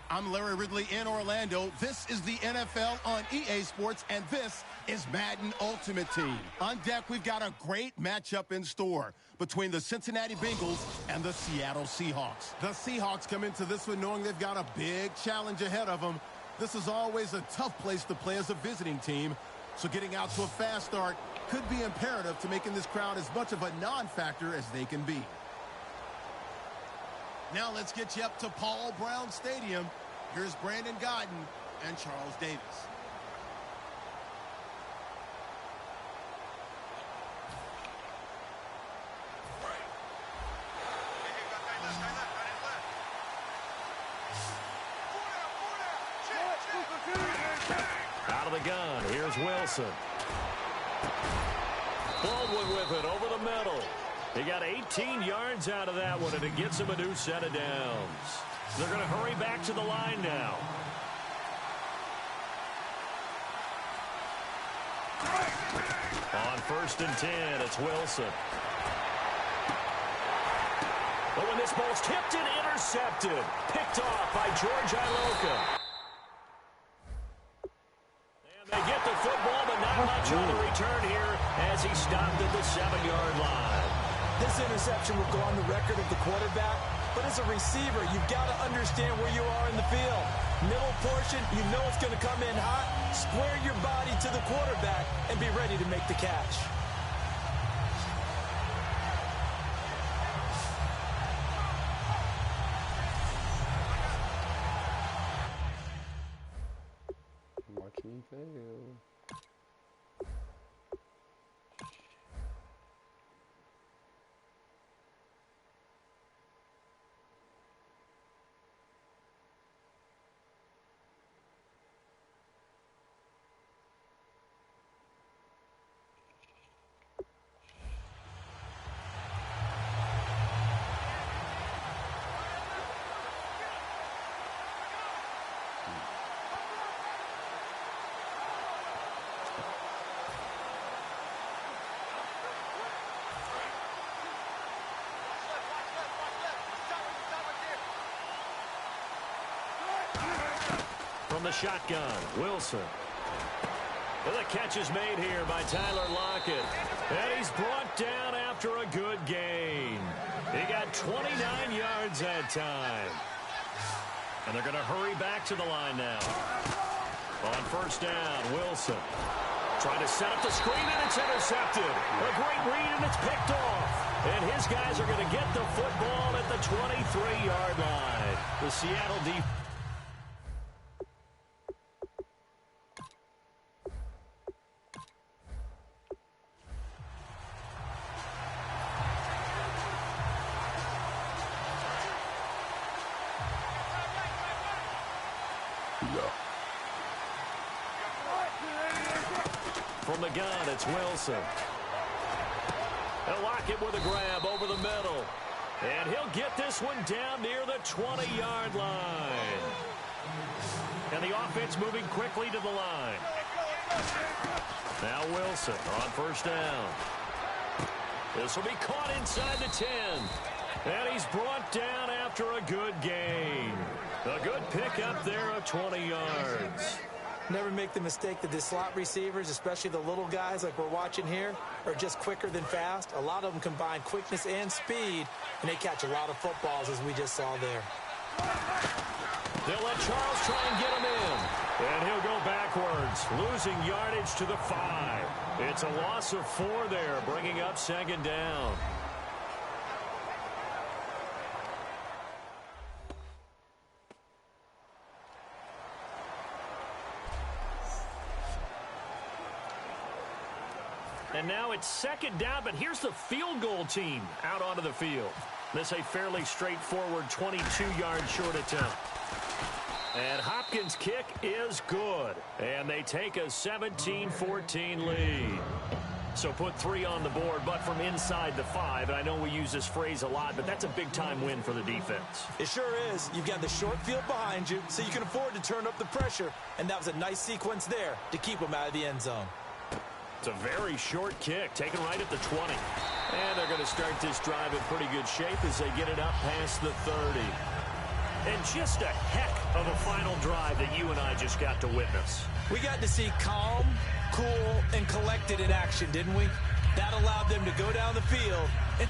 I'm Larry Ridley in Orlando. This is the NFL on EA Sports, and this is Madden Ultimate Team. On deck, we've got a great matchup in store between the Cincinnati Bengals and the Seattle Seahawks. The Seahawks come into this one knowing they've got a big challenge ahead of them. This is always a tough place to play as a visiting team, so getting out to a fast start could be imperative to making this crowd as much of a non-factor as they can be. Now let's get you up to Paul Brown Stadium. Here's Brandon Godden and Charles Davis. Out of the gun, here's Wilson. Baldwin with it over the middle. He got 18 yards out of that one, and it gets him a new set of downs. They're going to hurry back to the line now. On 1st and 10, it's Wilson. But when this ball's tipped and intercepted, picked off by George Iloka. And they get the football, but not much on the return here as he stopped at the 7-yard line. This interception will go on the record of the quarterback, but as a receiver, you've got to understand where you are in the field. Middle portion, you know it's going to come in hot. Square your body to the quarterback and be ready to make the catch. Watch me fail. From the shotgun, Wilson. And the catch is made here by Tyler Lockett. And he's brought down after a good gain. He got 29 yards that time. And they're going to hurry back to the line now. On 1st down, Wilson. Trying to set up the screen, and it's intercepted. A great read, and it's picked off. And his guys are going to get the football at the 23-yard line. The Seattle defense. From the gun, it's Wilson. And Lockett with a grab over the middle. And he'll get this one down near the 20-yard line. And the offense moving quickly to the line. Now Wilson on 1st down. This will be caught inside the 10. And he's brought down after a good gain. A good pickup there of 20 yards. Never make the mistake that the slot receivers, especially the little guys like we're watching here, are just quicker than fast. A lot of them combine quickness and speed, and they catch a lot of footballs, as we just saw there. They'll let Charles try and get him in. And he'll go backwards, losing yardage to the 5. It's a loss of 4 there, bringing up 2nd down. And now it's 2nd down, but here's the field goal team out onto the field. This a fairly straightforward 22-yard short attempt. And Hopkins' kick is good. And they take a 17-14 lead. So put 3 on the board, but from inside the 5. And I know we use this phrase a lot, but that's a big-time win for the defense. It sure is. You've got the short field behind you, so you can afford to turn up the pressure. And that was a nice sequence there to keep them out of the end zone. It's a very short kick, taken right at the 20. And they're going to start this drive in pretty good shape as they get it up past the 30. And just a heck of a final drive that you and I just got to witness. We got to see calm, cool, and collected in action, didn't we? That allowed them to go down the field and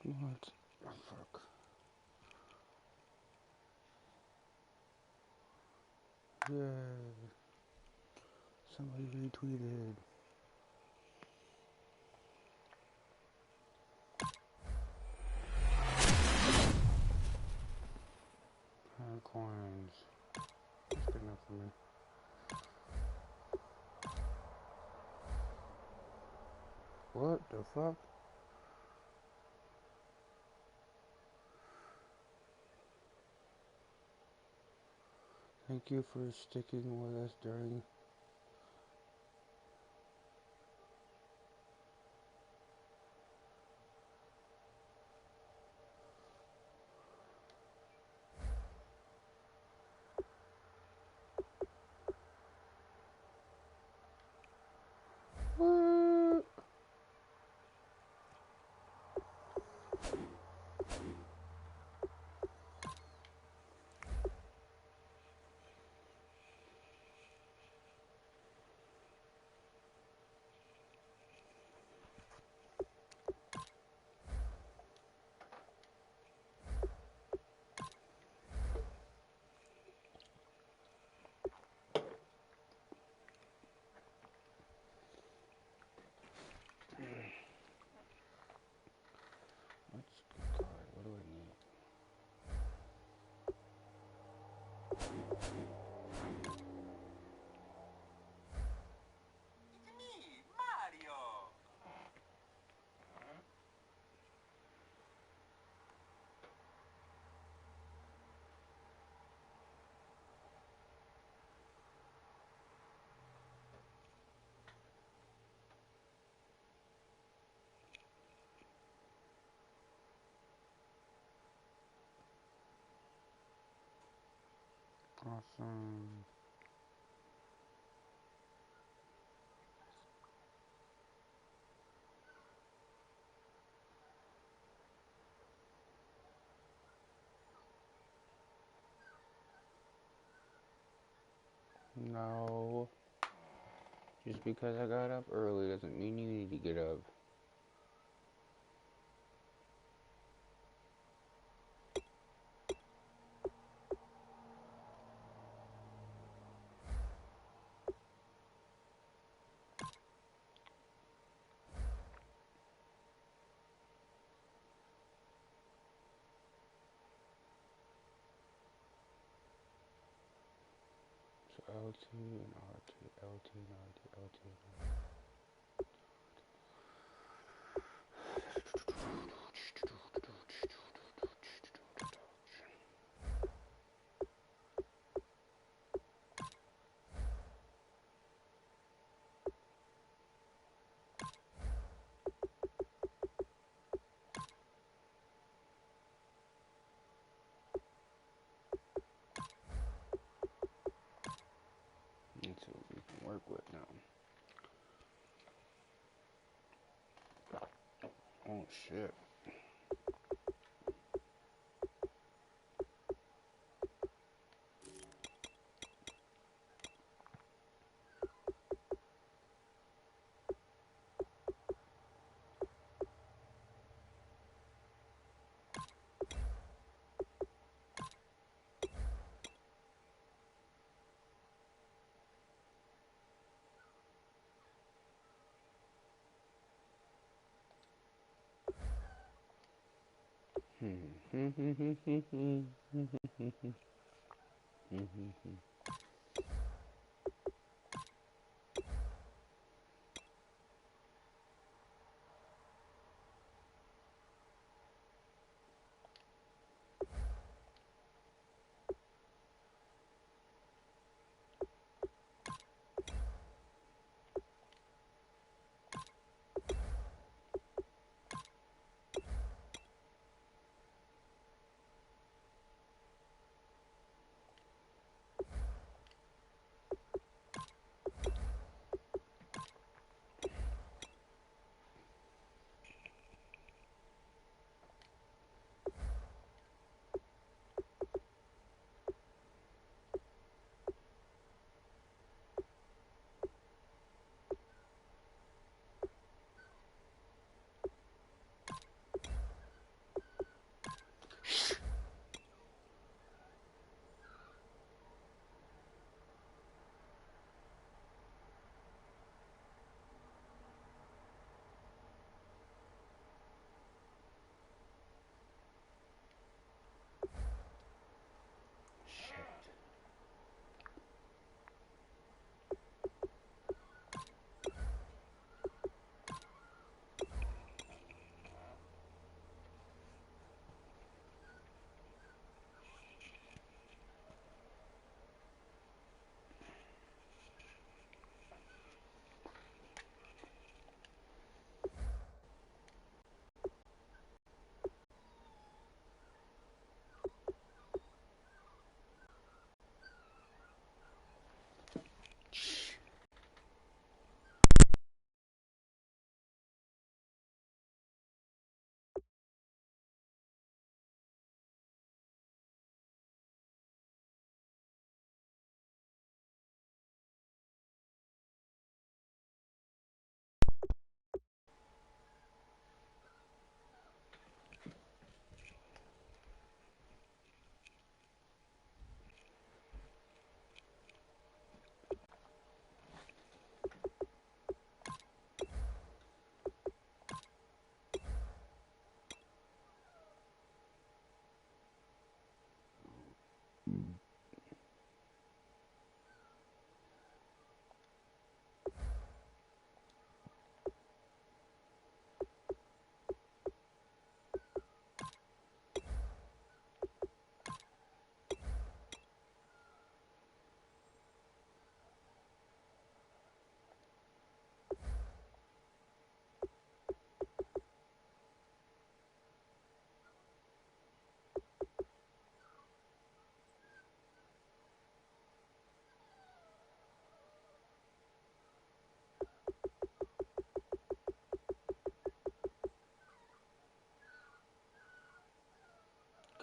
What? Oh, fuck. Yay. Somebody retweeted. Coins. That's good enough for me. What the fuck? Thank you for sticking with us during what? Let's go. What do I need? Awesome. No. Just because I got up early doesn't mean you need to get up. So LT and RT, LT and RT, LT and RT. Let's see what we can work with now. Oh shit.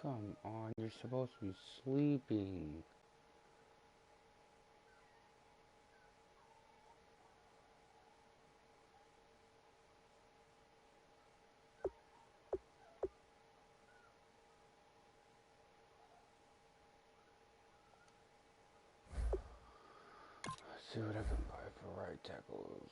Come on, you're supposed to be sleeping. See what I can buy for right tackles.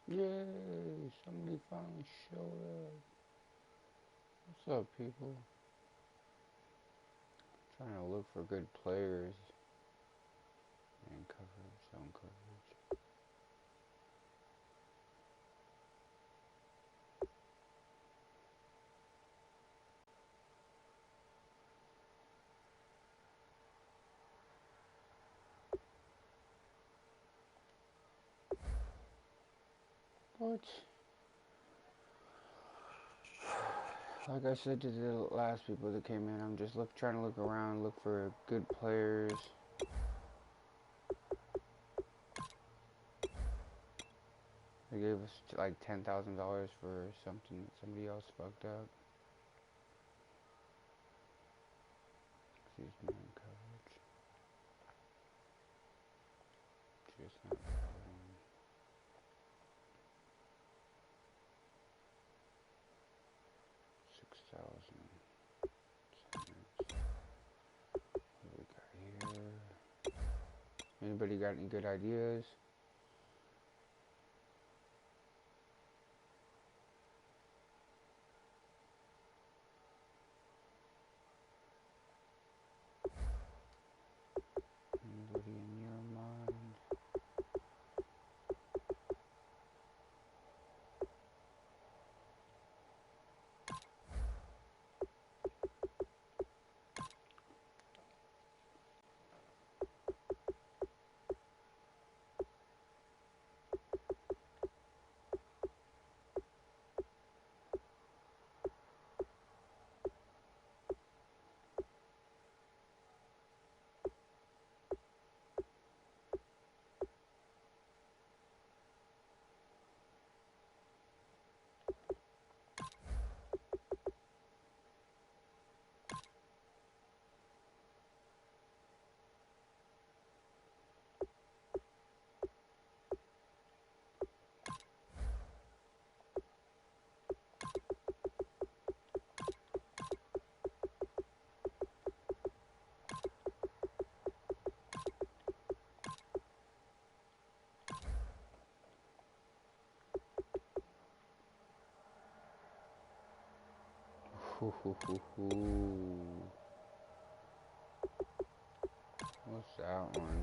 Yay! Somebody finally showed up. What's up, people? Trying to look for good players and coverage, zone coverage. What? Like I said to the last people that came in, I'm just trying to look around, look for good players. They gave us like $10,000 for something that somebody else fucked up. Excuse me, coverage. Just not covering. 6,000. What we got here? Anybody got any good ideas? Anybody in your mind? What's that one?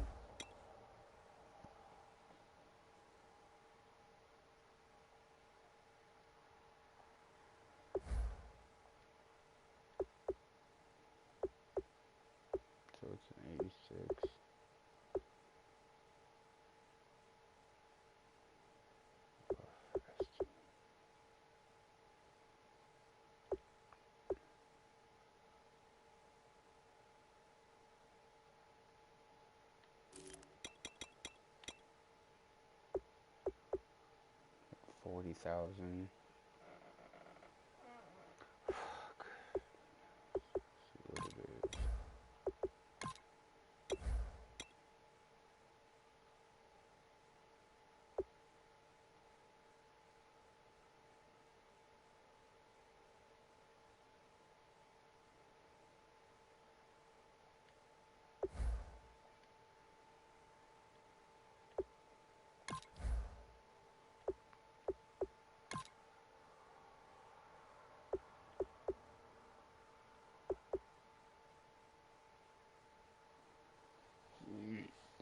So it's an 86. $40,000. Fuck. See what it is.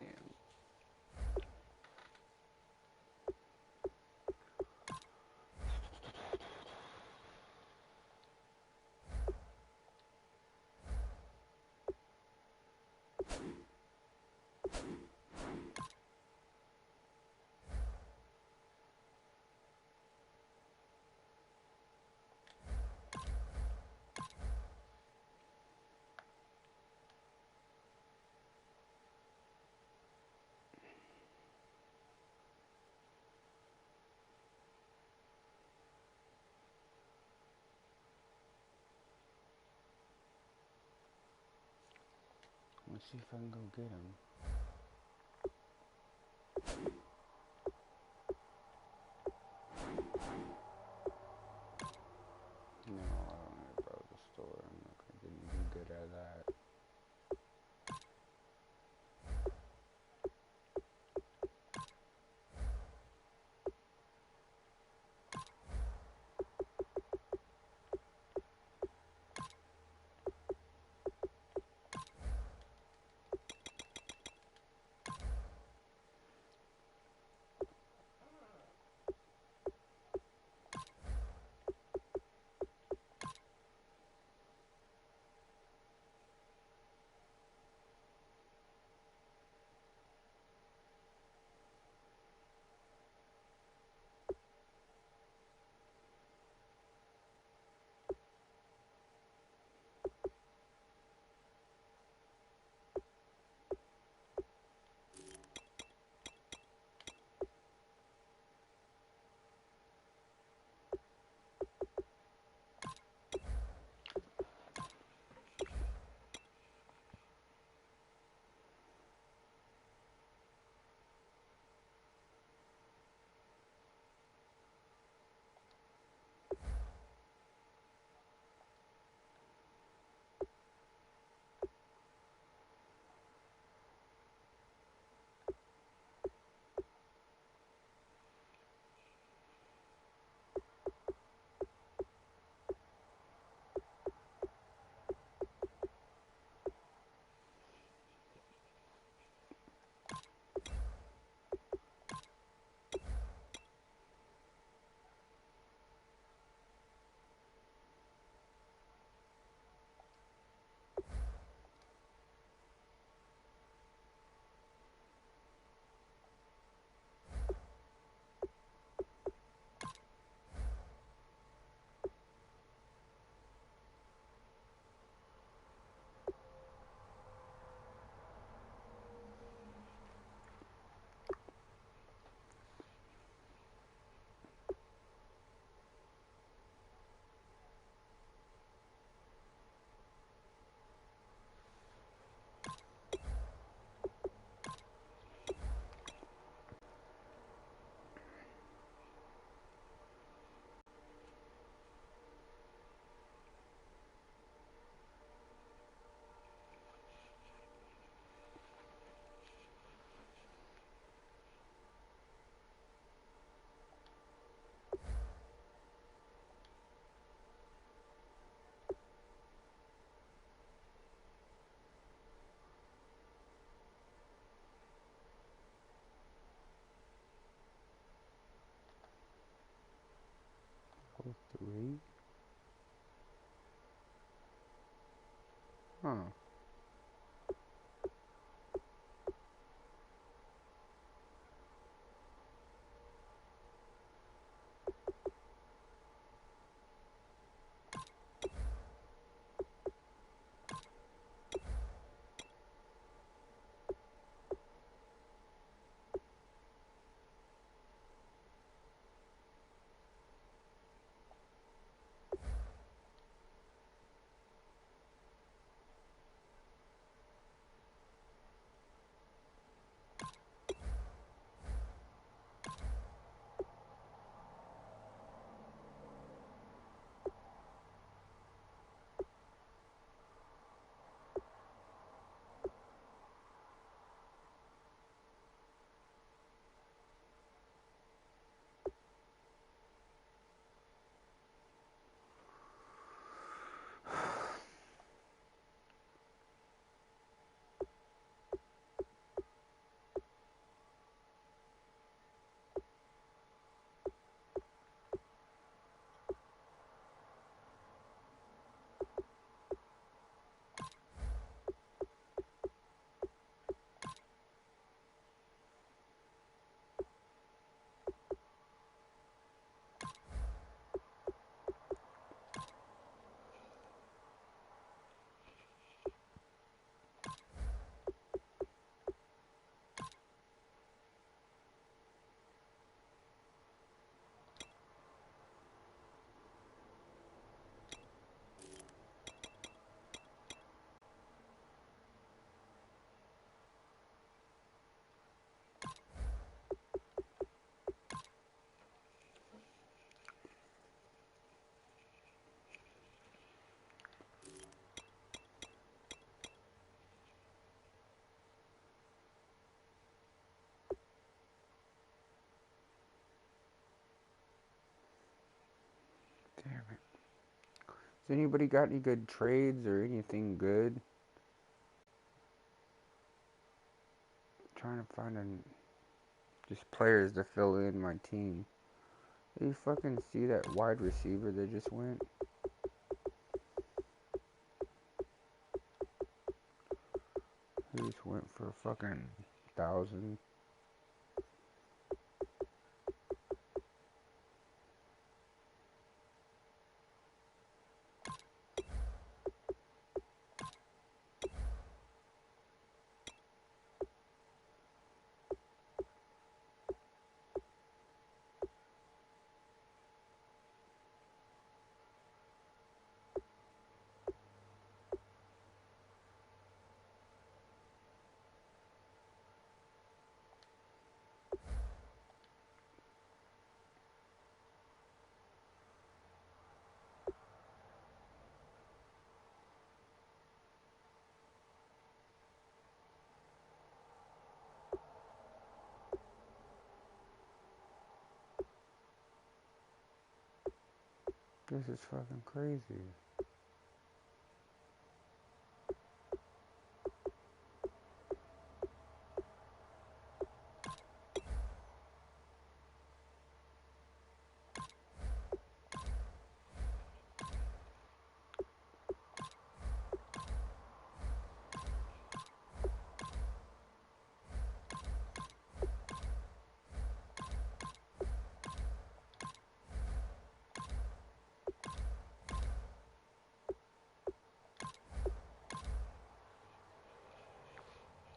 Damn. Let's see if I can go get him. No, I don't need to browse the store. I'm not gonna get anything good at that. 3? Huh. Damn it. Has anybody got any good trades or anything good? Trying to find just players to fill in my team. Did you fucking see that wide receiver that just went? He just went for fucking 1,000. This is fucking crazy.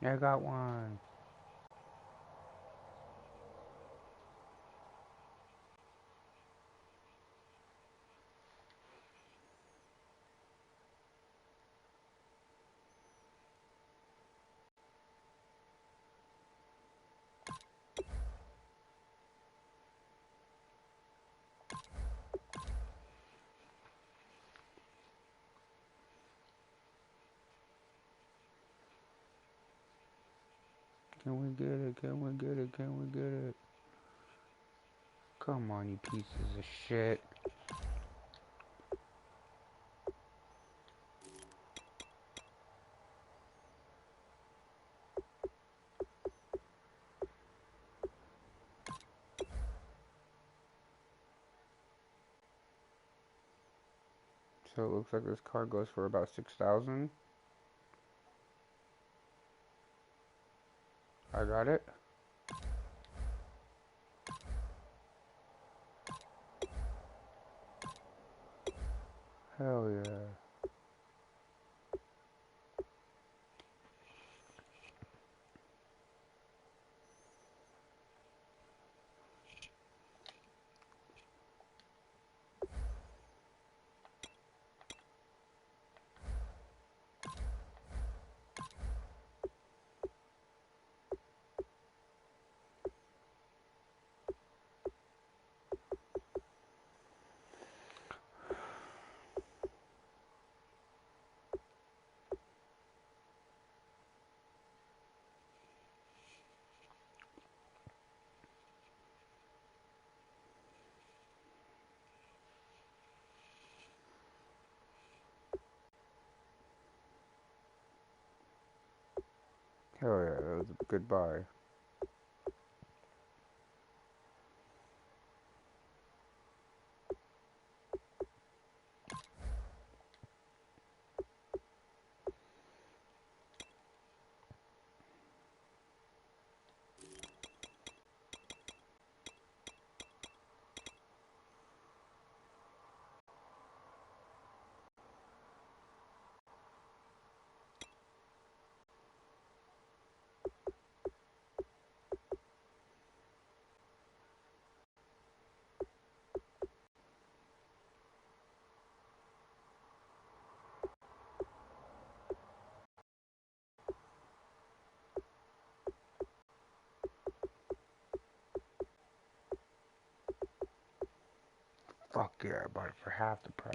I got one. Can we get it? Can we get it? Can we get it? Come on, you pieces of shit. So it looks like this card goes for about 6,000. I got it. Hell yeah. Hell yeah, that was a good buy. Fuck yeah, I bought it for half the price.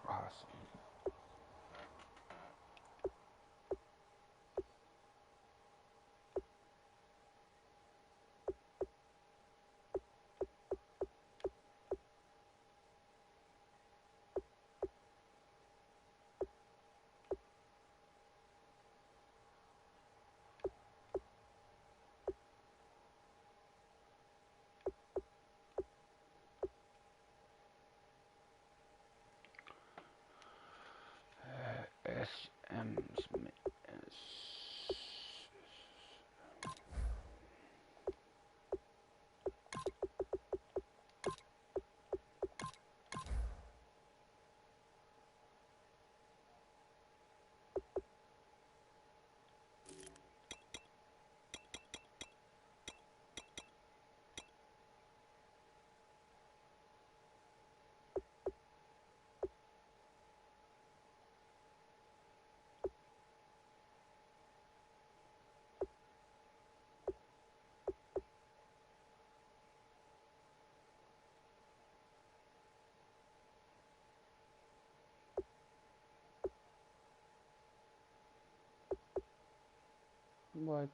Awesome. SM Smith. What?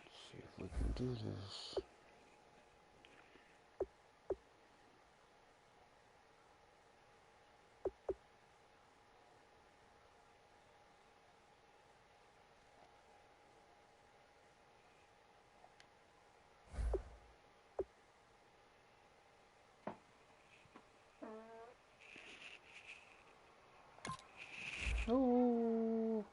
Let's see if we can do this. Oh.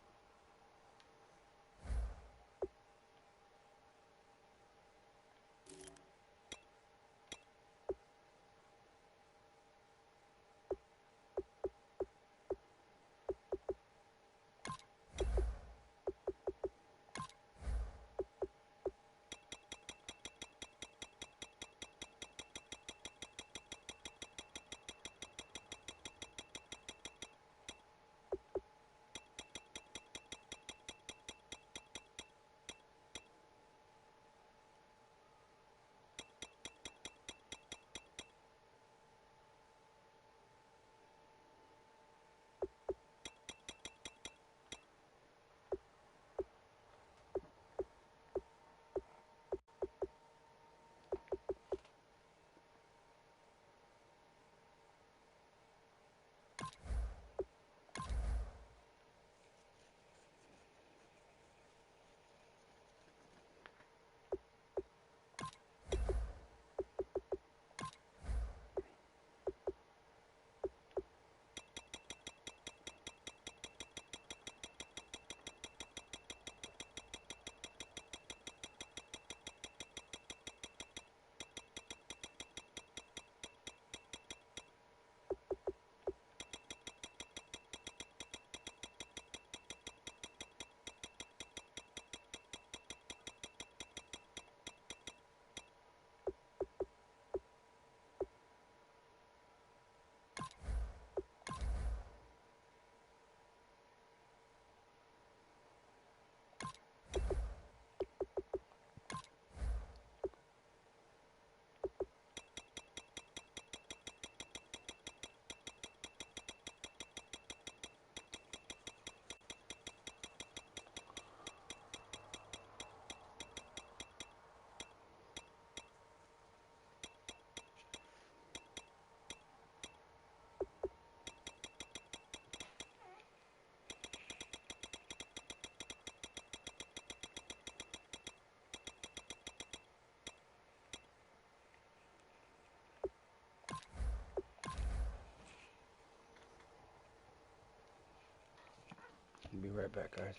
be right back, guys.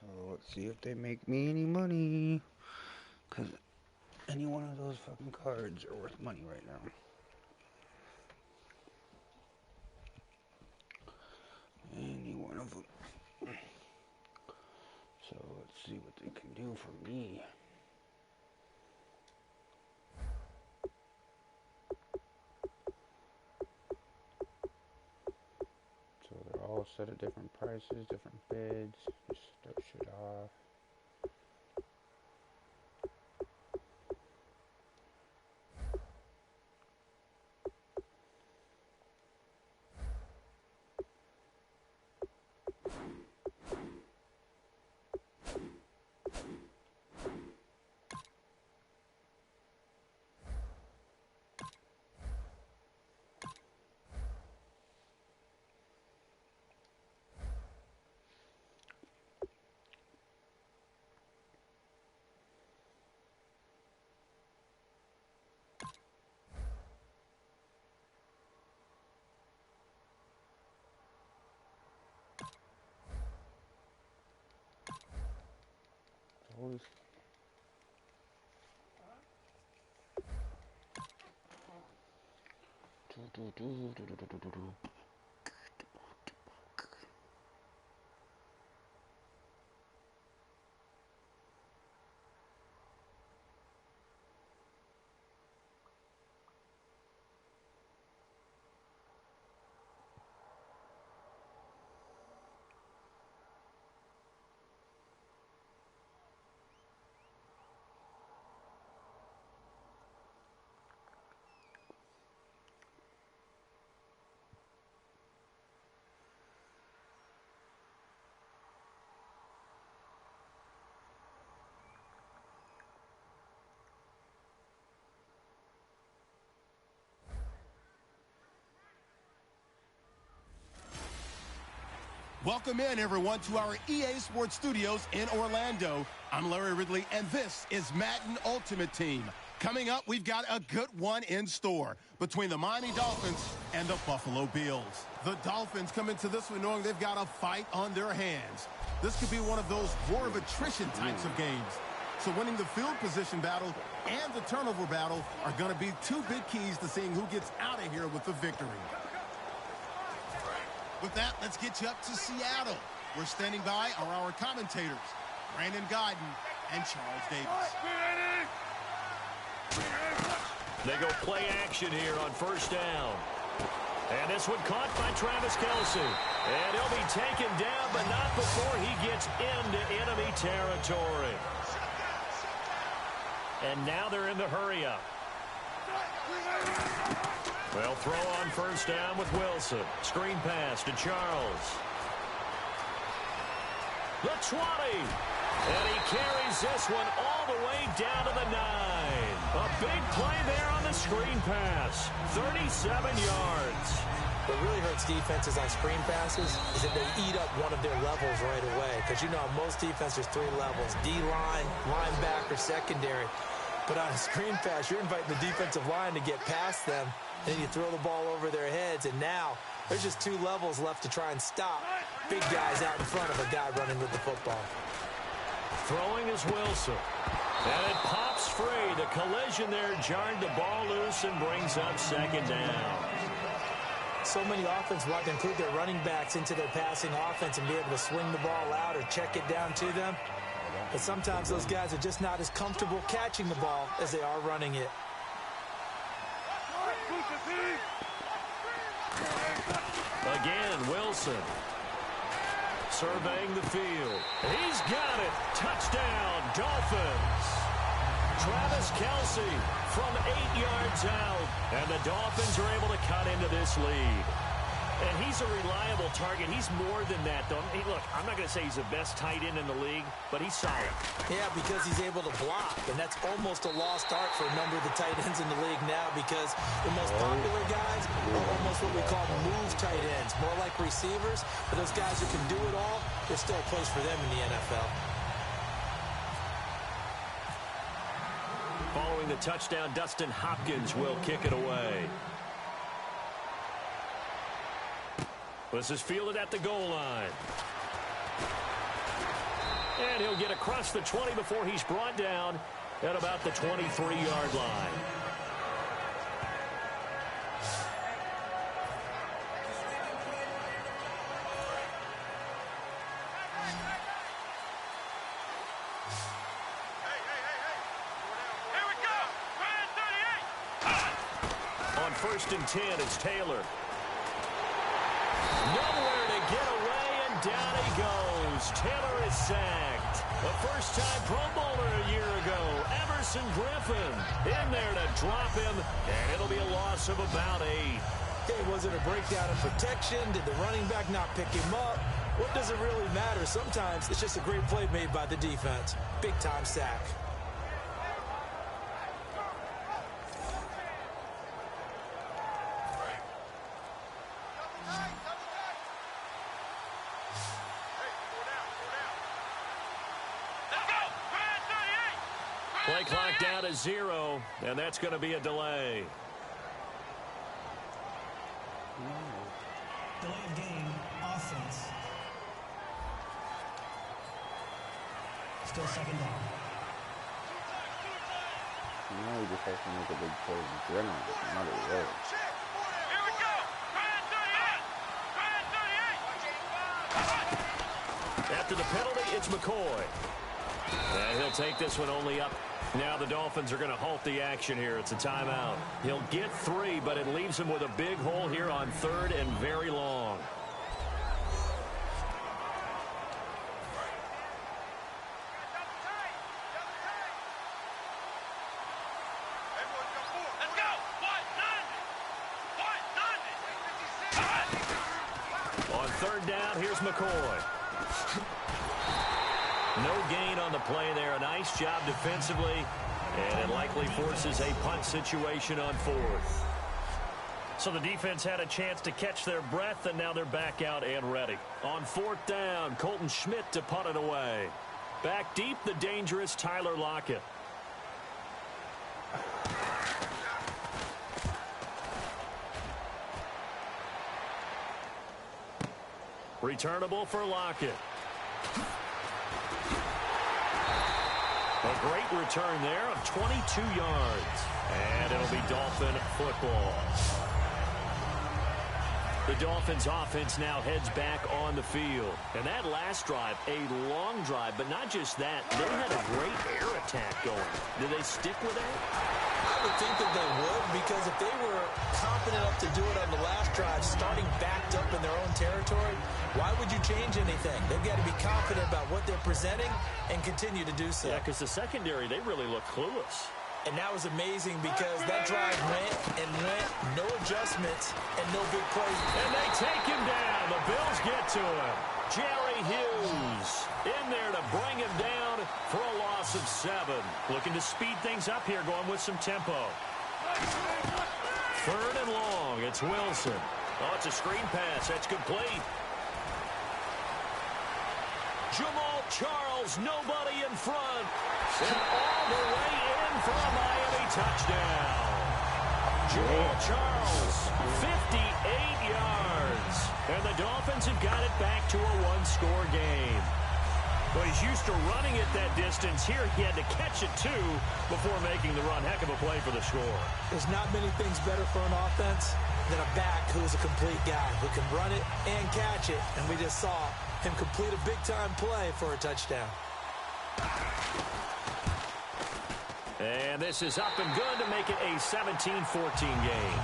So let's see if they make me any money. Because any one of those fucking cards are worth money right now. Any one of them. So let's see what they can do for me. So they're all set at different prices, different bids. Just start shit off. Holy Welcome in, everyone, to our EA Sports Studios in Orlando. I'm Larry Ridley, and this is Madden Ultimate Team. Coming up, we've got a good one in store between the Miami Dolphins and the Buffalo Bills. The Dolphins come into this one knowing they've got a fight on their hands. This could be one of those war of attrition types of games. So winning the field position battle and the turnover battle are going to be two big keys to seeing who gets out of here with the victory. With that, let's get you up to Seattle. We're standing by are our commentators, Brandon Godden and Charles Davis. They go play action here on first down. And this one caught by Travis Kelce. And he'll be taken down, but not before he gets into enemy territory. And now they're in the hurry-up. Well, throw on first down with Wilson. Screen pass to Charles. The 20. And he carries this one all the way down to the 9. A big play there on the screen pass. 37 yards. What really hurts defenses on screen passes is that they eat up one of their levels right away. Because, you know, most defenses, 3 levels. D-line, linebacker, secondary. But on a screen pass, you're inviting the defensive line to get past them. And you throw the ball over their heads. And now there's just 2 levels left to try and stop big guys out in front of a guy running with the football. Throwing is Wilson. And it pops free. The collision there jarred the ball loose and brings up second down. So many offenses want to include their running backs into their passing offense and be able to swing the ball out or check it down to them. But sometimes those guys are just not as comfortable catching the ball as they are running it. Again, Wilson. Surveying the field. He's got it. Touchdown, Dolphins. Travis Kelce from 8 yards out. And the Dolphins are able to cut into this lead. And he's a reliable target. He's more than that, though. Hey, look, I'm not going to say he's the best tight end in the league, but he's solid. Yeah, because he's able to block, and that's almost a lost art for a number of the tight ends in the league now because the most popular guys are almost what we call move tight ends, more like receivers. But those guys who can do it all, there's still a place for them in the NFL. Following the touchdown, Dustin Hopkins will kick it away. This is fielded at the goal line. And he'll get across the 20 before he's brought down at about the 23-yard line. On 1st and 10, it's Taylor. Nowhere to get away, and down he goes. Taylor is sacked. The first-time Pro Bowler a year ago, Everson Griffin, in there to drop him, and it'll be a loss of about 8. Hey, was it a breakdown in protection? Did the running back not pick him up? What does it really matter? Sometimes it's just a great play made by the defense. Big-time sack. Play clock down to 0, and that's going to be a delay. Delay of game, offense. Still second down. Now he just has to make a big play in general. Not a road. Here we go! After the penalty, it's McCoy. And he'll take this one only up. Now the Dolphins are going to halt the action here. It's a timeout. He'll get 3, but it leaves him with a big hole here on 3rd and very long. On 3rd down, here's McCoy. No gain on the play there. A nice job defensively, and it likely forces a punt situation on 4th. So the defense had a chance to catch their breath, and now they're back out and ready. On 4th down, Colton Schmidt to punt it away. Back deep, the dangerous Tyler Lockett. Returnable for Lockett. A great return there of 22 yards. And it'll be Dolphin football. The Dolphins offense now heads back on the field. And that last drive, a long drive, but not just that. They had a great air attack going. Did they stick with that? I would think that they would, because if they were confident enough to do it on the last drive, starting backed up in their own territory, why would you change anything? They've got to be confident about what they're presenting and continue to do so. Yeah, because the secondary, they really look clueless. And that was amazing because that drive went and went, no adjustments, and no big plays. And they take him down. The Bills get to him. Jerry Hughes in there to bring him down for a loss of 7. Looking to speed things up here, going with some tempo. 3rd and long. It's Wilson. Oh, it's a screen pass. That's complete. Jamal Charles, nobody in front. And all the way in for a Miami touchdown. Jamal Charles, 58 yards. And the Dolphins have got it back to a 1-score game. Well, he's used to running it that distance. Here he had to catch it, too, before making the run. Heck of a play for the score. There's not many things better for an offense than a back who's a complete guy who can run it and catch it. And we just saw him complete a big-time play for a touchdown. And this is up and good to make it a 17-14 game.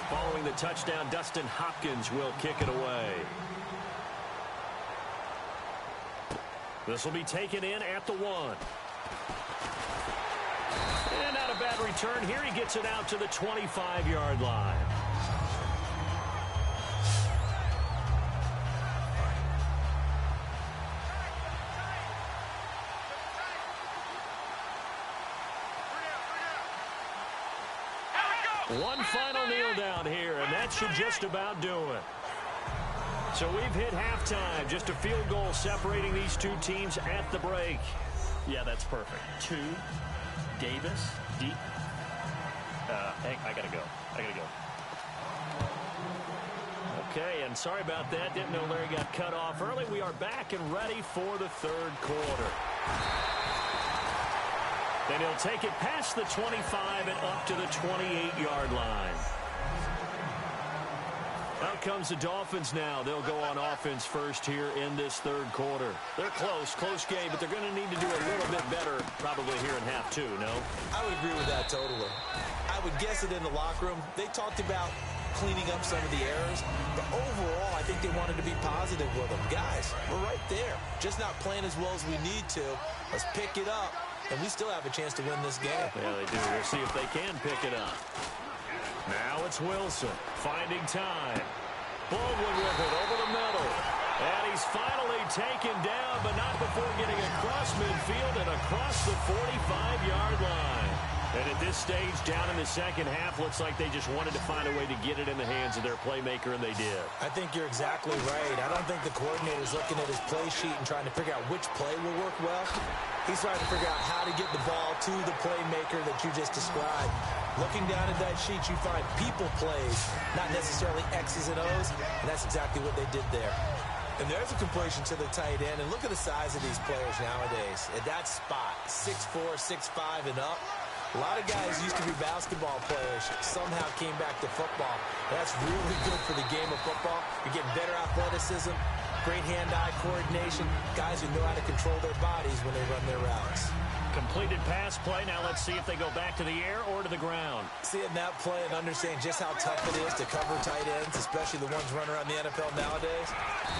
Following the touchdown, Dustin Hopkins will kick it away. This will be taken in at the 1. And not a bad return here. He gets it out to the 25-yard line. One final kneel down here, and that should just about do it. So we've hit halftime. Just a field goal separating these two teams at the break. Yeah, that's perfect. 2, Davis, deep. Hey, I gotta go. Okay, and sorry about that. Didn't know Larry got cut off early. We are back and ready for the 3rd quarter. Then he'll take it past the 25 and up to the 28-yard line. Out comes the Dolphins now. They'll go on offense first here in this 3rd quarter. They're close game, but they're going to need to do a little bit better probably here in half 2, no? I would agree with that totally. I would guess it in the locker room. They talked about cleaning up some of the errors, but overall, I think they wanted to be positive with them. Guys, we're right there. Just not playing as well as we need to. Let's pick it up, and we still have a chance to win this game. Yeah, they do. We'll see if they can pick it up. Now it's Wilson finding time. Baldwin with it over the middle. And he's finally taken down, but not before getting across midfield and across the 45-yard line. And at this stage, down in the second half, looks like they just wanted to find a way to get it in the hands of their playmaker, and they did. I think you're exactly right. I don't think the coordinator's looking at his play sheet and trying to figure out which play will work well. He's trying to figure out how to get the ball to the playmaker that you just described. Looking down at that sheet, you find people plays, not necessarily X's and O's, and that's exactly what they did there. And there's a completion to the tight end, and look at the size of these players nowadays. At that spot, 6'4", 6'5", and up. A lot of guys used to be basketball players, somehow came back to football. That's really good for the game of football. You're getting better athleticism, great hand-eye coordination, guys who know how to control their bodies when they run their routes. Completed pass play. Now let's see if they go back to the air or to the ground. Seeing that play and understanding just how tough it is to cover tight ends, especially the ones running around the NFL nowadays,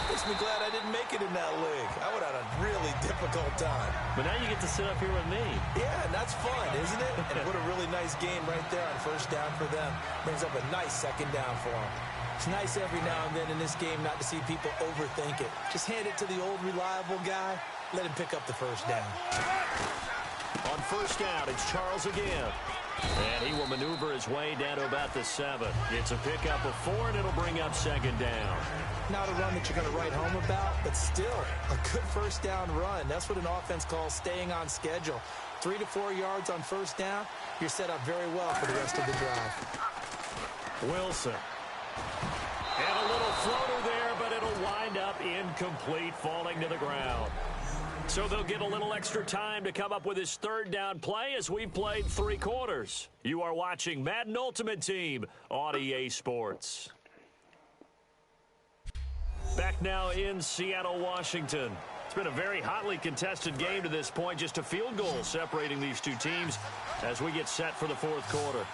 makes me glad I didn't make it in that league. I would have had a really difficult time. But now you get to sit up here with me. Yeah, and that's fun, isn't it? And what a really nice game right there on 1st down for them. Brings up a nice 2nd down for them. It's nice every now and then in this game not to see people overthink it. Just hand it to the old reliable guy. Let him pick up the first down. On first down, it's Charles again. And he will maneuver his way down to about the 7. It's a pickup of 4, and it'll bring up second down. Not a run that you're going to write home about, but still a good first down run. That's what an offense calls staying on schedule. 3 to 4 yards on first down, you're set up very well for the rest of the drive. Wilson. And a little floater there, but it'll wind up incomplete, falling to the ground. So they'll get a little extra time to come up with his third down play as we played 3 quarters. You are watching Madden Ultimate Team on EA Sports. Back now in Seattle, Washington. It's been a very hotly contested game to this point. Just a field goal separating these two teams as we get set for the fourth quarter.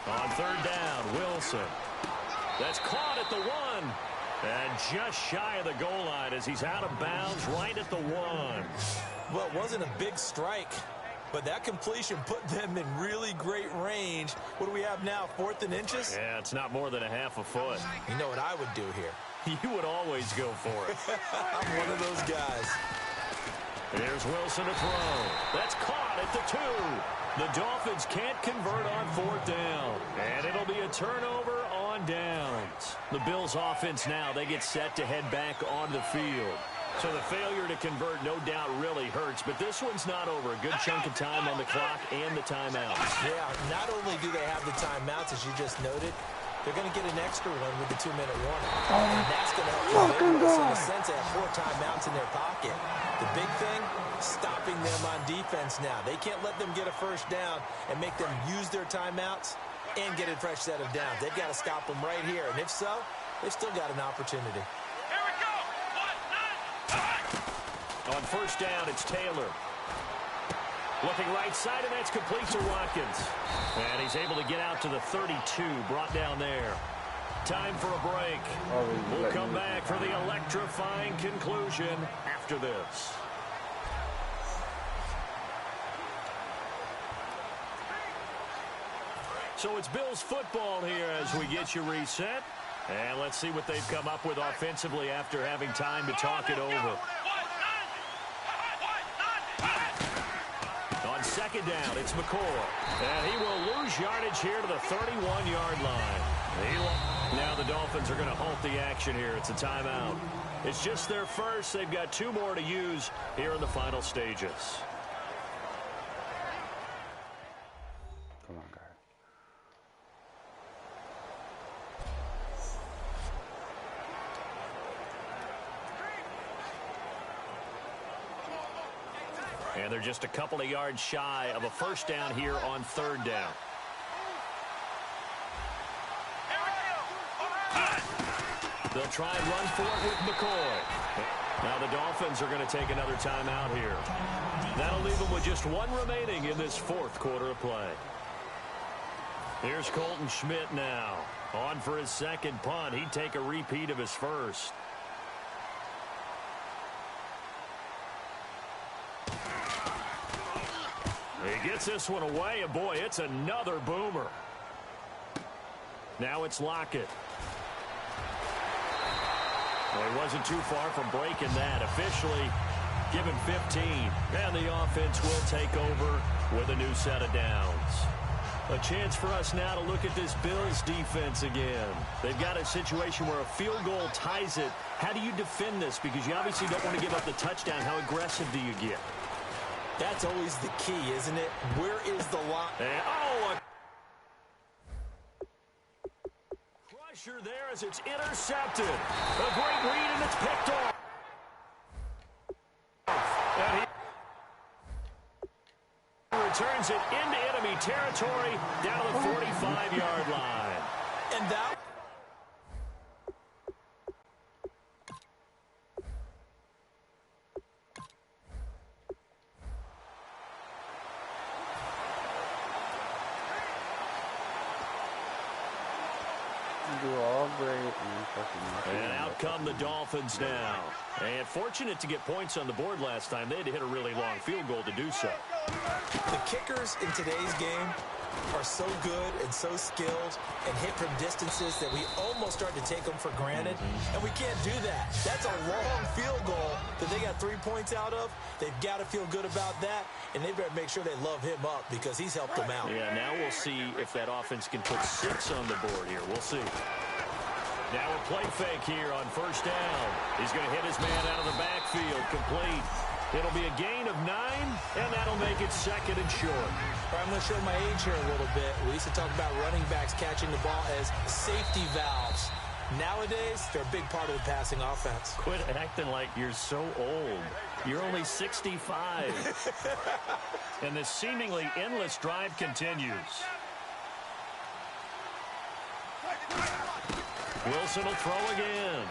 On third down, Wilson. That's caught at the 1. And just shy of the goal line as he's out of bounds right at the 1. Well, it wasn't a big strike, but that completion put them in really great range. What do we have now, 4th and inches? Yeah, it's not more than a half a foot. You know what I would do here? You would always go for it. I'm one of those guys. Here's Wilson to throw. That's caught at the 2. The Dolphins can't convert on 4th down. And it'll be a turnover on downs. The Bills offense now, they get set to head back on the field. So the failure to convert no doubt really hurts, but this one's not over. A good chunk of time on the clock and the timeouts. Yeah, not only do they have the timeouts, as you just noted, they're going to get an extra one with the 2-minute warning. And that's going to help them. So in a sense, they have 4 timeouts in their pocket. The big thing, stopping them on defense now. They can't let them get a first down and make them use their timeouts and get a fresh set of downs. They've got to stop them right here. And if so, they've still got an opportunity. Here we go. 1, 9, On first down, it's Taylor. Looking right side, and that's complete to Watkins. And he's able to get out to the 32, brought down there. Time for a break. We'll come back for the electrifying conclusion after this. So it's Bills football here as we get you reset. And let's see what they've come up with offensively after having time to talk it over. On second down, it's McCoy. And he will lose yardage here to the 31-yard line. Now the Dolphins are going to halt the action here. It's a timeout. It's just their first. They've got 2 more to use here in the final stages. Come on, guys. And they're just a couple of yards shy of a first down here on third down. They'll try and run for it with McCoy. Now the Dolphins are going to take another timeout here. That'll leave them with just 1 remaining in this fourth quarter of play. Here's Colton Schmidt now. On for his second punt. He'd take a repeat of his first. He gets this one away, and boy, it's another boomer. Now it's Lockett. Well, he wasn't too far from breaking that. Officially given 15. And the offense will take over with a new set of downs. A chance for us now to look at this Bills defense again. They've got a situation where a field goal ties it. How do you defend this? Because you obviously don't want to give up the touchdown. How aggressive do you get? That's always the key, isn't it? Where is the line? Oh, a crusher there as it's intercepted. A great read, and it's picked off. And he returns it into enemy territory down to the 45-yard line. And that... Do all great and fucking and out come the Dolphins yards now. And fortunate to get points on the board last time. They had to hit a really long field goal to do so. The kickers in today's game are so good and so skilled and hit from distances that we almost start to take them for granted. And we can't do that. That's a long field goal that they got 3 points out of. They've got to feel good about that, and they better make sure they love him up because he's helped them out. Yeah, now we'll see if that offense can put 6 on the board here. We'll see. Now a play fake here on first down. He's going to hit his man out of the backfield, complete. It'll be a gain of 9, and that'll make it 2nd and short. I'm going to show my age here a little bit. We used to talk about running backs catching the ball as safety valves. Nowadays, they're a big part of the passing offense. Quit acting like you're so old. You're only 65. And this seemingly endless drive continues. Wilson will throw again.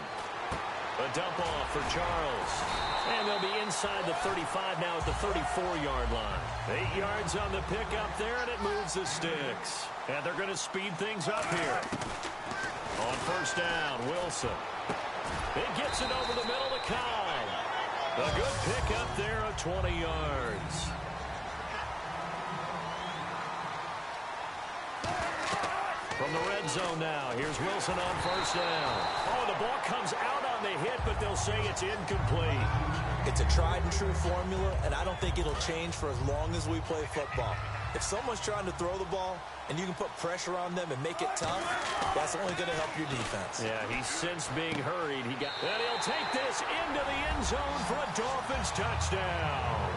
A dump off for Charles. And they'll be inside the 35 now at the 34-yard line. 8 yards on the pickup there, and it moves the sticks. And they're going to speed things up here. On first down, Wilson. He gets it over the middle to Kyle. A good pickup there of 20 yards. From the red zone now, here's Wilson on first down. Oh, the ball comes out on the hit, but they'll say it's incomplete. It's a tried-and-true formula, and I don't think it'll change for as long as we play football. If someone's trying to throw the ball and you can put pressure on them and make it tough, that's only going to help your defense. Yeah, he's since being hurried. And he'll take this into the end zone for a Dolphins touchdown.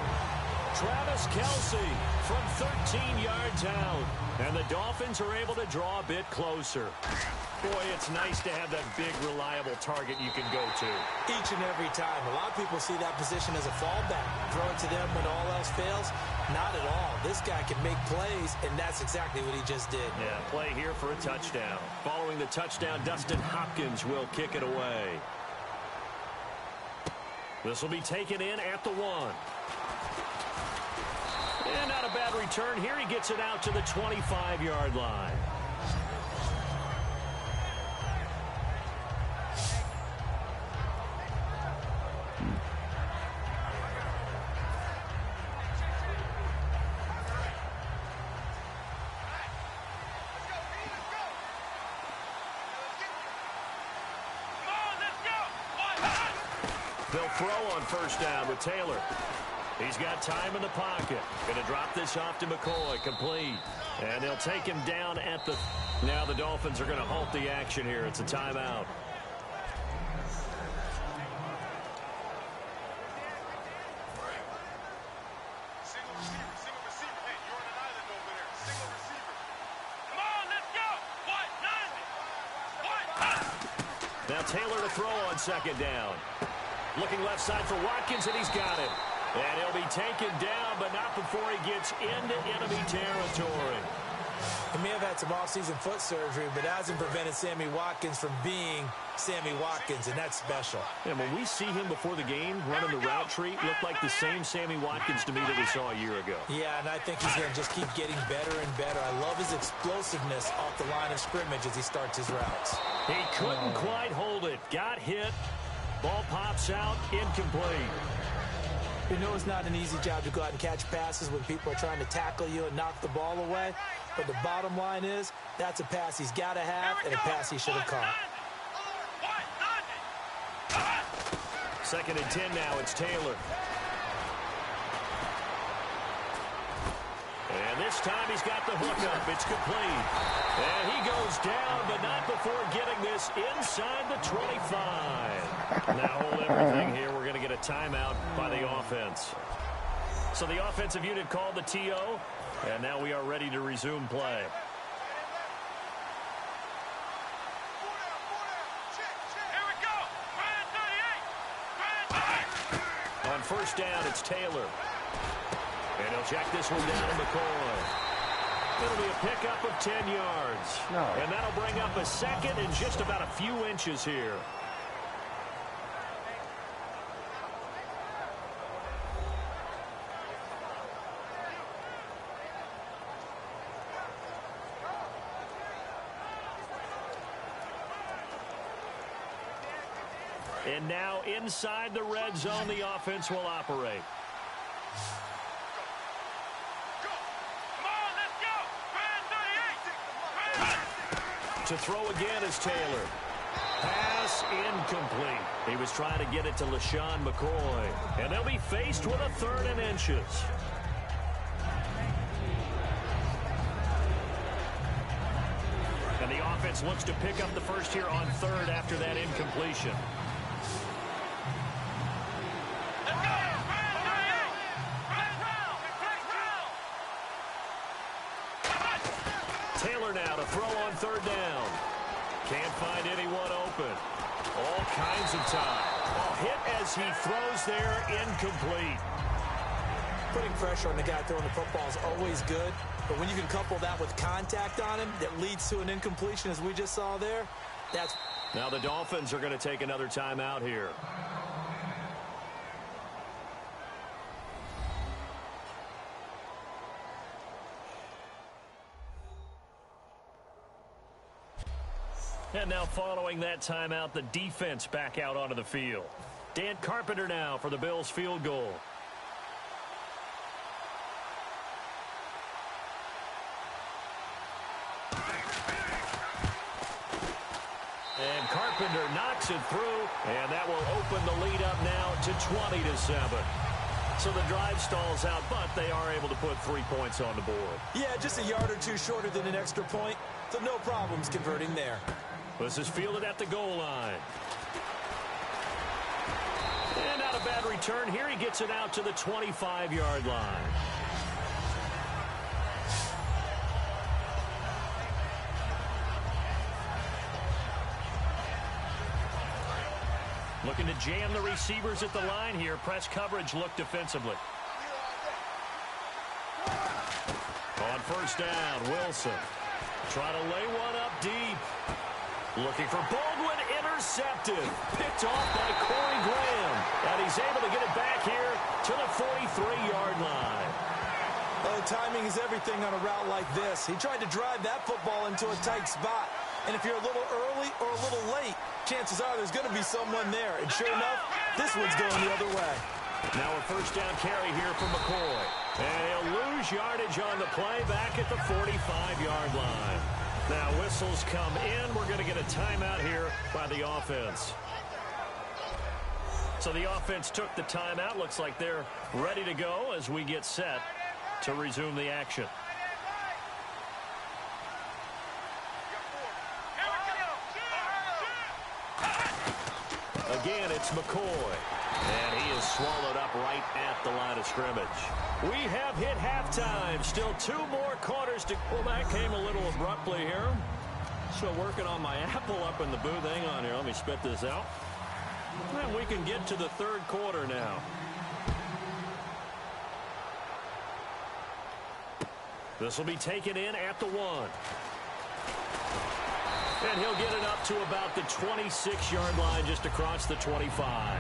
Travis Kelce from 13 yards out. And the Dolphins are able to draw a bit closer. Boy, it's nice to have that big, reliable target you can go to. Each and every time. A lot of people see that position as a fallback. Throw it to them when all else fails. Not at all. This guy can make plays, and that's exactly what he just did. Yeah, play here for a touchdown. Following the touchdown, Dustin Hopkins will kick it away. This will be taken in at the 1. And not a bad return here. He gets it out to the 25-yard line. They'll throw on first down with Taylor. He's got time in the pocket. Going to drop this off to McCoy. Complete. And they'll take him down at the... Now the Dolphins are going to halt the action here. It's a timeout. Single receiver. Hey, you're on an island over there. Single receiver. Come on, let's go. What? Now Taylor to throw on second down. Looking left side for Watkins, and he's got it. And he'll be taken down, but not before he gets into enemy territory. He may have had some off-season foot surgery, but that hasn't prevented Sammy Watkins from being Sammy Watkins, and that's special. And when we see him before the game running the route tree, looked like the same Sammy Watkins to me that we saw a year ago. Yeah, and I think he's going to just keep getting better and better. I love his explosiveness off the line of scrimmage as he starts his routes. He couldn't quite hold it. Got hit. Ball pops out. Incomplete. You know it's not an easy job to go out and catch passes when people are trying to tackle you and knock the ball away. But the bottom line is, that's a pass he's got to have and a pass he should have caught. 2nd and 10 now. It's Taylor. And this time he's got the hook up. It's complete. And he goes down, but not before getting this inside the 25. Now hold everything here. We're going to get a timeout by the offense. So the offensive unit called the TO, and now we are ready to resume play. Here we go. Brand 38. On first down, it's Taylor. And he'll check this one down to McCoy. It'll be a pickup of 10 yards. No. And that'll bring up a second and just about a few inches here. And now inside the red zone, the offense will operate. To throw again is Taylor. Pass incomplete. He was trying to get it to LaShawn McCoy. And they'll be faced with a 3rd and inches. And the offense looks to pick up the first here on 3rd after that incompletion. Taylor now to throw on 3rd down. Can't find anyone open. All kinds of time. Hit as he throws there, incomplete. Putting pressure on the guy throwing the football is always good, but when you can couple that with contact on him that leads to an incompletion, as we just saw there, that's... Now the Dolphins are going to take another timeout here. And now following that timeout, the defense back out onto the field. Dan Carpenter now for the Bills field goal. And Carpenter knocks it through, and that will open the lead up now to 20-7. So the drive stalls out, but they are able to put 3 points on the board. Yeah, just a yard or two shorter than an extra point, so no problems converting there. This is fielded at the goal line. And not a bad return here. He gets it out to the 25-yard line. Looking to jam the receivers at the line here. Press coverage look defensively. On 1st down, Wilson. Try to lay one up deep. Looking for Baldwin, intercepted. Picked off by Corey Graham. And he's able to get it back here to the 43-yard line. Oh, timing is everything on a route like this. He tried to drive that football into a tight spot. And if you're a little early or a little late, chances are there's going to be someone there. And sure enough, this one's going the other way. Now a 1st down carry here from McCoy. And he'll lose yardage on the play back at the 45-yard line. Now whistles come in. We're going to get a timeout here by the offense. So the offense took the timeout. Looks like they're ready to go as we get set to resume the action. Again, it's McCoy. And he is swallowed up right at the line of scrimmage. We have hit halftime. Still 2 more quarters to... Well, that came a little abruptly here. So working on my apple up in the booth. Hang on here. Let me spit this out. And we can get to the 3rd quarter now. This will be taken in at the 1. And he'll get it up to about the 26-yard line just across the 25.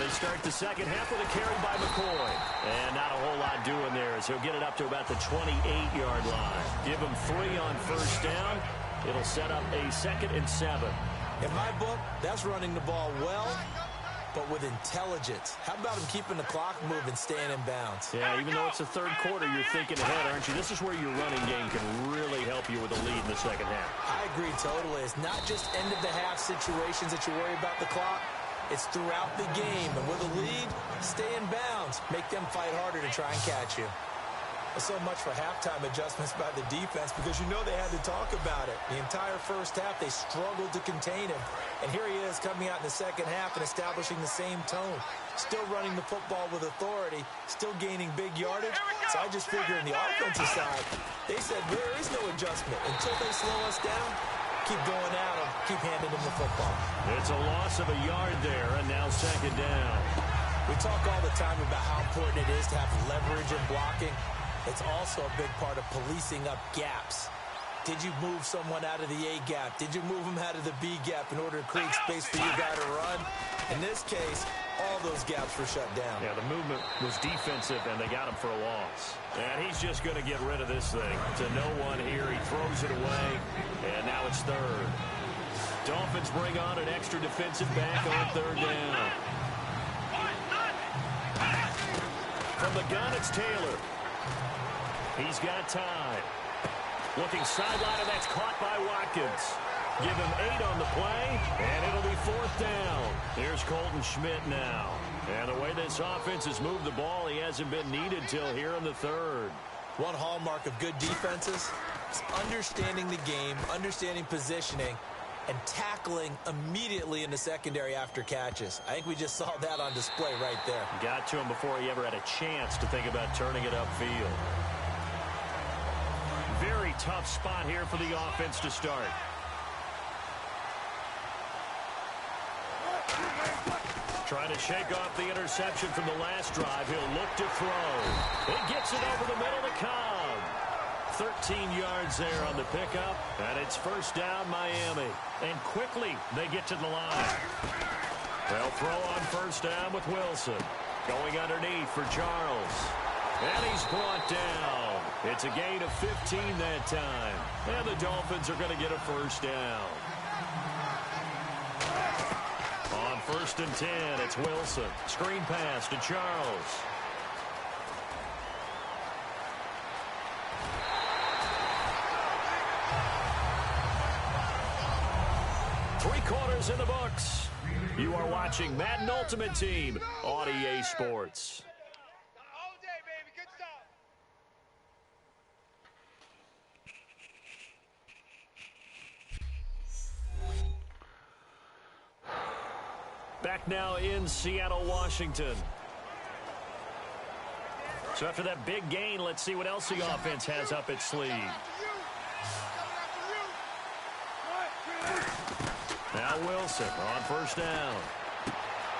They start the second half with a carry by McCoy. And not a whole lot doing there as he'll get it up to about the 28-yard line. Give him 3 on 1st down. It'll set up a 2nd and 7. In my book, that's running the ball well, but with intelligence. How about him keeping the clock moving, staying in bounds? Yeah, even though it's the 3rd quarter, you're thinking ahead, aren't you? This is where your running game can really help you with a lead in the second half. I agree totally. It's not just end-of-the-half situations that you worry about the clock. It's throughout the game. And with a lead, stay in bounds. Make them fight harder to try and catch you. So much for halftime adjustments by the defense because you know they had to talk about it. The entire first half, they struggled to contain him. And here he is coming out in the second half and establishing the same tone. Still running the football with authority, still gaining big yardage. So I just figure on the offensive side, they said there is no adjustment. Until they slow us down, keep going at them, keep handing them the football. It's a loss of a yard there, and now 2nd down. We talk all the time about how important it is to have leverage in blocking. It's also a big part of policing up gaps. Did you move someone out of the A gap? Did you move them out of the B gap in order to create space for your guy to run? In this case, all those gaps were shut down. Yeah, the movement was defensive, and they got him for a loss. And he's just going to get rid of this thing. To no one here. He throws it away, and now it's third. Dolphins bring on an extra defensive back on third down. From the gun, it's Taylor. He's got time. Looking sideline, and that's caught by Watkins. Give him 8 on the play, and it'll be fourth down. Here's Colton Schmidt now. And the way this offense has moved the ball, he hasn't been needed till here in the third. One hallmark of good defenses is understanding the game, understanding positioning, and tackling immediately in the secondary after catches. I think we just saw that on display right there. Got to him before he ever had a chance to think about turning it upfield. Very tough spot here for the offense to start. Trying to shake off the interception from the last drive. He'll look to throw. He gets it over the middle to Cobb. 13 yards there on the pickup, and it's first down Miami. And quickly they get to the line. They'll throw on first down with Wilson. Going underneath for Charles. And he's brought down. It's a gain of 15 that time. And the Dolphins are going to get a first down. On first and 10, it's Wilson. Screen pass to Charles. Three quarters in the books. You are watching Madden Ultimate Team on EA Sports. All day, baby. Good stuff. Back now in Seattle, Washington. So after that big gain, let's see what else the offense has up its sleeve. Now Wilson on first down.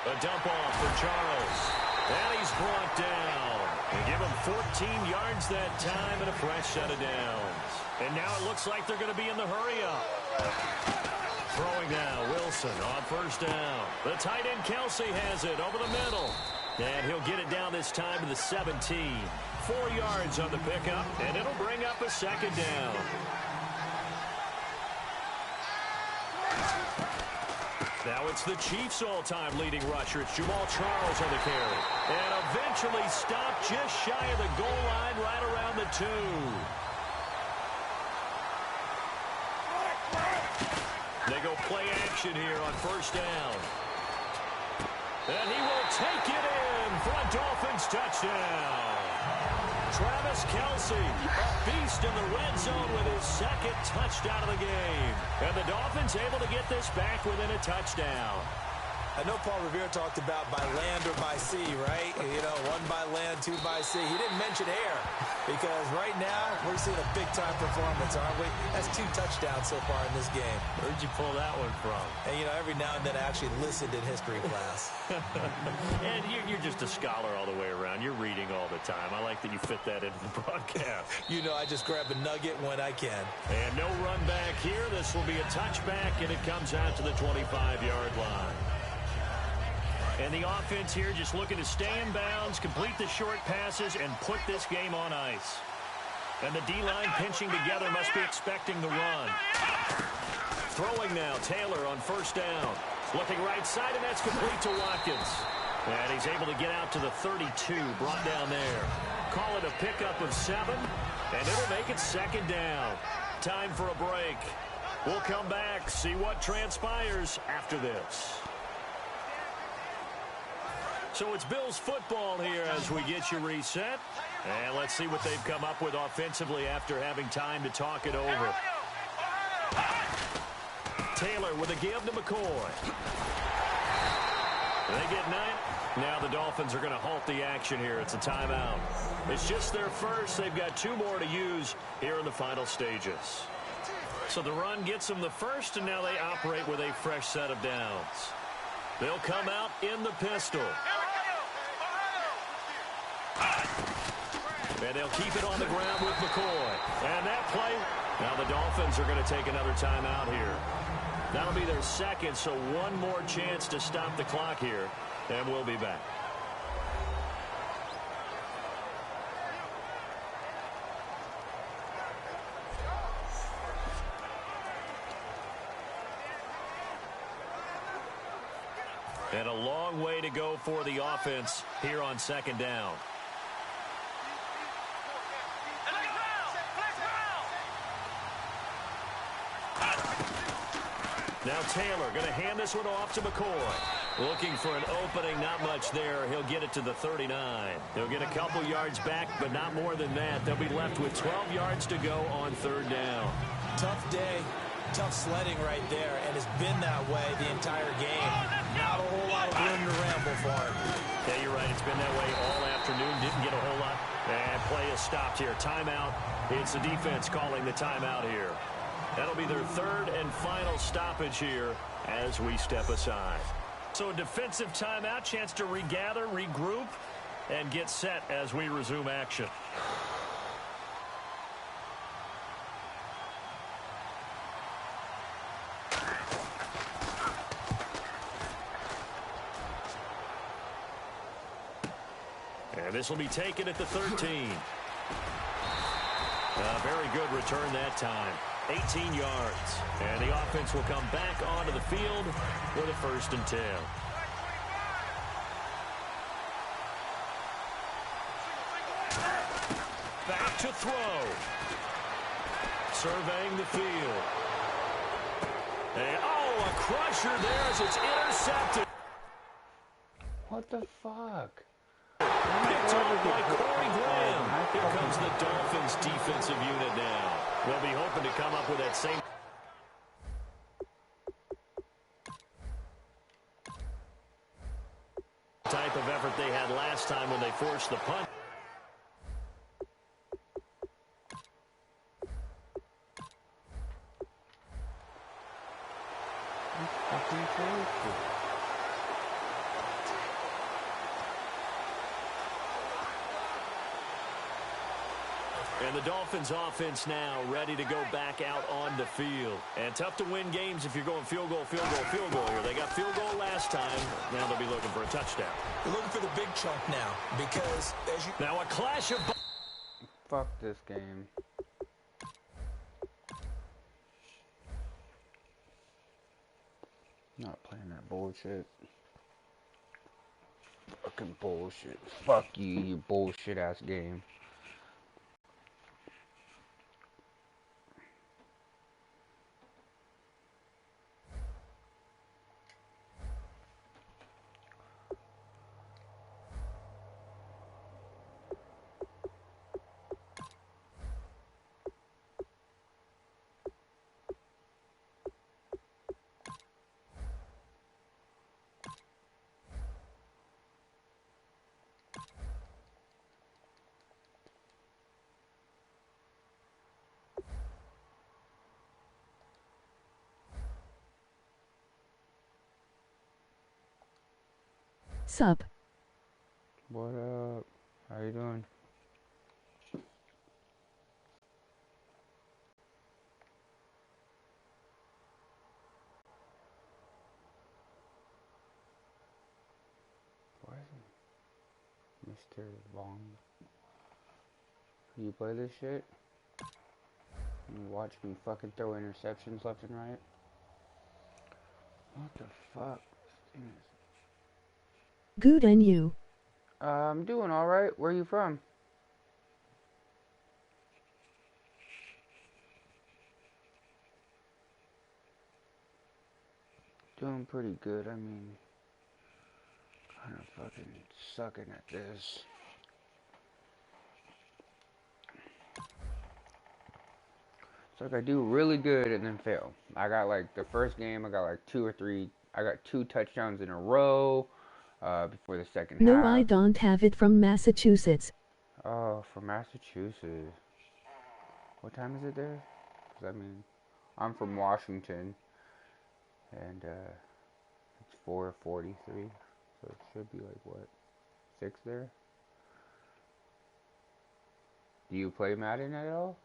A dump off for Charles. And he's brought down. And give him 14 yards that time and a fresh set of downs. And now it looks like they're going to be in the hurry-up. Throwing now, Wilson on first down. The tight end Kelsey has it over the middle. And he'll get it down this time to the 17. 4 yards on the pickup, and it'll bring up a second down. Now it's the Chiefs' all-time leading rusher. It's Jamal Charles on the carry. And eventually stopped just shy of the goal line right around the 2. They go play action here on first down. And he will take it in for a Dolphins touchdown. Travis Kelce, a beast in the red zone with his second touchdown of the game. And the Dolphins able to get this back within a touchdown. I know Paul Revere talked about by land or by sea, right? You know, 1 by land, 2 by sea. He didn't mention air because right now we're seeing a big-time performance, aren't we? That's 2 touchdowns so far in this game. Where'd you pull that one from? And, you know, every now and then I actually listened in history class. And you're just a scholar all the way around. You're reading all the time. I like that you fit that into the broadcast. You know, I just grab a nugget when I can. And no run back here. This will be a touchback, and it comes out to the 25-yard line. And the offense here just looking to stay in bounds, complete the short passes, and put this game on ice. And the D-line pinching together must be expecting the run. Throwing now, Taylor on first down. Looking right side, and that's complete to Watkins. And he's able to get out to the 32, brought down there. Call it a pickup of 7, and it'll make it second down. Time for a break. We'll come back, see what transpires after this. So it's Bills football here as we get you reset. And let's see what they've come up with offensively after having time to talk it over. Taylor with a give to McCoy. They get 9. Now the Dolphins are going to halt the action here. It's a timeout. It's just their first. They've got 2 more to use here in the final stages. So the run gets them the first, and now they operate with a fresh set of downs. They'll come out in the pistol. And they'll keep it on the ground with McCoy. And that play Now the Dolphins are going to take another timeout here. That'll be their second, so one more chance to stop the clock here, and we'll be back. And a long way to go for the offense here on second down. Now Taylor going to hand this one off to McCoy. Looking for an opening, not much there. He'll get it to the 39. He'll get a couple yards back, but not more than that. They'll be left with 12 yards to go on third down. Tough day, tough sledding right there, and it's been that way the entire game. Not a whole lot of room to ramble for him. Yeah, you're right. It's been that way all afternoon. Didn't get a whole lot. And play is stopped here. Timeout. It's the defense calling the timeout here. That'll be their third and final stoppage here as we step aside. So a defensive timeout, chance to regather, regroup, and get set as we resume action. And this will be taken at the 13. A very good return that time. 18 yards. And the offense will come back onto the field with a 1st and 10. Back to throw. Surveying the field. And, oh, a crusher there as it's intercepted. What the fuck? Picked off by Corey Graham. Here comes the Dolphins defensive unit now. They'll be hoping to come up with that same type of effort they had last time when they forced the punt. That's fucking crazy. And the Dolphins offense now ready to go back out on the field. And tough to win games if you're going field goal, field goal, field goal here. They got field goal last time. Now they'll be looking for a touchdown. They're looking for the big chunk now because as you... Now a clash of... Fuck this game. Not playing that bullshit. Fucking bullshit. Fuck you, you bullshit ass game. Sup? What up? How you doing? Why is it Mr. Long? You play this shit? You watch me fucking throw interceptions left and right? What the fuck? This thing is... Good and you? I'm doing alright. Where are you from? Doing pretty good. I mean, kind of fucking sucking at this. It's like I do really good and then fail. I got like the first game, I got like 2 touchdowns in a row. Before the second half. No, I don't have it from Massachusetts. Oh, from Massachusetts. What time is it there? 'Cause I mean, I'm from Washington, and it's 4:43, so it should be like what, 6 there? Do you play Madden at all?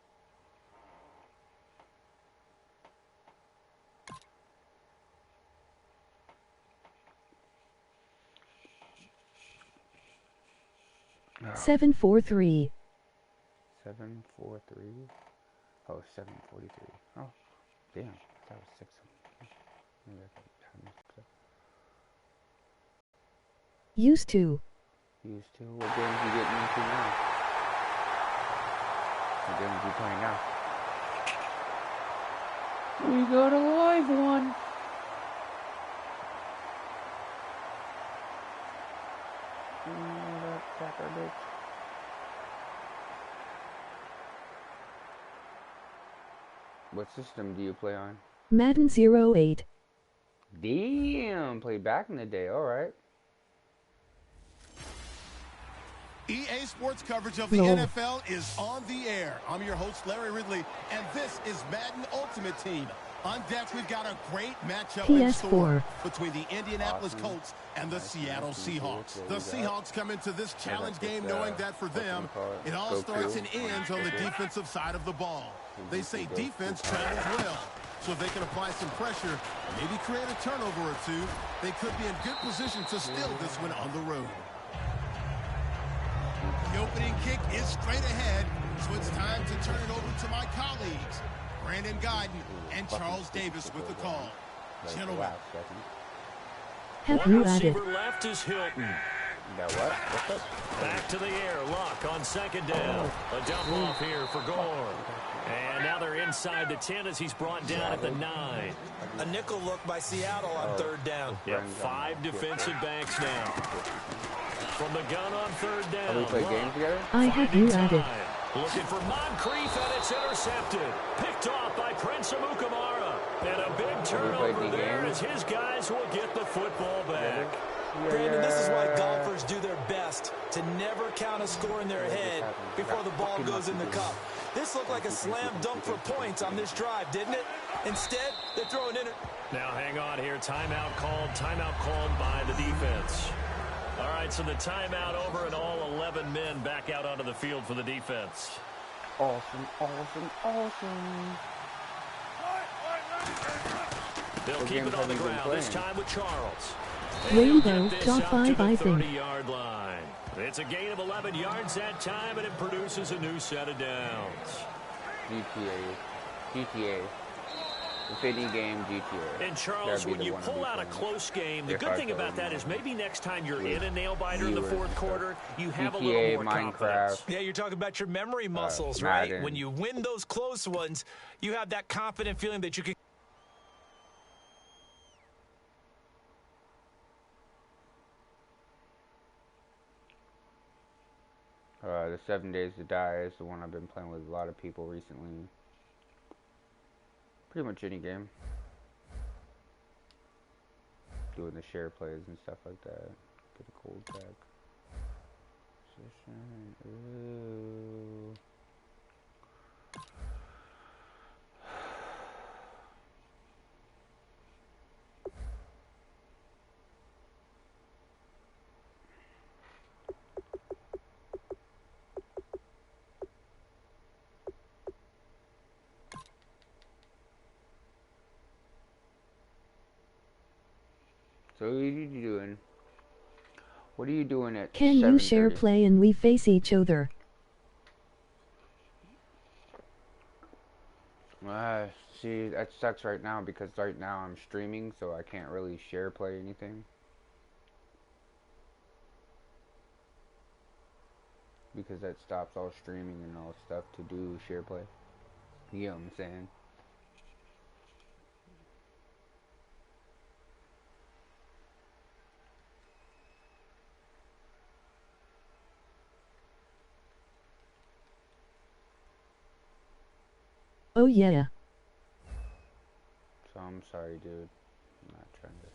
743. 743. Oh, 743. Oh, damn. That was 6. Maybe I got time. Used to. Used to. What games you getting into now? What games you playing now? We got a live one. That cracker bitch. What system do you play on? Madden 08. Damn, played back in the day. All right. EA Sports coverage of the No. NFL is on the air. I'm your host, Larry Ridley, and this is Madden Ultimate Team. On deck, we've got a great matchup in store PS4. between the Indianapolis Colts and the Seattle Seahawks. The Seahawks come into this challenge game knowing that for them, it all starts and ends on the defensive side of the ball. They say defense travels well, so if they can apply some pressure, maybe create a turnover or two, they could be in good position to steal this one on the road. The opening kick is straight ahead, so it's time to turn it over to my colleagues, Brandon Guyton and Charles Davis with the call. Gentlemen. Have One you added? receiver left is Hilton. That what? What's up? Back to the air. Luck on second down. A dump off here for Gore. And now they're inside the 10 as he's brought down at the 9. A nickel look by Seattle on third down. Yeah, 5 defensive backs now. From the gun on third down. We play games together? I have you added. Looking for Moncrief, and it's intercepted. Picked off by Prince Amukamara. And a big turnover there as his guys will get the football back. Brandon, this is why golfers do their best to never count a score in their head before the ball goes in the cup. This looked like a slam dunk for points on this drive, didn't it? Instead, they're throwing in it. Now hang on here. Timeout called by the defense. All right, so the timeout over and all 11 men back out onto the field for the defense. Awesome, awesome, awesome. They'll keep it on the ground, this time with Charles. Rainbow, This top up 5 to I the think. 30-yard line. It's a gain of 11 yards that time, and it produces a new set of downs. GTA. If any game, GTA. And Charles, when you pull out a close game, the good thing about that is maybe next time you're in a nail-biter in the fourth quarter, you have a little more confidence. Yeah, you're talking about your memory muscles, Madden. right? When you win those close ones, you have that confident feeling that you can. The 7 Days to Die is the one I've been playing with a lot of people recently. Pretty much any game. Doing the share plays and stuff like that. Get a cold tag. Position. Ooh. So what are you doing? What are you doing at Can you share 7:30? play and we face each other? See, that sucks right now because right now I'm streaming, so I can't really share play anything. Because that stops all streaming and all stuff to do share play. You know what I'm saying? Oh yeah. So I'm sorry, dude. I'm not trying to.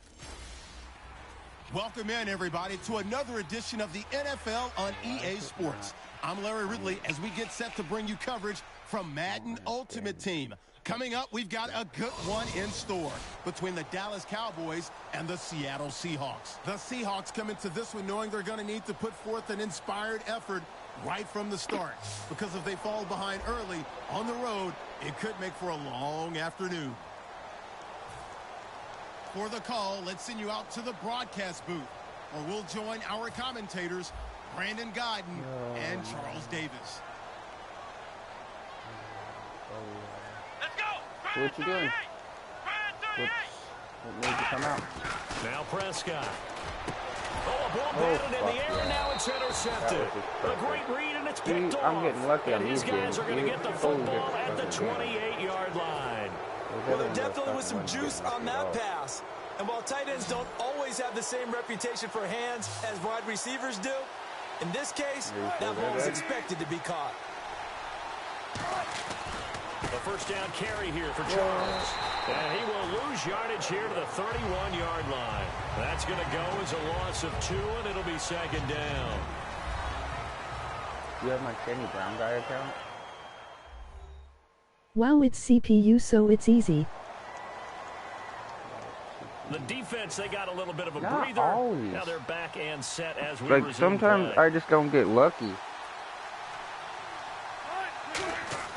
Welcome in, everybody, to another edition of the NFL on EA Sports. I'm Larry Ridley as we get set to bring you coverage from Madden Ultimate Team. Coming up, we've got a good one in store between the Dallas Cowboys and the Seattle Seahawks. The Seahawks come into this one knowing they're going to need to put forth an inspired effort right from the start, because if they fall behind early on the road, it could make for a long afternoon. For the call, let's send you out to the broadcast booth, where we'll join our commentators, Brandon Godden, and Charles Davis. Let's go. What you doing? What made you come out? Now Prescott. Oh, a ball batted in the air, and now it's intercepted. A great read, and it's picked off. I'm getting lucky on and these these guys games. are going to get the football at the Fucking 28-yard line. Well, there definitely was some juice on that pass. And while tight ends don't always have the same reputation for hands as wide receivers do, in this case, that ball was expected to be caught. The first down carry here for Charles. And he will lose yardage here to the 31-yard line. That's going to go as a loss of 2, and it'll be second down. You have my Kenny Brown guy account? Wow, it's CPU, so it's easy. The defense, they got a little bit of a Not breather. always. Now they're back and set as we Like, resume sometimes play. I just don't get lucky.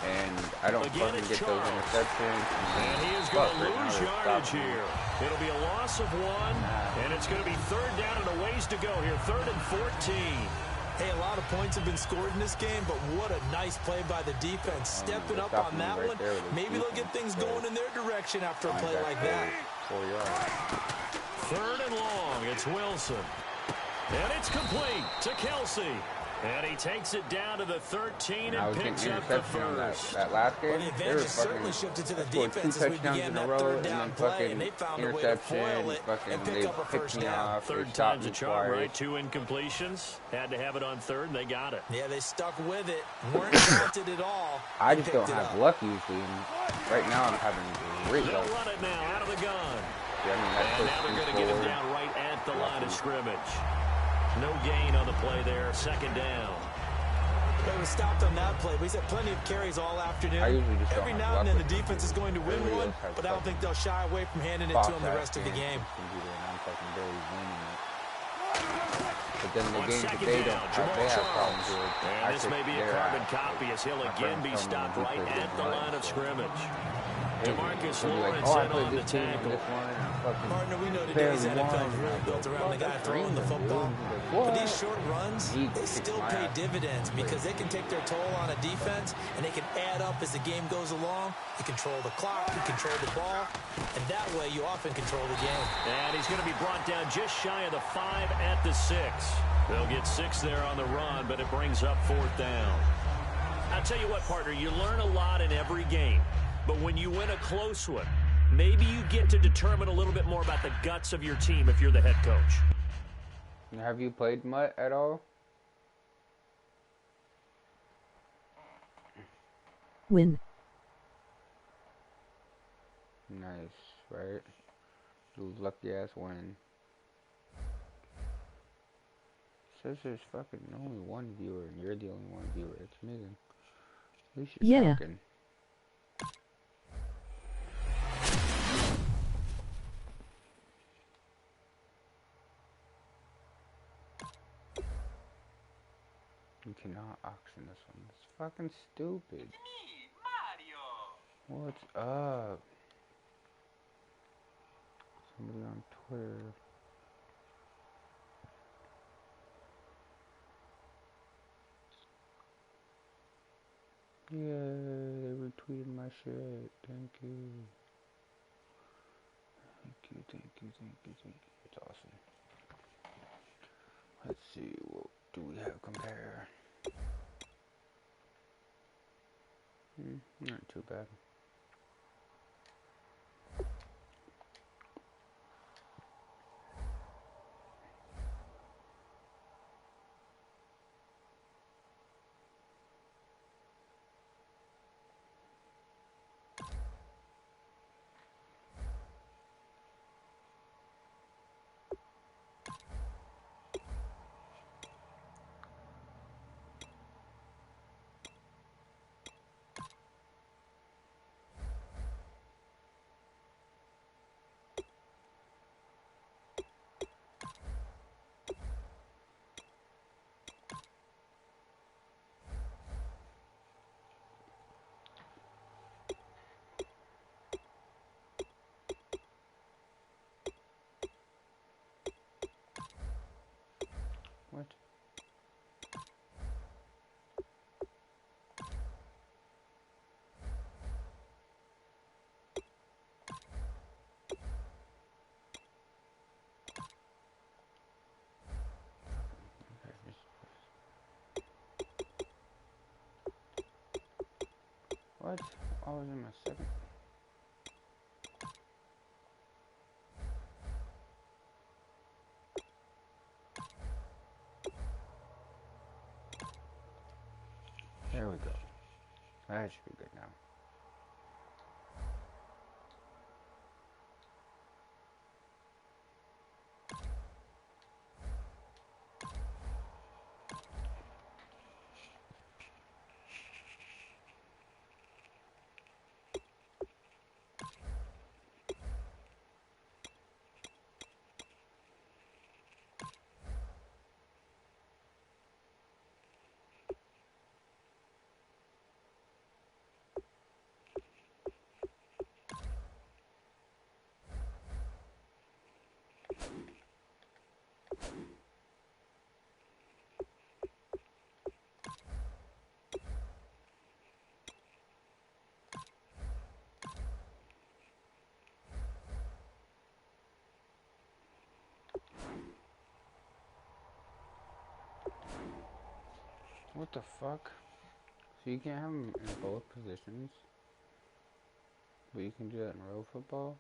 And I don't Again, fucking it's get those Charles. interceptions. And he is going to lose yardage here. It'll be a loss of 1, and it's going to be third down and a ways to go here. 3rd and 14. Hey, a lot of points have been scored in this game, but what a nice play by the defense. Stepping up on that one, maybe they'll get things going in their direction after a play like that. 4 yards. 3rd and long. It's Wilson. And it's complete to Kelsey. And he takes it down to the 13 and picks up the first. That last game, Well, the advantage certainly shifted to the defense as we began that third down play, and they found a way to foil it and pick up a first down. Third time's a charm, right? 2 incompletions. Had to have it on 3rd, and they got it. Yeah, they stuck with it. Weren't daunted at all. I just don't have luck usually. And right now I'm having great They'll luck. run it now out of the gun. Yeah, I mean, that's And now they're going to get him down right at the line of scrimmage. No gain on the play there. 2nd down. They was stopped on that play. He's had plenty of carries all afternoon. I usually just Every don't now have and then luck the with defense is going to win Everybody one, else has but I don't fucking think they'll shy away from handing it to him the rest of the game. I'm fucking barely winning it. But then the On games that second they down, don't have, Jamal they have Charles. problems with. And this may be a carbon copy as he'll again be stopped right at the line of scrimmage. DeMarcus Lawrence in on the tackle. Partner, we know today's NFL is really built around the guy throwing the football. But these short runs, they still pay dividends because they can take their toll on a defense, and they can add up as the game goes along. You control the clock, you control the ball, and that way you often control the game. And he's going to be brought down just shy of the 5 at the 6. They'll get 6 there on the run, but it brings up 4th down. I'll tell you what, partner, you learn a lot in every game. But when you win a close one, maybe you get to determine a little bit more about the guts of your team if you're the head coach. Have you played MUT at all? Win. Nice, right? Lucky ass win. Says there's fucking only one viewer and you're the only one viewer. It's amazing. At least you're talking. You cannot auction this one. It's fucking stupid. What's up? Somebody on Twitter. Yeah, they retweeted my shit. Thank you. Thank you. It's awesome. Let's see, what do we have compare? Not too bad. What? What? I was in my second. There we go. That should be good now. What the fuck? So you can't have them in both positions, but you can do that in row football?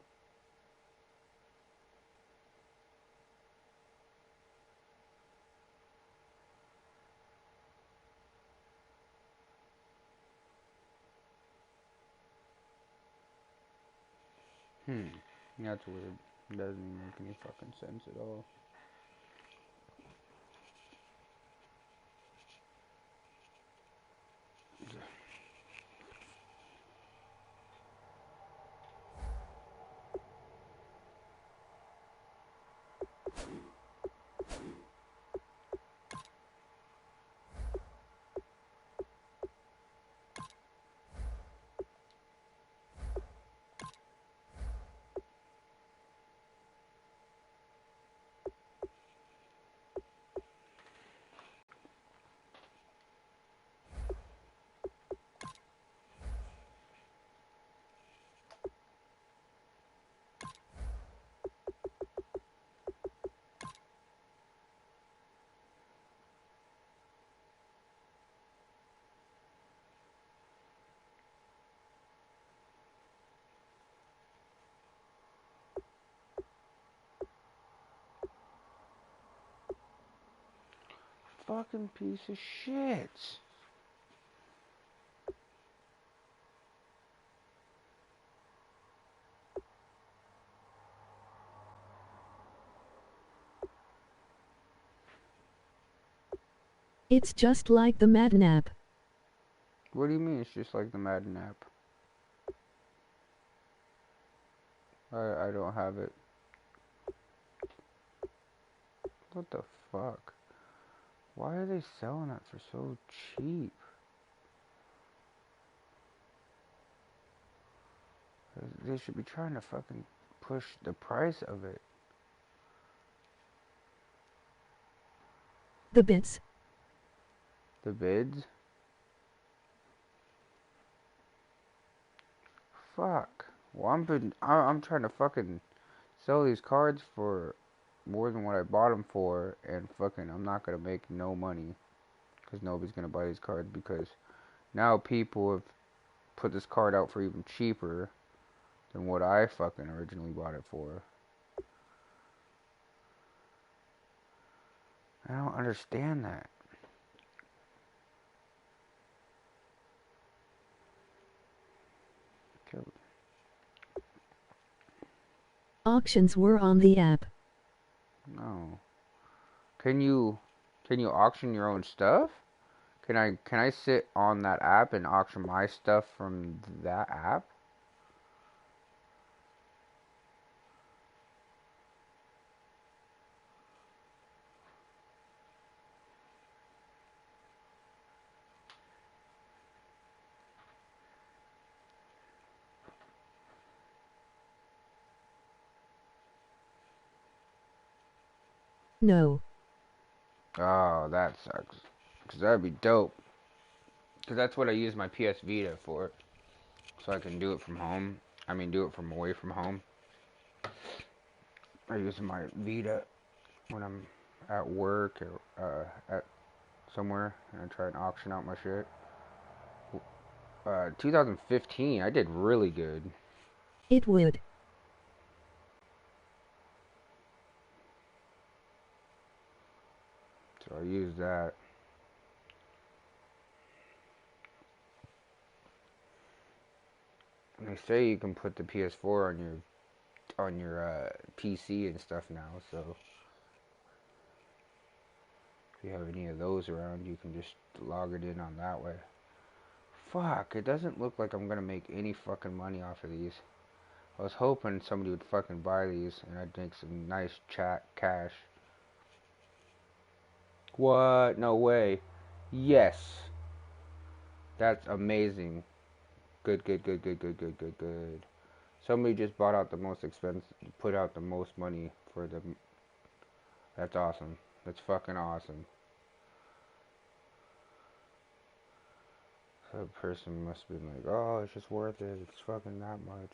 That's weird. It doesn't even make any fucking sense at all. Fucking piece of shit. It's just like the Madden app. What do you mean it's just like the Madden app? I don't have it. What the fuck? Why are they selling that for so cheap? They should be trying to fucking push the price of it. The bits. The bids? Fuck. Well, I'm trying to fucking sell these cards for more than what I bought them for, and fucking I'm not gonna make no money because nobody's gonna buy these cards because now people have put this card out for even cheaper than what I fucking originally bought it for. I don't understand that. Auctions were on the app. No. Can you auction your own stuff? Can I sit on that app and auction my stuff from that app? No. Oh, that sucks. Cause that'd be dope. Cause that's what I use my PS Vita for. So I can do it from home. I mean, do it from away from home. I use my Vita when I'm at work or at somewhere, and I try and auction out my shit. 2015, I did really good. It would. So I used that. And they say you can put the PS4 on your PC and stuff now, so if you have any of those around, you can just log it in on that way. Fuck, it doesn't look like I'm gonna make any fucking money off of these. I was hoping somebody would fucking buy these and I'd make some nice cash. What? No way. Yes. That's amazing. Good, good, good, good, good, good, good, good. Somebody just bought out the most expensive, put out the most money for them. That's awesome. That's fucking awesome. That person must have been like, oh, it's just worth it. It's fucking that much.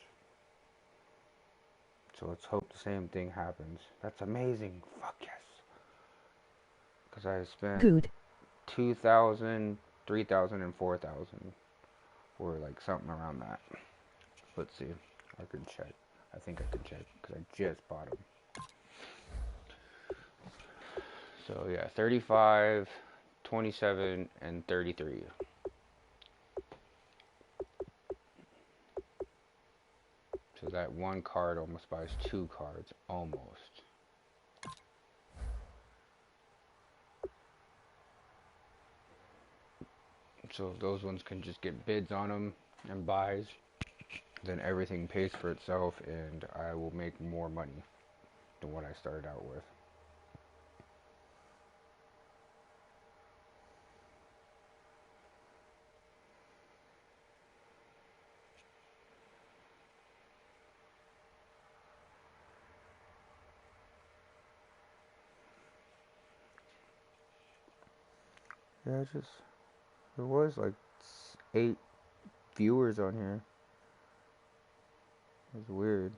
So let's hope the same thing happens. That's amazing. Fuck yes. Because I spent Good. 2,000, 3,000, and 4,000. Or like something around that. Let's see. I can check. I think I can check because I just bought them. So yeah, 35, 27, and 33. So that one card almost buys two cards. Almost. So those ones can just get bids on them and buys. Then everything pays for itself and I will make more money than what I started out with. Yeah, there was like 8 viewers on here. It was weird.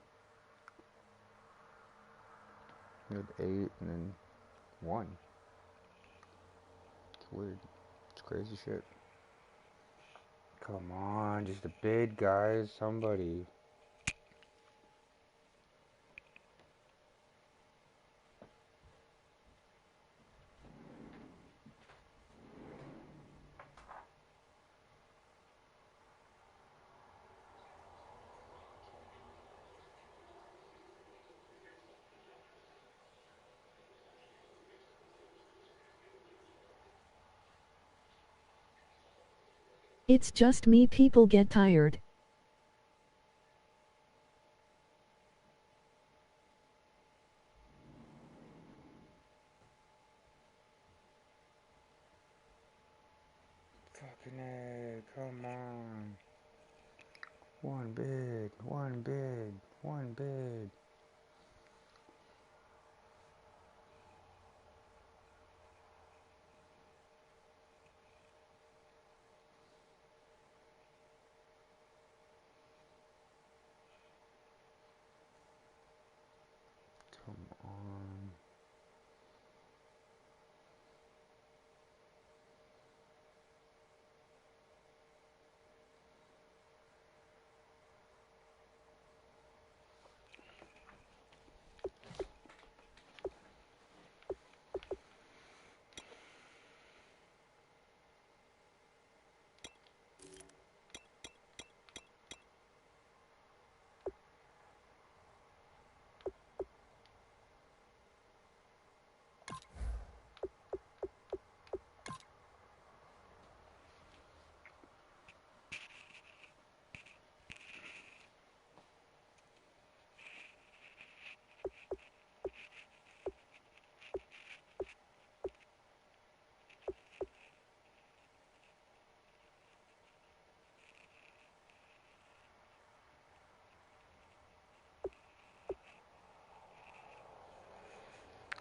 You had 8 and then 1. It's weird. It's crazy shit. Come on, just a bid, guys. Somebody. It's just me, people get tired. Fucking A, come on. One bid, one bid, one bid. Come on.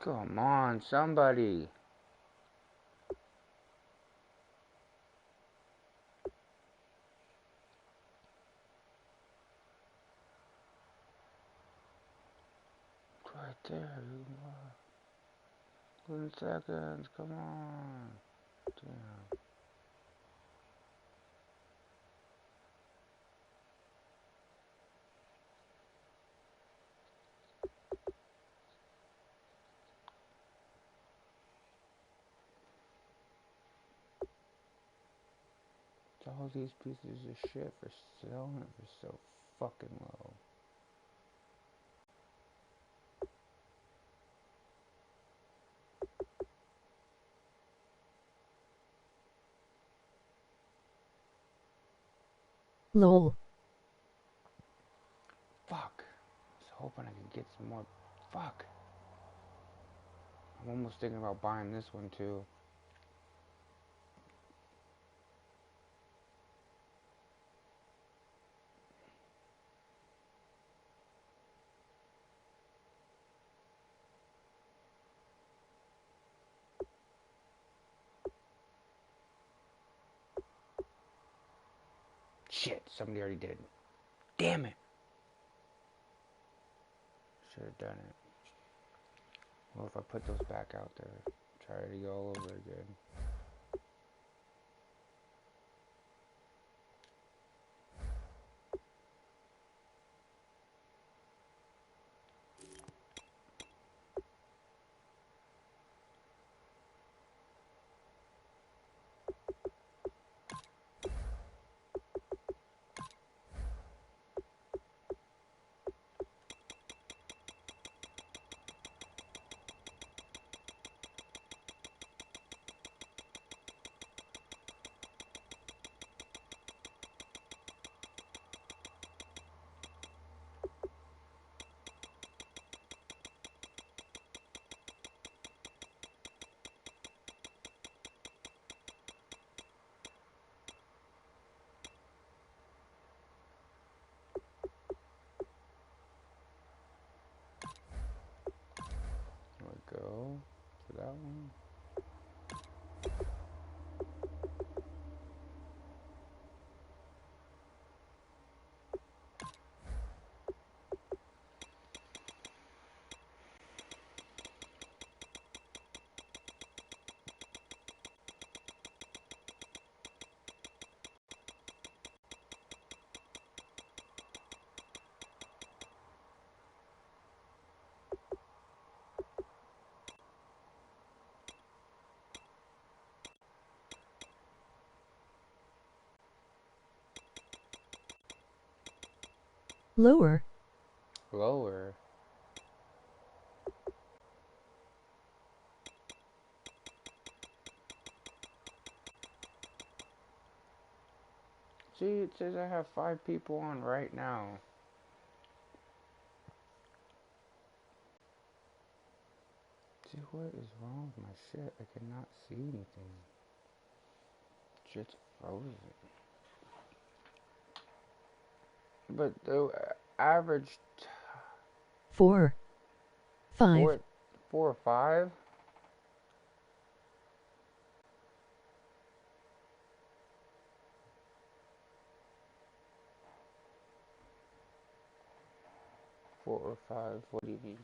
Come on, somebody. Right there. 10 seconds, come on. Damn. all these pieces of shit for selling it for so fucking low? Lol. Fuck. I was hoping I could get some more. Fuck. I'm almost thinking about buying this one too. Shit, somebody already did. Damn it. Should have done it. Well, if I put those back out there, try to go all over again. There we go. For that one. Lower. Lower. See, it says I have 5 people on right now. See, what is wrong with my shit? I cannot see anything. Shit's frozen. But the average 4. 5. 4 or 5? Four or 5? What do you mean?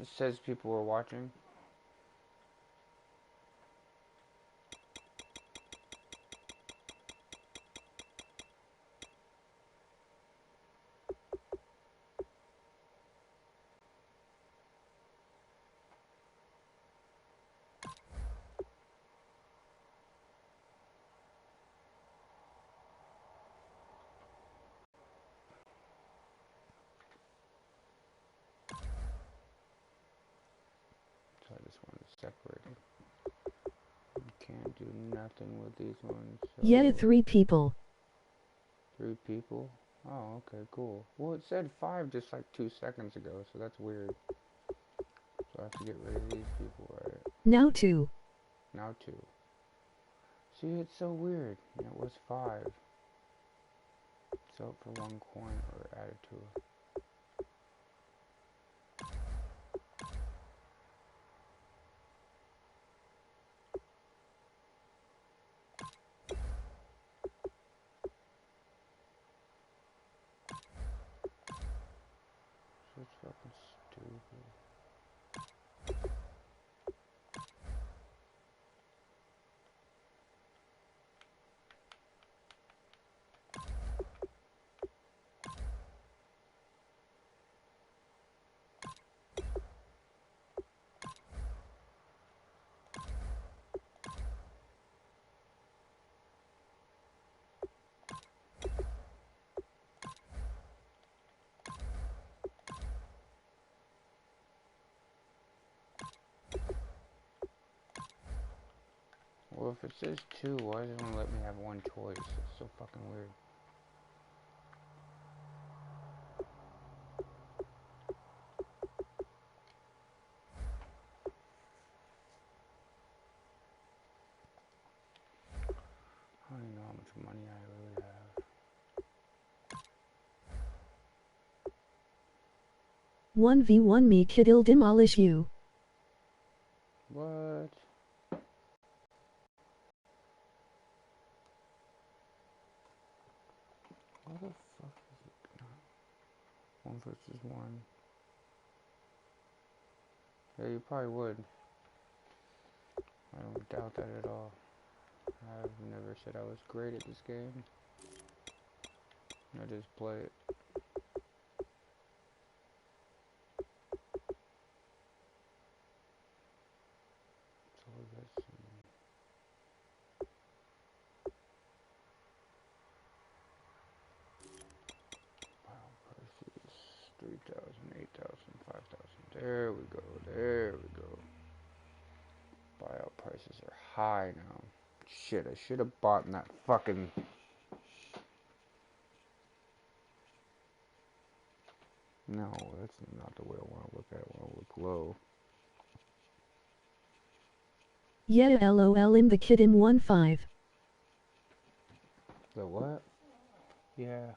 It says people are watching. So I just want to separate them. You can't do nothing with these ones. So Yet 3 people. 3 people? Oh, okay, cool. Well, it said 5 just like 2 seconds ago, so that's weird. So I have to get rid of these people, right? Now 2. Now 2. See, it's so weird. And it was 5. Sell for 1 coin or add it to it. So it's fucking stupid. Well, if it says 2, why does it only let me have one choice? It's so fucking weird. I don't even know how much money I really have. 1v1 me kid, I'll demolish you. What? What the fuck is it? 1 versus 1. Yeah, you probably would. I don't doubt that at all. I've never said I was great at this game. I just play it. So let's see. Wow, prices 3,000, 8,000, 5,000. There we go. There we go. Buyout prices are high now. Shit, I should have bought in that fucking... No, that's not the way I want to look at it. I want to look low. Yeah, LOL in the kid in 1-5. The what? Yeah.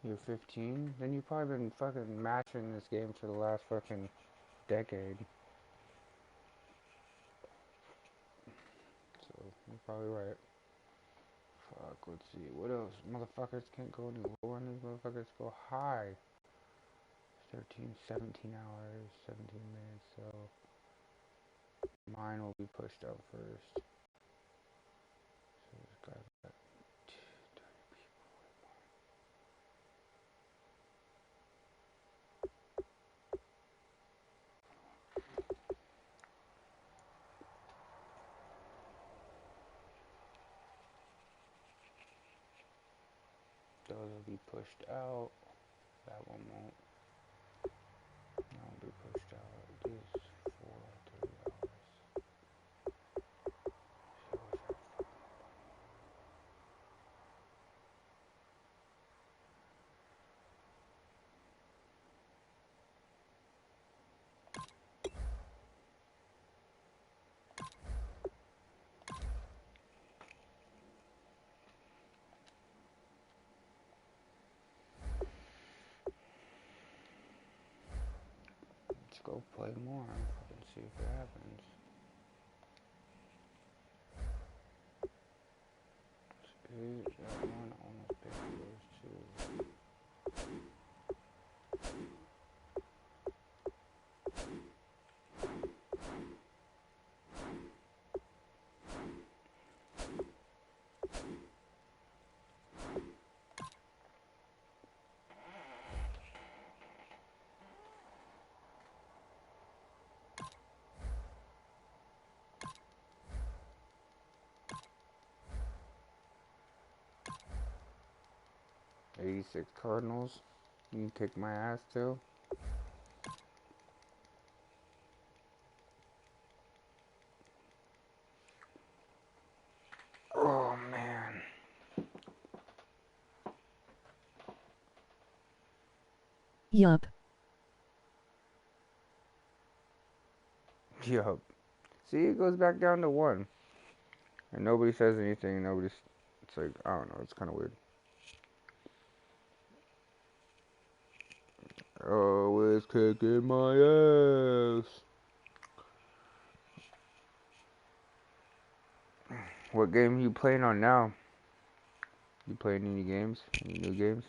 You're 15? Then you've probably been fucking matching this game for the last fucking decade. So, you're probably right. Fuck, let's see. What else? Motherfuckers can't go any lower and these motherfuckers go high. 13, 17 hours, 17 minutes, so mine will be pushed out first. So this guy's got 30 people. Those will be pushed out. That one won't. That won't be pushed out. This 4, 3 hours. Let's go play more and see if it happens. See, that one almost paid for those 2. '86 Cardinals. You can kick my ass too. Oh man. Yup. Yup. See, it goes back down to 1. And nobody says anything. Nobody's. It's like, I don't know. It's kind of weird. Always kicking my ass. What game are you playing on now? You playing any games? Any new games?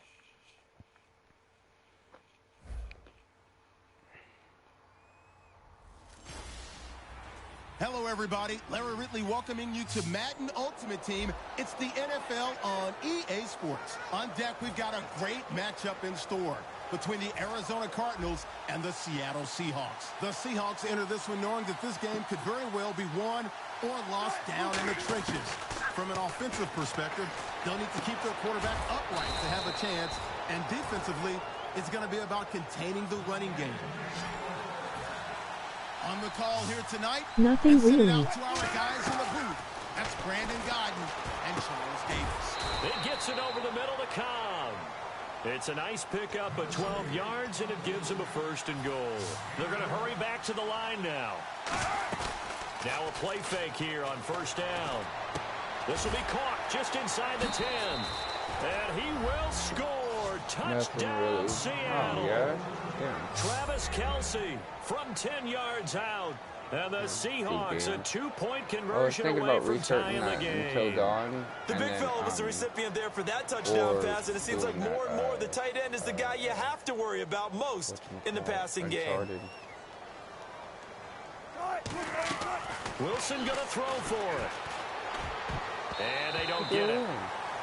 Hello, everybody. Larry Ridley welcoming you to Madden Ultimate Team. It's the NFL on EA Sports. On deck, we've got a great matchup in store between the Arizona Cardinals and the Seattle Seahawks. The Seahawks enter this one knowing that this game could very well be won or lost down in the trenches. From an offensive perspective, they'll need to keep their quarterback upright to have a chance. And defensively, it's going to be about containing the running game. On the call here tonight, Nothing send it really. out to our guys in the booth. That's Brandon Godden and Charles Davis. It gets it over the middle to Cobb. It's a nice pickup of 12 yards, and it gives them a 1st and goal. They're going to hurry back to the line now. Now a play fake here on 1st down. This will be caught just inside the 10. And he will score. Touchdown, really. Seattle. Oh, yeah? Travis Kelce from 10 yards out. And the Seahawks a 2-point conversion away from tying the game. The big fella was the recipient there for that touchdown pass, and it seems like more and more the tight end is the guy you have to worry about most in the passing game. Wilson going to throw for it. And they don't get it.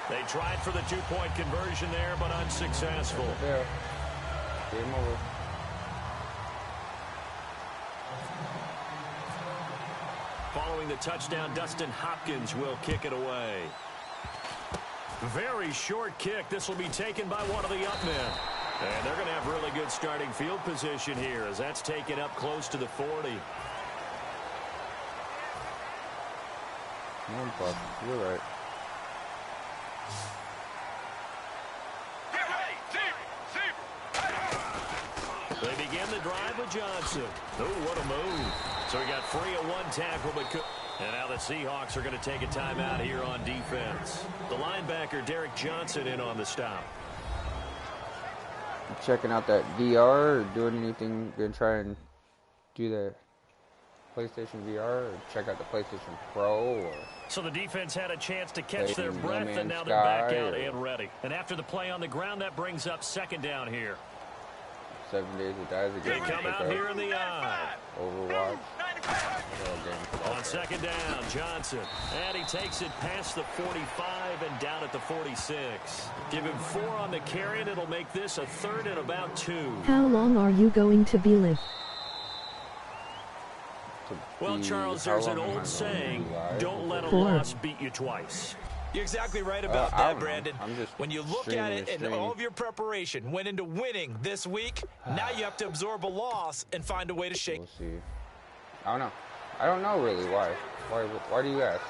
They tried for the 2-point conversion there, but unsuccessful. Yeah. Game over. Following the touchdown, Dustin Hopkins will kick it away. Very short kick. This will be taken by one of the up men. And they're going to have really good starting field position here as that's taken up close to the 40. You're right. They begin the drive with Johnson. Oh, what a move. So he got free of one tackle, but could. And now the Seahawks are going to take a timeout here on defense. The linebacker, Derek Johnson, in on the stop. Checking out that VR or doing anything, gonna try and do the PlayStation VR or check out the PlayStation Pro or... So the defense had a chance to catch their breath, and now they're back out and ready. And after the play on the ground, that brings up 2nd down here. 7 Days to Die They come out here in the eye. Overwatch. On 2nd down, Johnson. And he takes it past the 45 and down at the 46. Give him 4 on the carry, and it'll make this a 3rd and about 2. How long are you going to be live? Well, Charles, there's an old saying, don't let a 4. loss beat you twice. You're exactly right about that, Brandon. I'm just when you look at it and all of your preparation went into winning this week, now you have to absorb a loss and find a way to shake. We'll see. I don't know. I don't know really why. Why do you ask?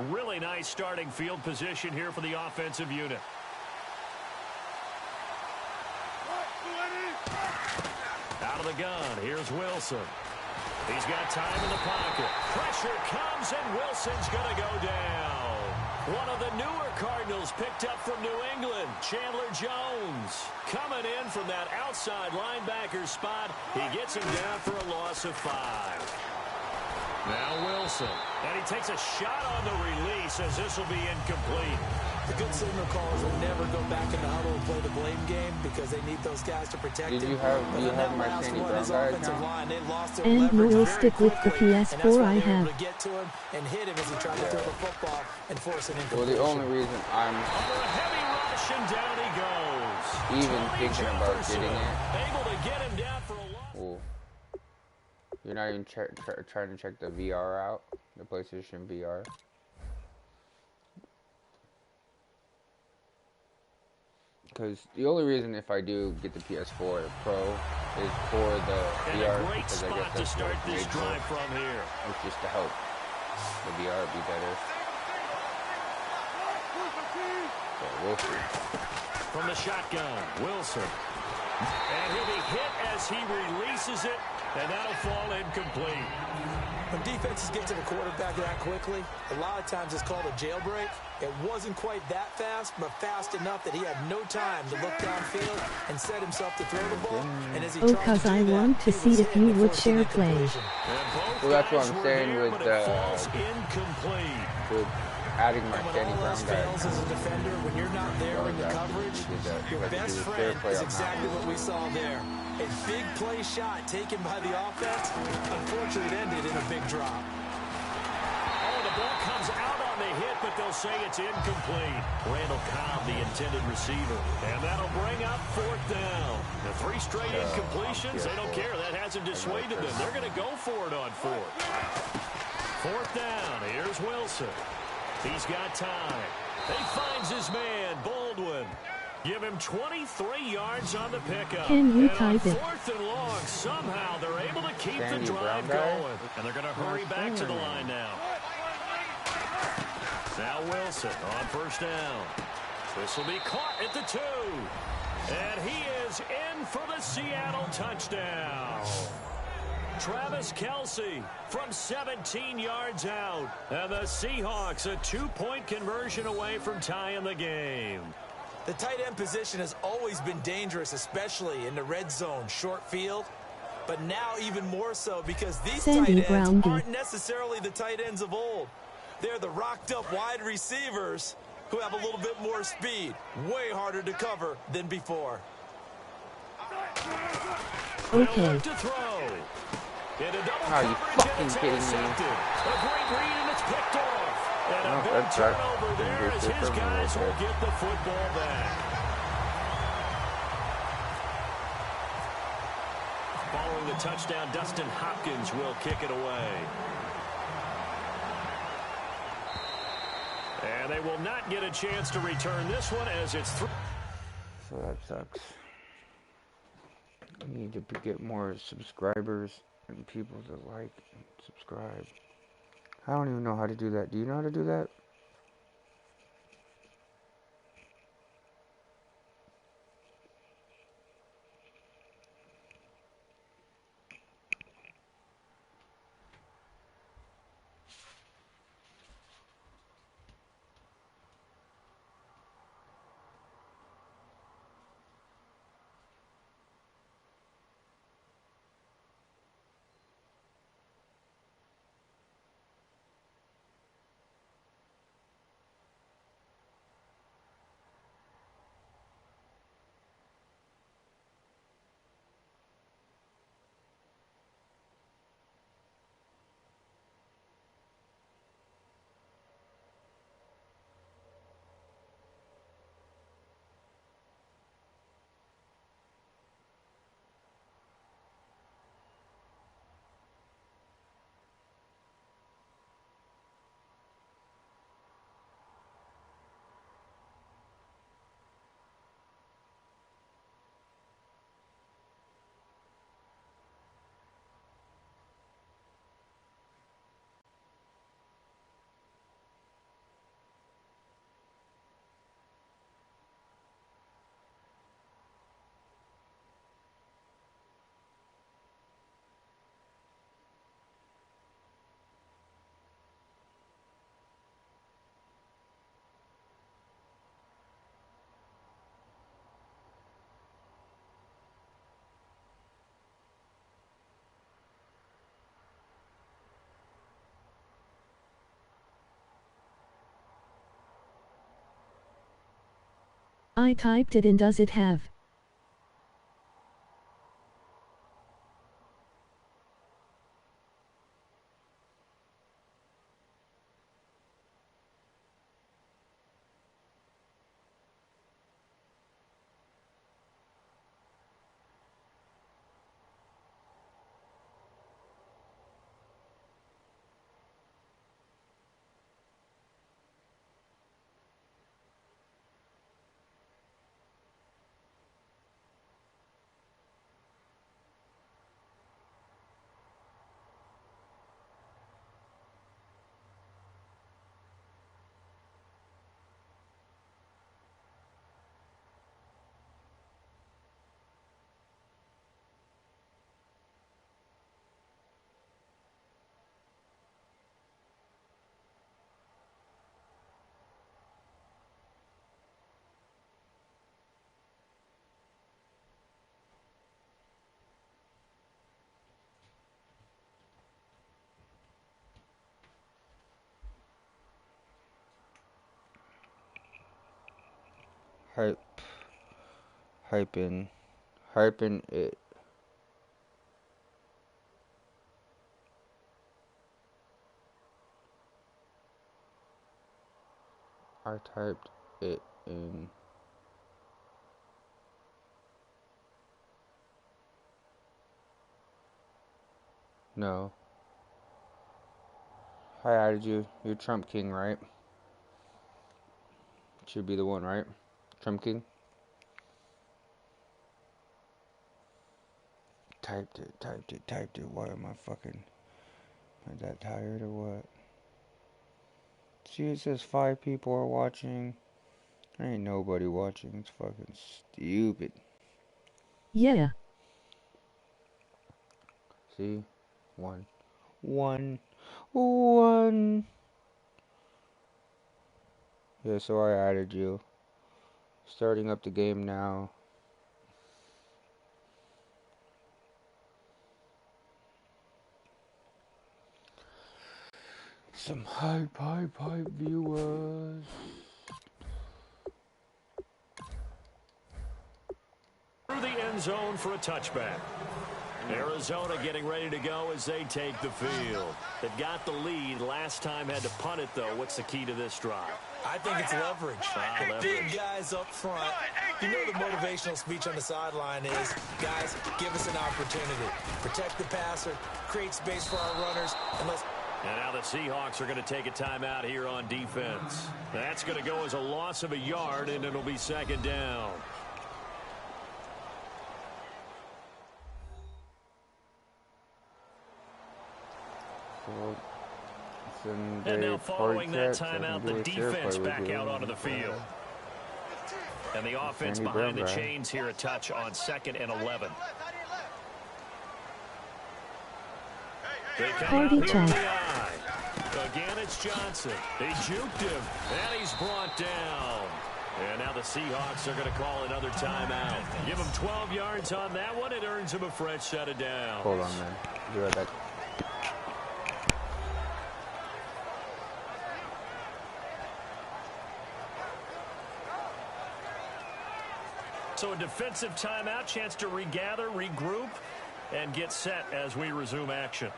Really nice starting field position here for the offensive unit. Out of the gun, here's Wilson. He's got time in the pocket. Pressure comes, and Wilson's going to go down. One of the newer Cardinals picked up from New England, Chandler Jones. Coming in from that outside linebacker spot, he gets him down for a loss of 5. Now Wilson, and he takes a shot on the release as this will be incomplete. The good signal callers will never go back in the huddle and play the blame game because they need those guys to protect him. Do you have my Sandy Brown guy account? And we'll stick with the PS4 I have. To get to him and hit him as he tried to throw the football and force an incompletion. Well, the only reason I'm under a heavy rush and down he goes. even thinking about getting it. Able to get him down for a loss. Well, you're not even trying to check the VR out, the PlayStation VR. Because the only reason if I do get the PS4 Pro is for the VR, because I guess that's start this drive from here. It's just to help the VR be better. So we'll see. From the shotgun, Wilson. And he'll be hit as he releases it, and that'll fall incomplete. When defenses get to the quarterback that quickly, a lot of times it's called a jailbreak. It wasn't quite that fast, but fast enough that he had no time to look downfield and set himself to throw the ball. And as he tried because to do I that, want to he see was if hit you and would forced an share play. incompletion. Well, that's what I'm saying with adding my Danny Brown guy. Fails as a defender when you're not there in the coverage. Your best friend is exactly what we saw there. A big play shot taken by the offense. Unfortunately, it ended in a big drop. Oh, the ball comes out on the hit, but they'll say it's incomplete. Randall Cobb, the intended receiver. And that'll bring up 4th down. The 3 straight incompletions, they don't care. That hasn't dissuaded them. They're going to go for it on 4th. 4th down. Here's Wilson. He's got time. He finds his man, Baldwin. Give him 23 yards on the pickup. Can you and type it? 4th and long, somehow they're able to keep the drive going. And they're going to hurry back to the line now. Now Wilson on first down. This will be caught at the 2. And he is in for the Seattle touchdown. Travis Kelce from 17 yards out. And the Seahawks a 2-point conversion away from tying the game. The tight end position has always been dangerous, especially in the red zone, short field. But now even more so because these tight ends aren't necessarily the tight ends of old. They're the rocked-up wide receivers who have a little bit more speed. Way harder to cover than before. Okay. To throw. Into double Are you coverage, fucking and it's kidding me? intercepted. A great read, and it's picked off. And a No, big that's turnover right. there as his guys will get the football back. Following the touchdown, Dustin Hopkins will kick it away. And they will not get a chance to return this one as it's through. So that sucks. I need to get more subscribers and people to like and subscribe. I don't even know how to do that. Do you know how to do that? I typed it in. Does it have? Hyping it. I typed it in. No. I added you. You're Trump King, right? Should be the one, right? Trump King? Typed it. Why am I fucking... Am I that tired or what? See, it says 5 people are watching. There ain't nobody watching. It's fucking stupid. Yeah. See? 1. 1. 1. Yeah, so I added you. Starting up the game now. Some hype viewers. Through the end zone for a touchback. Arizona getting ready to go as they take the field. They've got the lead. Last time had to punt it, though. What's the key to this drive? I think it's leverage. Big guys up front. You know the motivational speech on the sideline is, guys, give us an opportunity. Protect the passer, create space for our runners, and let's... And now the Seahawks are going to take a timeout here on defense. That's going to go as a loss of a yard, and it'll be second down. And now following that timeout, the defense back out onto the field. And the offense behind the chains here a touch on 2nd and 11. They come out here in the eye. Again, it's Johnson. They juked him, and he's brought down. And now the Seahawks are going to call another timeout. Give him 12 yards on that one. It earns him a fresh set of downs. Hold on, man. Be right back. So a defensive timeout, chance to regather, regroup, and get set as we resume action.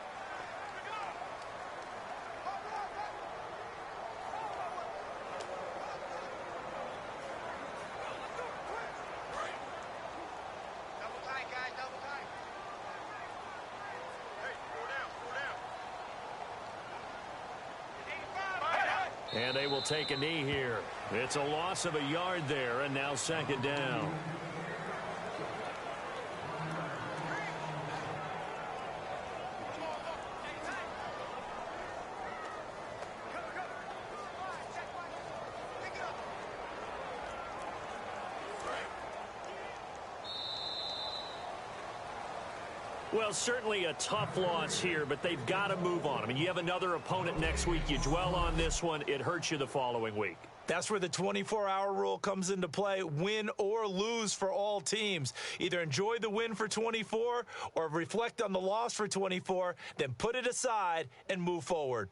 And they will take a knee here. It's a loss of a yard there, and now second down. Well, certainly a tough loss here, but they've got to move on. I mean, you have another opponent next week. You dwell on this one, it hurts you the following week. That's where the 24-hour rule comes into play, win or lose for all teams. Either enjoy the win for 24 or reflect on the loss for 24, then put it aside and move forward.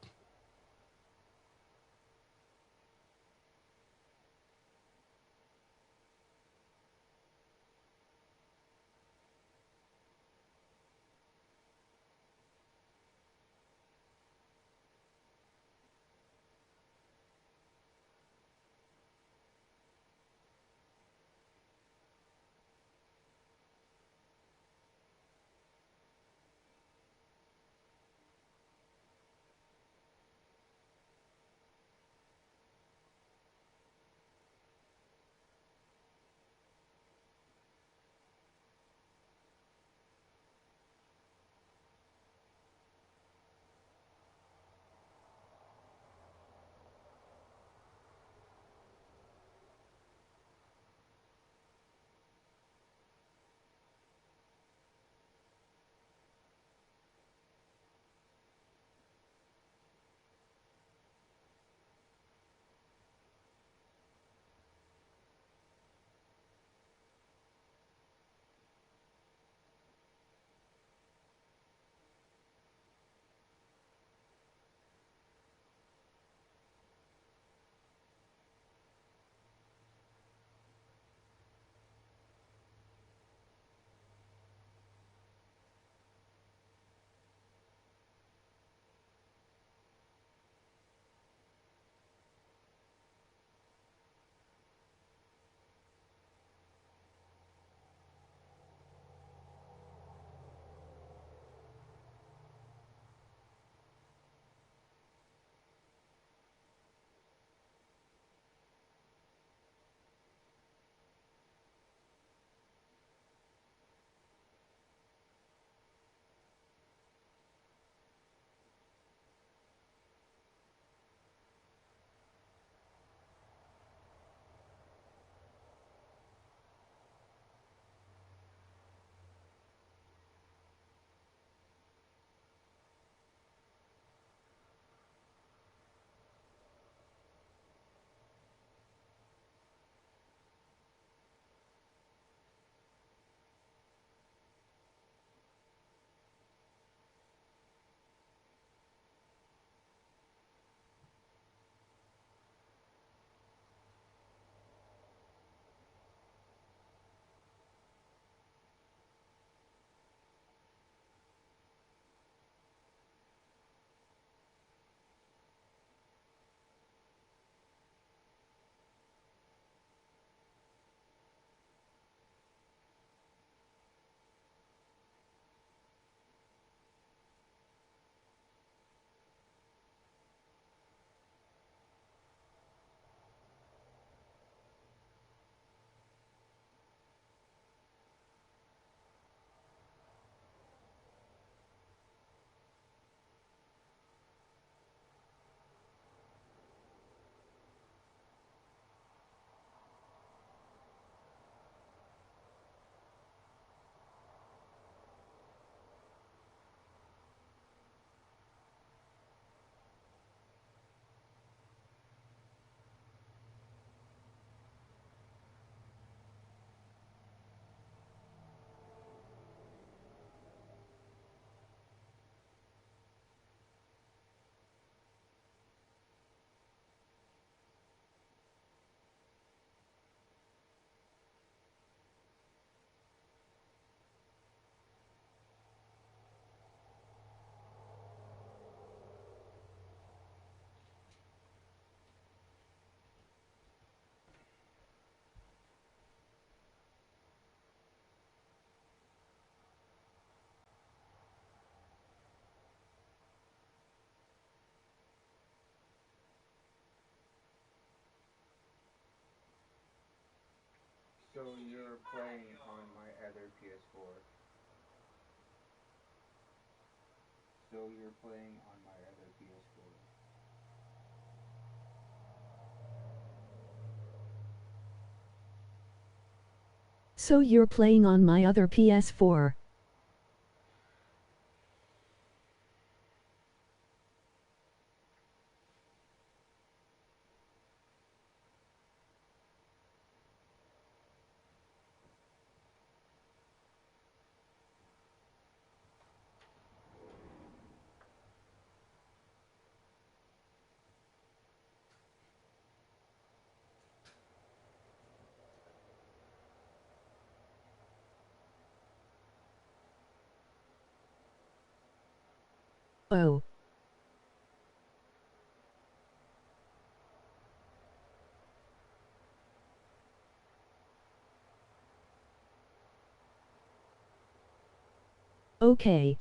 So you're playing on my other PS4. So you're playing on my other PS4. So you're playing on my other PS4. Oh. Okay.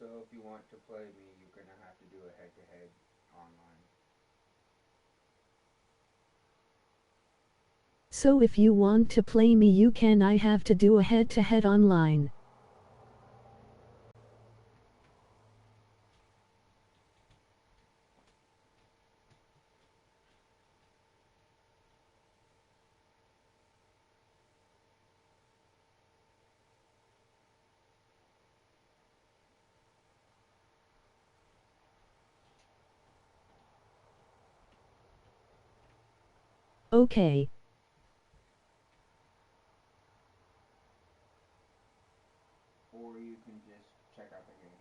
So if you want to play me, you're gonna have to do a head-to-head online. So if you want to play me, you can. I have to do a head-to-head online. Okay. Or you can just check out the game.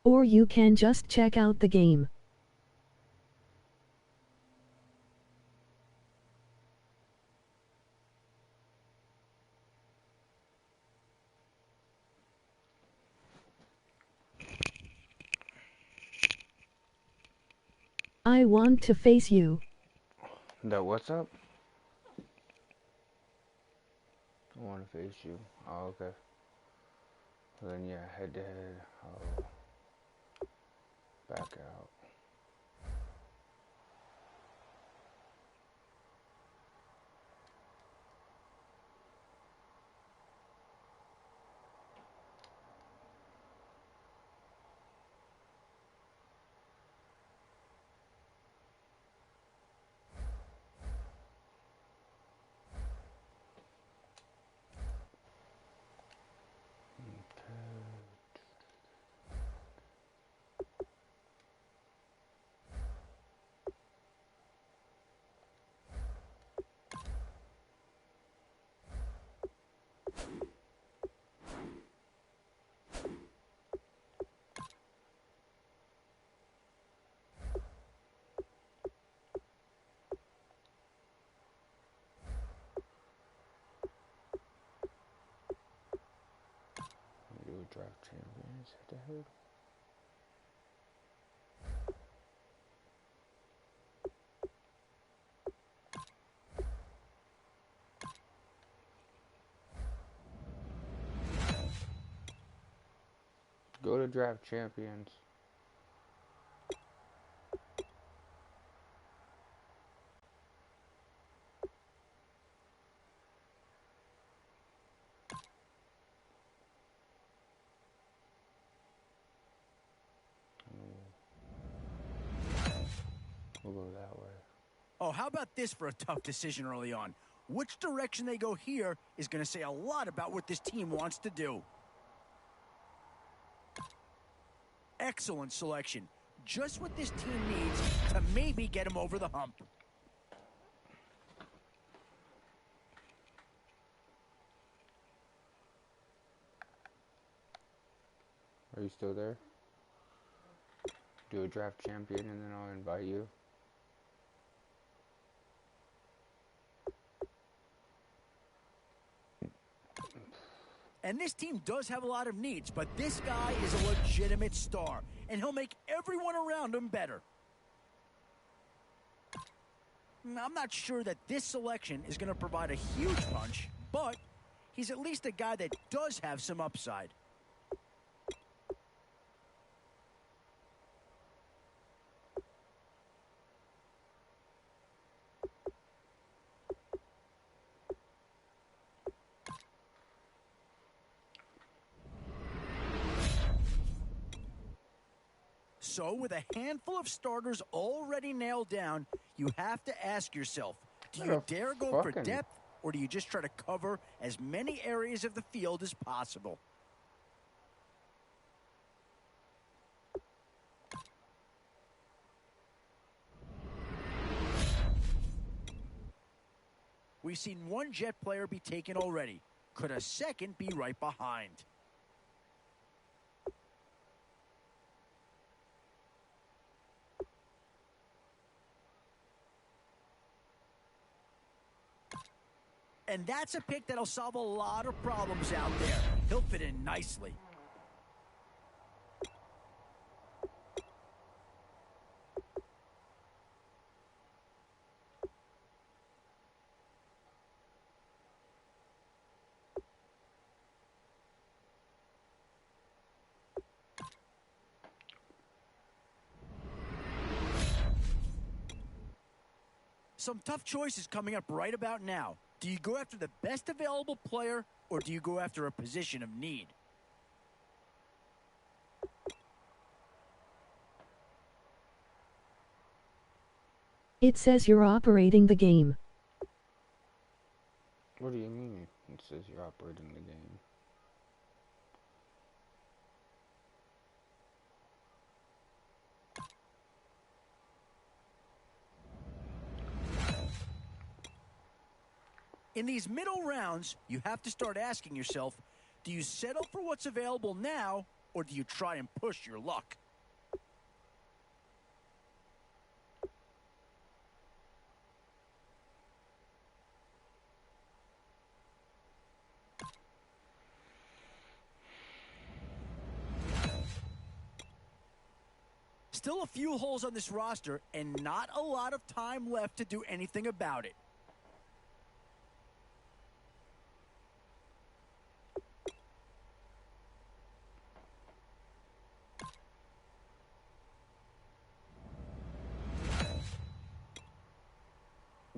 Or you can just check out the game. I want to face you. That what's up? I want to face you. Oh, okay. Well, then yeah, head-to-head. I'll back out. Do a draft champions head-to-head. Go to draft champions. We'll go that way. Oh, how about this for a tough decision early on? Which direction they go here is going to say a lot about what this team wants to do. Excellent selection. Just what this team needs to maybe get him over the hump. Are you still there? Do a draft champion and then I'll invite you. And this team does have a lot of needs, but this guy is a legitimate star, and he'll make everyone around him better. I'm not sure that this selection is going to provide a huge punch, but he's at least a guy that does have some upside. So, with a handful of starters already nailed down, you have to ask yourself, do you dare go for depth, or do you just try to cover as many areas of the field as possible? We've seen one Jet player be taken already. Could a second be right behind? And that's a pick that'll solve a lot of problems out there. He'll fit in nicely. Some tough choices coming up right about now. Do you go after the best available player, or do you go after a position of need? It says you're operating the game. What do you mean? It says you're operating the game. In these middle rounds, you have to start asking yourself, do you settle for what's available now, or do you try and push your luck? Still a few holes on this roster, and not a lot of time left to do anything about it.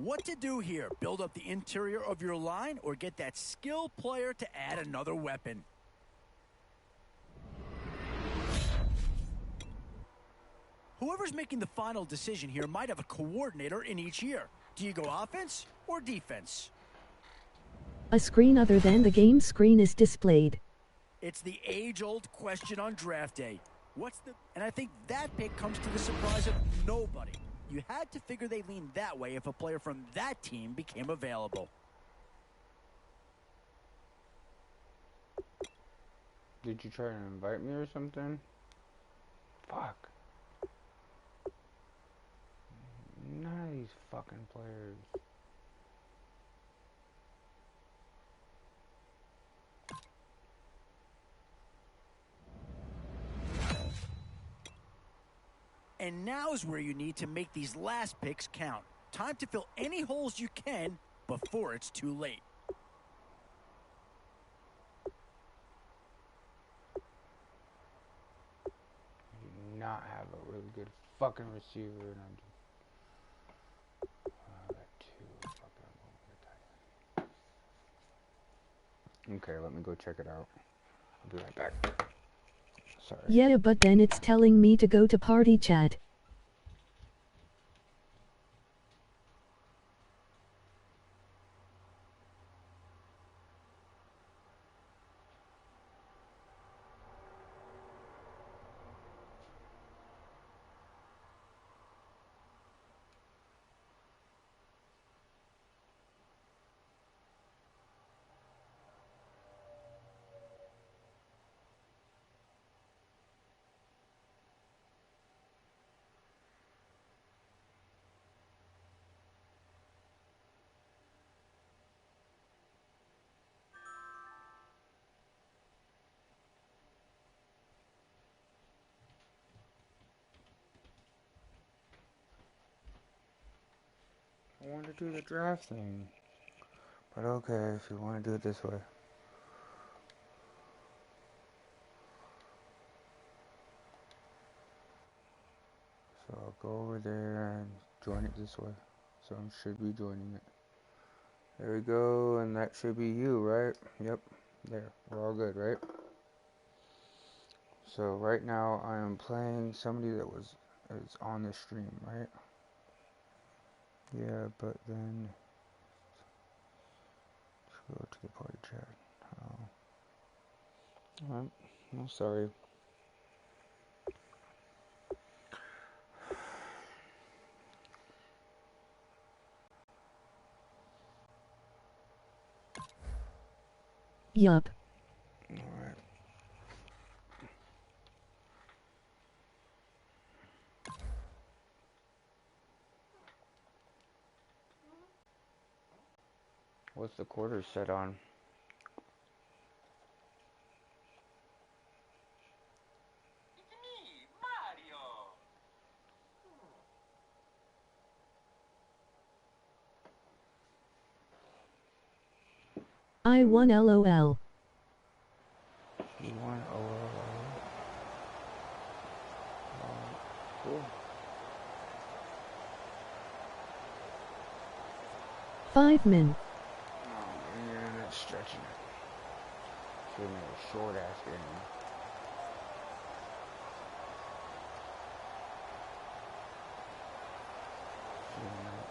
What to do here? Build up the interior of your line or get that skill player to add another weapon? Whoever's making the final decision here might have a coordinator in each year. Do you go offense or defense? A screen other than the game screen is displayed. It's the age-old question on draft day. And I think that pick comes to the surprise of nobody. You had to figure they leaned that way if a player from that team became available. Did you try to invite me or something? Fuck. None of these fucking players. And now is where you need to make these last picks count. Time to fill any holes you can before it's too late. I do not have a really good fucking receiver, and I got two fucking. Okay, let me go check it out. I'll be right back. Sorry. Yeah, but then it's telling me to go to party chat. want to do the draft thing. But okay, if you want to do it this way. So I'll go over there and join it this way. So I should be joining it. There we go, and that should be you, right? Yep, there. We're all good, right? So right now I am playing somebody that is on the stream, right? Yeah, but then let's go to the party chat. Oh, I'm sorry. Yup. Alright. What's the quarter set on? I won LOL. You won LOL. Cool. 5 min. Oh, man, that's stretching it. Give me a short ass game.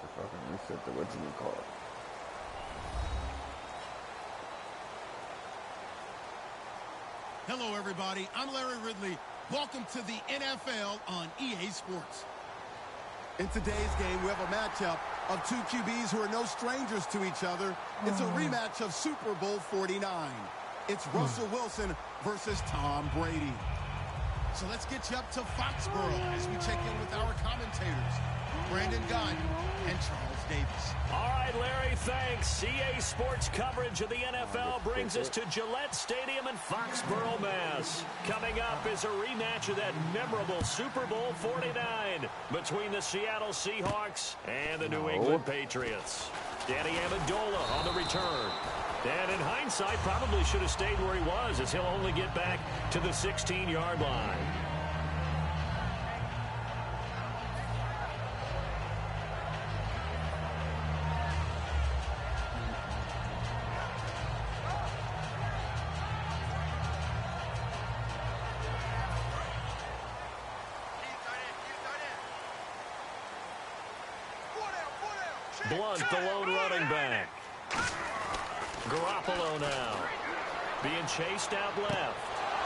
The fucking reset the whatchamacallit. Hello, everybody. I'm Larry Ridley. Welcome to the NFL on EA Sports. In today's game, we have a matchup of two QBs who are no strangers to each other. It's a rematch of Super Bowl 49. It's Russell Wilson versus Tom Brady. So let's get you up to Foxborough as we check in with our commentators, Brandon Gunn and Charles Davis. All right, Larry, thanks. EA Sports coverage of the NFL brings us to Gillette Stadium in Foxborough, Mass. Coming up is a rematch of that memorable Super Bowl 49 between the Seattle Seahawks and the New England Patriots. Danny Amendola on the return. And in hindsight, probably should have stayed where he was, as he'll only get back to the 16-yard line. Blunt, the lone running back. Garoppolo now. Being chased out left.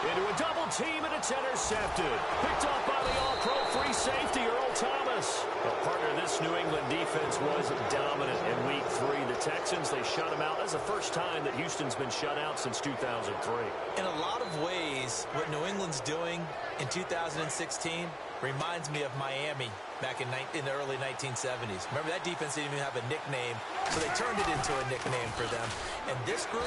Into a double team, and it's intercepted. Picked off by the all-pro free safety, Earl Thomas. Well, partner, this New England defense was dominant in Week 3. The Texans, they shut them out. That's the first time that Houston's been shut out since 2003. In a lot of ways, what New England's doing in 2016 reminds me of Miami back in the early 1970s. Remember, that defense didn't even have a nickname, so they turned it into a nickname for them. And this group,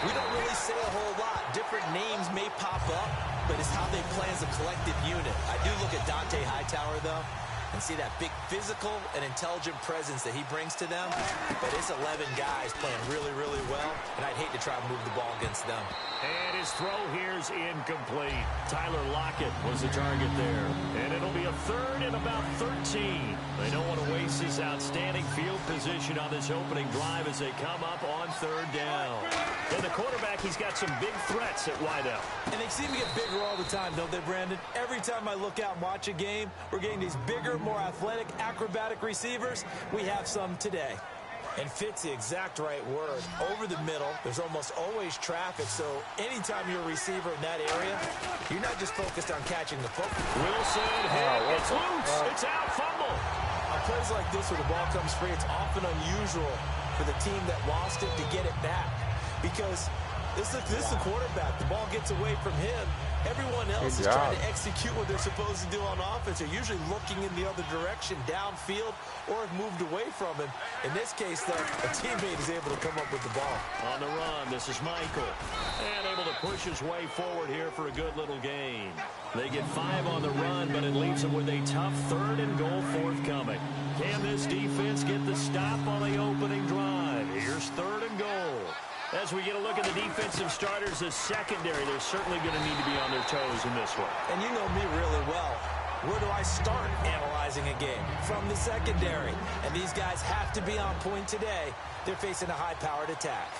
we don't really say a whole lot. Different names may pop up, but it's how they play as a collective unit. I do look at Dante Hightower, though, and see that big physical and intelligent presence that he brings to them. But it's 11 guys playing really, really well, and I'd hate to try to move the ball against them. And his throw here's incomplete. Tyler Lockett was the target there. And it'll be a third and about 13. They don't want to waste this outstanding field position on this opening drive as they come up on third down. And the quarterback, he's got some big threats at wideout. And they seem to get bigger all the time, don't they, Brandon? Every time I look out and watch a game, we're getting these bigger, more athletic, acrobatic receivers. We have some today. And fit's the exact right word. Over the middle, there's almost always traffic, so anytime you're a receiver in that area, you're not just focused on catching the football. Wilson hit, it's loose, it's out, fumble. On plays like this where the ball comes free, it's often unusual for the team that lost it to get it back. Because This is the quarterback. The ball gets away from him. Everyone else is trying to execute what they're supposed to do on offense. They're usually looking in the other direction, downfield, or have moved away from him. In this case, though, a teammate is able to come up with the ball. On the run, this is Michael. And able to push his way forward here for a good little gain. They get 5 on the run, but it leaves them with a tough 3rd and goal forthcoming. Can this defense get the stop on the opening drive? Here's 3rd and goal. As we get a look at the defensive starters, the secondary, they're certainly going to need to be on their toes in this one. And you know me really well. Where do I start analyzing a game? From the secondary. And these guys have to be on point today. They're facing a high-powered attack.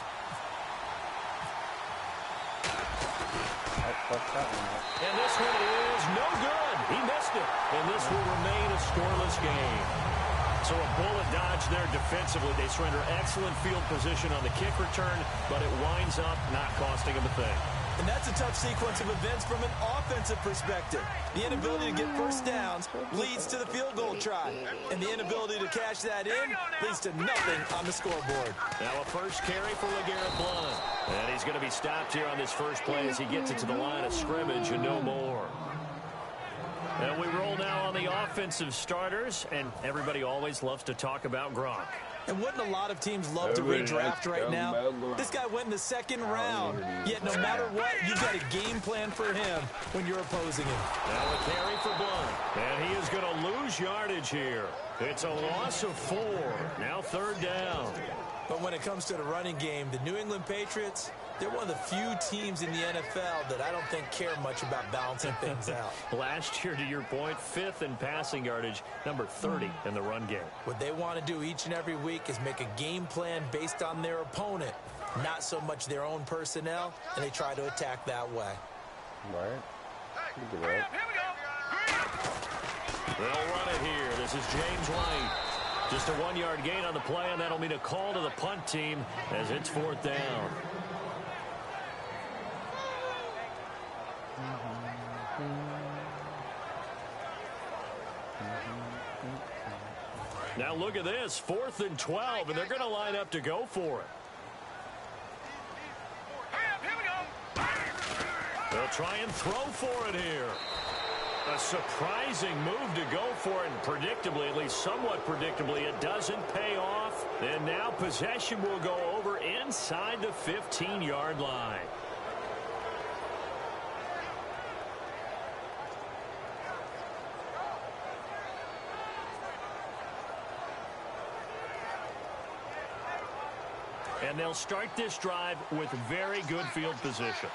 And this one is no good. He missed it. And this will remain a scoreless game. So a bullet dodge there defensively. They surrender excellent field position on the kick return, but it winds up not costing them a thing. And that's a tough sequence of events from an offensive perspective. The inability to get first downs leads to the field goal try. And the inability to cash that in leads to nothing on the scoreboard. Now a first carry for LeGarrette Blount. And he's going to be stopped here on this first play as he gets it to the line of scrimmage and no more. And we roll now on the offensive starters, and everybody always loves to talk about Gronk. And wouldn't a lot of teams love to redraft right now? This guy went in the 2nd round, yet no matter what, you've got a game plan for him when you're opposing him. Now a carry for Blount, and he is going to lose yardage here. It's a loss of 4, now 3rd down. But when it comes to the running game, the New England Patriots, they're one of the few teams in the NFL that I don't think care much about balancing things out. Last year, to your point, 5th in passing yardage, number 30 in the run game. What they want to do each and every week is make a game plan based on their opponent, not so much their own personnel, and they try to attack that way. Right. Look at that. They'll run it here. This is James White. Just a 1-yard gain on the play, and that'll mean a call to the punt team as it's 4th down. Now look at this, 4th and 12, and they're going to line up to go for it. They'll try and throw for it here. A surprising move to go for it, and predictably, at least somewhat predictably, it doesn't pay off. And now possession will go over inside the 15-yard line. And they'll start this drive with very good field position.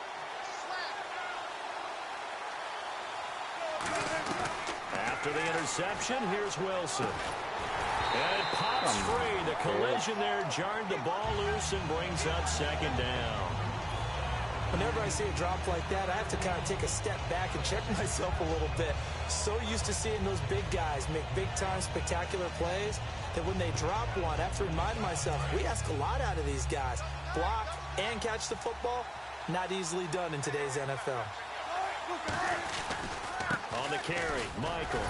After the interception, here's Wilson. And it pops free. The collision there jarred the ball loose and brings up 2nd down. Whenever I see a drop like that, I have to kind of take a step back and check myself a little bit. So used to seeing those big guys make big-time spectacular plays that when they drop one, I have to remind myself, we ask a lot out of these guys. Block and catch the football, not easily done in today's NFL. On the carry, Michael.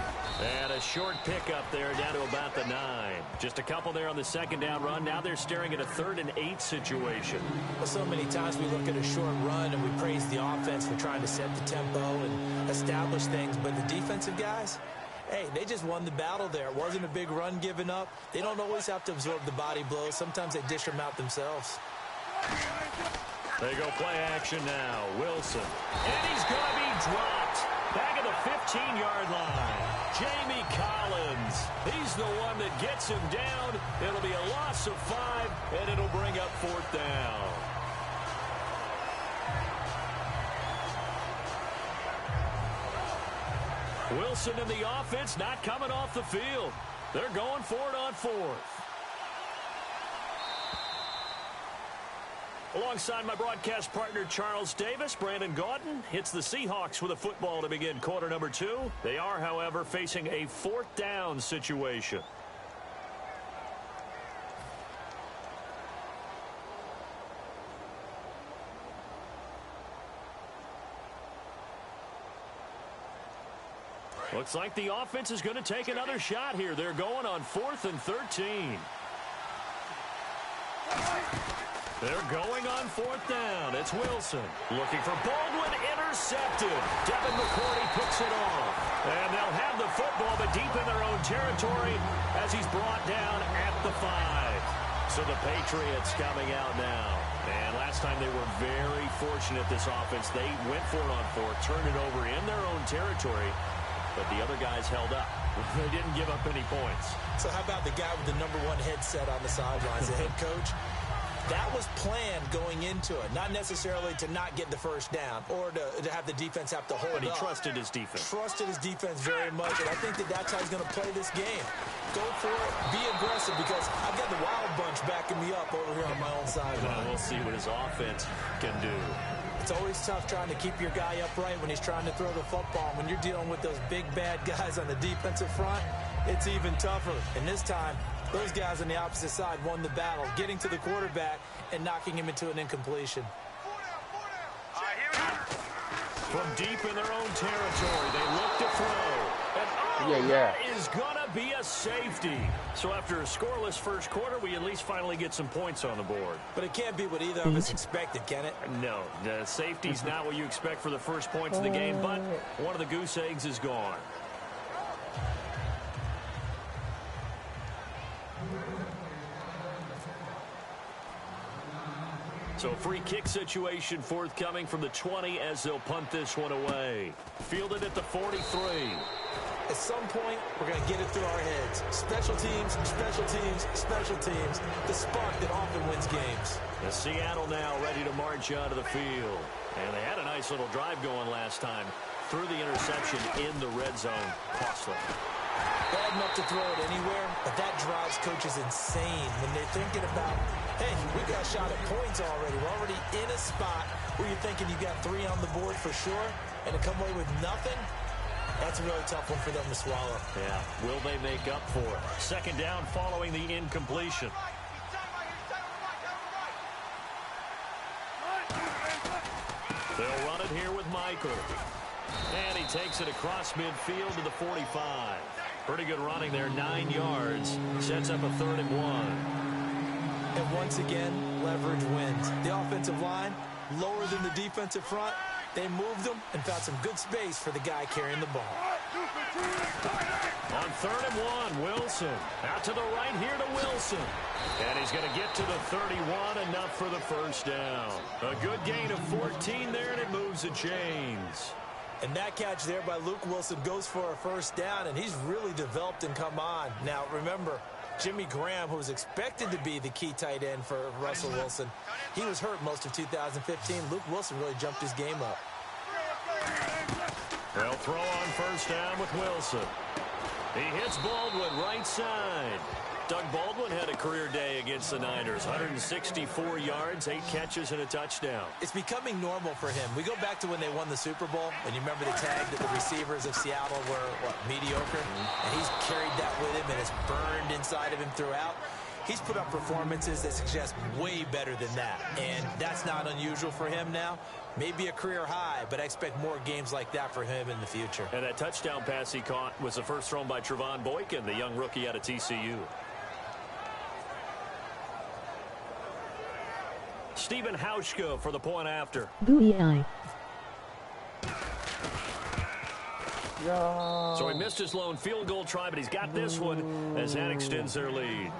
And a short pickup there down to about the 9. Just a couple there on the 2nd down run. Now they're staring at a 3rd and 8 situation. Well, so many times we look at a short run and we praise the offense for trying to set the tempo and establish things. But the defensive guys, hey, they just won the battle there. It wasn't a big run given up. They don't always have to absorb the body blows. Sometimes they dish them out themselves. They go play action now. Wilson. And he's going to be dropped. Back at the 15-yard line. Jamie Collins. He's the one that gets him down. It'll be a loss of 5, and it'll bring up 4th down. Wilson and the offense not coming off the field. They're going for it on 4th. Alongside my broadcast partner, Charles Davis, Brandon Gaudin hits the Seahawks with a football to begin quarter number 2. They are, however, facing a 4th down situation. Looks like the offense is going to take another shot here. They're going on 4th and 13. They're going on 4th down. It's Wilson. Looking for Baldwin. Intercepted. Devin McCourty picks it off. And they'll have the football, but deep in their own territory as he's brought down at the 5. So the Patriots coming out now. And last time they were very fortunate, this offense. They went for it on 4, turned it over in their own territory, but the other guys held up. They didn't give up any points. So how about the guy with the number 1 headset on the sidelines, the head coach? That was planned going into it, not necessarily to not get the first down or to have the defense have to hold up. But he trusted his defense. Trusted his defense very much, and I think that's how he's going to play this game. Go for it, be aggressive, because I've got the Wild Bunch backing me up over here on my own sideline. We'll see what his offense can do. It's always tough trying to keep your guy upright when he's trying to throw the football. When you're dealing with those big, bad guys on the defensive front, it's even tougher. And this time, those guys on the opposite side won the battle, getting to the quarterback and knocking him into an incompletion. From deep in their own territory, they look to throw. And that is going to be a safety. So after a scoreless first quarter, we at least finally get some points on the board. But it can't be what either of us expected, can it? No, the safety's not what you expect for the first points of the game, but one of the goose eggs is gone. So free kick situation forthcoming from the 20 as they'll punt this one away. Fielded at the 43. At some point, we're going to get it through our heads. Special teams, special teams, special teams. The spark that often wins games. The Seattle now ready to march out of the field. And they had a nice little drive going last time. Through the interception in the red zone. Costly. Bad enough to throw it anywhere, but that drives coaches insane when they're thinking about, hey, we got shot at points already. We're already in a spot where you're thinking you got 3 on the board for sure, and to come away with nothing, that's a really tough one for them to swallow. Yeah, will they make up for it? 2nd down following the incompletion. They'll run it here with Michael. And he takes it across midfield to the 45. Pretty good running there, 9 yards. Sets up a 3rd and 1. And once again, leverage wins. The offensive line, lower than the defensive front. They moved them and found some good space for the guy carrying the ball. On 3rd and 1, Wilson. Out to the right here to Wilson. And he's going to get to the 31, enough for the first down. A good gain of 14 there, and it moves the chains. And that catch there by Luke Wilson goes for a first down, and he's really developed and come on. Now, remember, Jimmy Graham, who was expected to be the key tight end for Russell Wilson, he was hurt most of 2015. Luke Wilson really jumped his game up. They'll throw on first down with Wilson. He hits Baldwin right side. Doug Baldwin had a career day against the Niners. 164 yards, 8 catches, and a touchdown. It's becoming normal for him. We go back to when they won the Super Bowl, and you remember the tag that the receivers of Seattle were, mediocre? And he's carried that with him, and it's burned inside of him throughout. He's put up performances that suggest way better than that, and that's not unusual for him now. Maybe a career high, but I expect more games like that for him in the future. And that touchdown pass he caught was the first thrown by Trevon Boykin, the young rookie out of TCU. Stephen Hauschka for the point after. Booyah. So he missed his lone field goal try, but he's got this one as that extends their lead.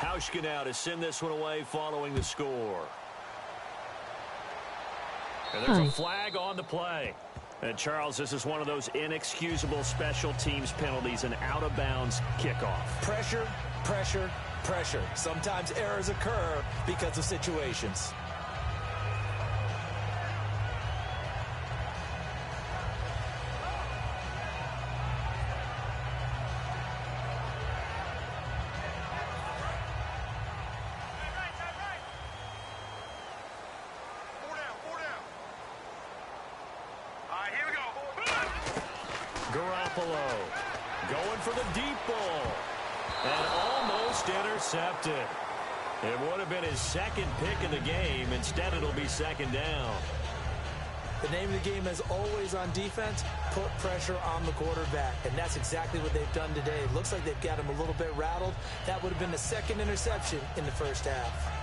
Hauschka now to send this one away following the score. And there's a flag on the play. And Charles, this is one of those inexcusable special teams penalties, an out-of-bounds kickoff. Pressure, pressure, pressure. Sometimes errors occur because of situations. Garoppolo going for the deep ball. And almost intercepted. It would have been his second pick of the game. Instead, it'll be second down. The name of the game is always on defense, put pressure on the quarterback. And that's exactly what they've done today. It looks like they've got him a little bit rattled. That would have been the second interception in the first half.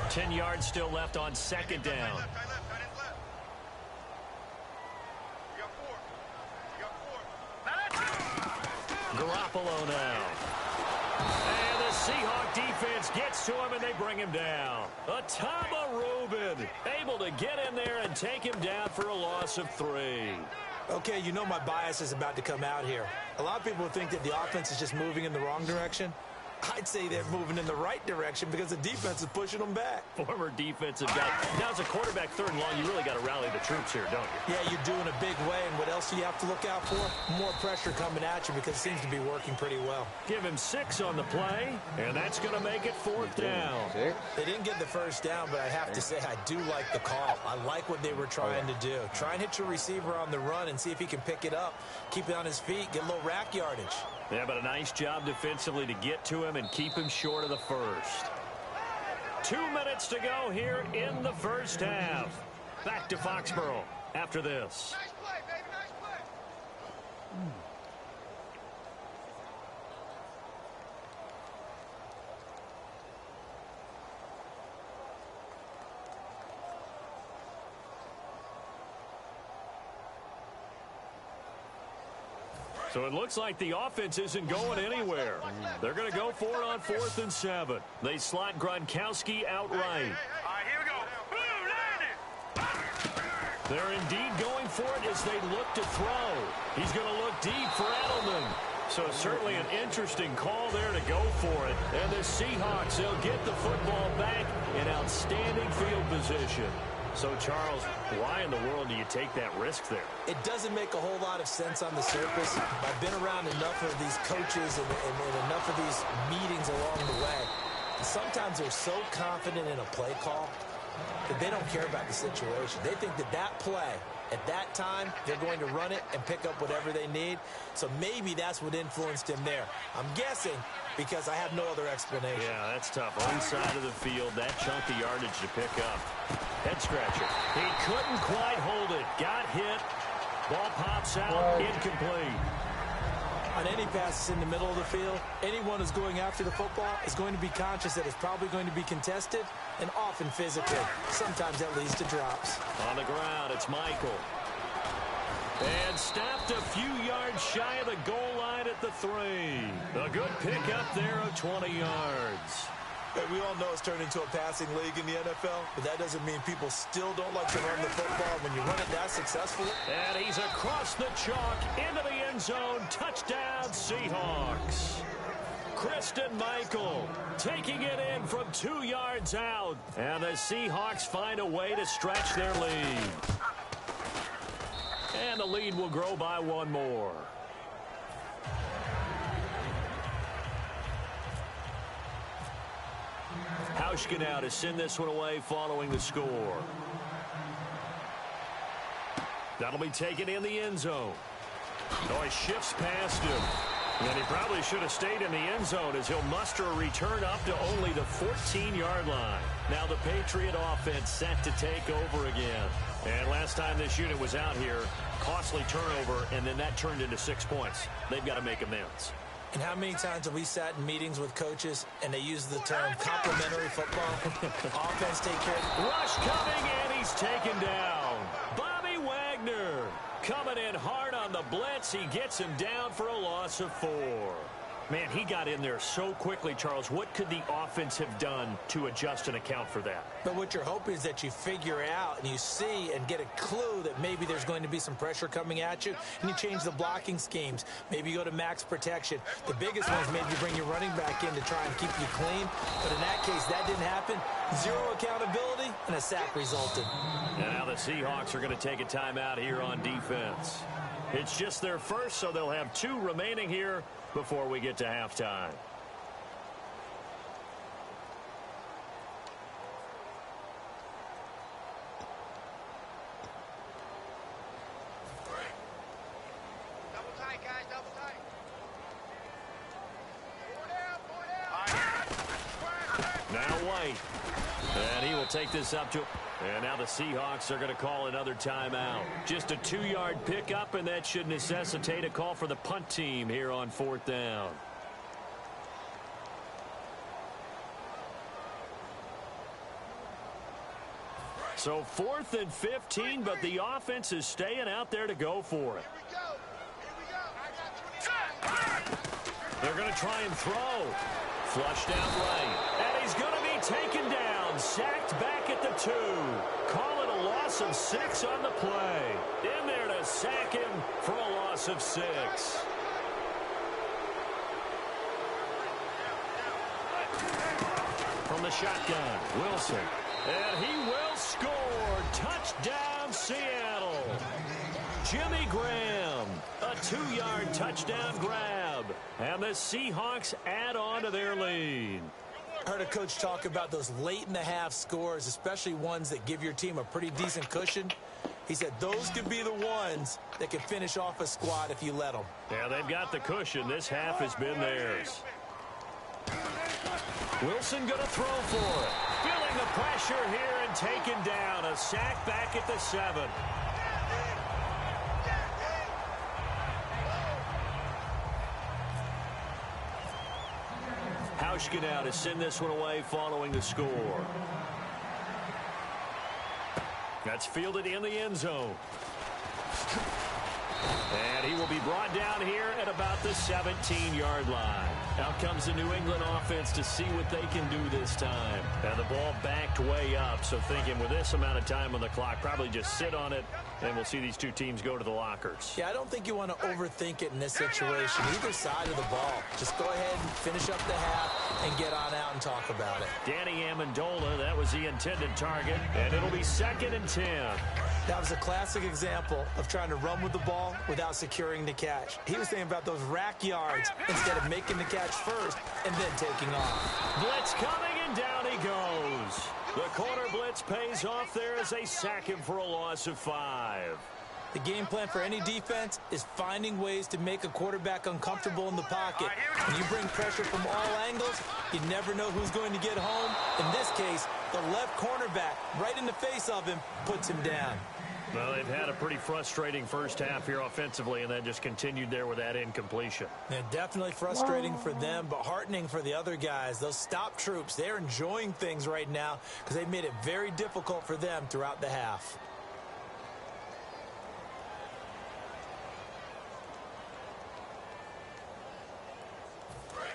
10 yards still left on second down. Garoppolo now. And the Seahawk defense gets to him, and they bring him down. Atama Rubin able to get in there and take him down for a loss of 3. Okay, you know my bias is about to come out here. A lot of people think that the offense is just moving in the wrong direction. I'd say they're moving in the right direction because the defense is pushing them back. Former defensive guy. Now, as a quarterback, third and long, you really got to rally the troops here, don't you? Yeah, you're doing a big way, and what else do you have to look out for? More pressure coming at you because it seems to be working pretty well. Give him 6 on the play, and that's going to make it 4th down. They didn't get the first down, but I have to say I do like the call. I like what they were trying to do. Try and hit your receiver on the run and see if he can pick it up. Keep it on his feet, get a little rack yardage. Yeah, but a nice job defensively to get to him and keep him short of the first. 2 minutes to go here in the first half. Back to Foxborough after this. Nice play, baby, nice play. So it looks like the offense isn't going anywhere. They're going to go for it on 4th and 7. They slot Gronkowski outright. All right, here we go. Boom, landed. They're indeed going for it as they look to throw. He's going to look deep for Edelman. So certainly an interesting call there to go for it. And the Seahawks, they'll get the football back in outstanding field position. So, Charles, why in the world do you take that risk there? It doesn't make a whole lot of sense on the surface. I've been around enough of these coaches and enough of these meetings along the way. And sometimes they're so confident in a play call that they don't care about the situation. They think that that play, at that time, they're going to run it and pick up whatever they need. So maybe that's what influenced him there. I'm guessing because I have no other explanation. Yeah, that's tough. On side of the field, that chunk of yardage to pick up. Head scratcher. He couldn't quite hold it. Got hit. Ball pops out. Incomplete. On any passes in the middle of the field, anyone who's going after the football is going to be conscious that it's probably going to be contested and often physical. Sometimes that leads to drops. On the ground, it's Michael. And stopped a few yards shy of the goal line at the 3. A good pickup there of 20 yards. Hey, we all know it's turned into a passing league in the NFL, but that doesn't mean people still don't like to run the football when you run it that successfully. And he's across the chalk into the end zone. Touchdown, Seahawks. Christian Michael taking it in from 2 yards out. And the Seahawks find a way to stretch their lead. And the lead will grow by 1 more. Hauschka now to send this one away following the score. That'll be taken in the end zone. Oh, he shifts past him. And he probably should have stayed in the end zone as he'll muster a return up to only the 14-yard line. Now the Patriot offense set to take over again. And last time this unit was out here, costly turnover, and then that turned into 6 points. They've got to make amends. And how many times have we sat in meetings with coaches and they use the term complementary football? Offense take care of. Rush coming, and he's taken down. Bobby Wagner coming in hard on the blitz. He gets him down for a loss of 4. Man, he got in there so quickly, Charles. What could the offense have done to adjust and account for that? But what you're hoping is that you figure out and you see and get a clue that maybe there's going to be some pressure coming at you, and you change the blocking schemes. Maybe you go to max protection. The biggest one is maybe you bring your running back in to try and keep you clean. But in that case, that didn't happen. 0 accountability, and a sack resulted. And now the Seahawks are going to take a timeout here on defense. It's just their first, so they'll have 2 remaining here before we get to halftime. Now White. And he will take this up to... And now the Seahawks are going to call another timeout. Just a 2-yard pickup, and that should necessitate a call for the punt team here on 4th down. So 4th and 15, but the offense is staying out there to go for it. They're going to try and throw. Flushed out right. And he's going to be taken down. Sacked back at the 2. Call it a loss of 6 on the play. In there to sack him for a loss of 6. From the shotgun, Wilson. And he will score. Touchdown, Seattle. Jimmy Graham, a 2-yard touchdown grab. And the Seahawks add on to their lead. I heard a coach talk about those late-in-the-half scores, especially ones that give your team a pretty decent cushion. He said those could be the ones that can finish off a squad if you let them. Yeah, they've got the cushion. This half has been theirs. Wilson going to throw for it. Feeling the pressure here and taken down. A sack back at the 7. Hauschka now to send this one away following the score. That's fielded in the end zone. And he will be brought down here at about the 17-yard line. Out comes the New England offense to see what they can do this time. And the ball backed way up, so thinking with this amount of time on the clock, probably just sit on it, and we'll see these two teams go to the lockers. Yeah, I don't think you want to overthink it in this situation. Either side of the ball. Just go ahead and finish up the half and get on out and talk about it. Danny Amendola, that was the intended target, and it'll be 2nd and 10. That was a classic example of trying to run with the ball without securing the catch. He was thinking about those rack yards instead of making the catch first and then taking off. Blitz coming, and down he goes. The corner blitz pays off there as they sack him for a loss of 5. The game plan for any defense is finding ways to make a quarterback uncomfortable in the pocket. When you bring pressure from all angles, you never know who's going to get home. In this case, the left cornerback, right in the face of him, puts him down. Well, they've had a pretty frustrating first half here offensively, and then just continued there with that incompletion. Yeah, definitely frustrating for them, but heartening for the other guys. Those stop troops, they're enjoying things right now because they made it very difficult for them throughout the half.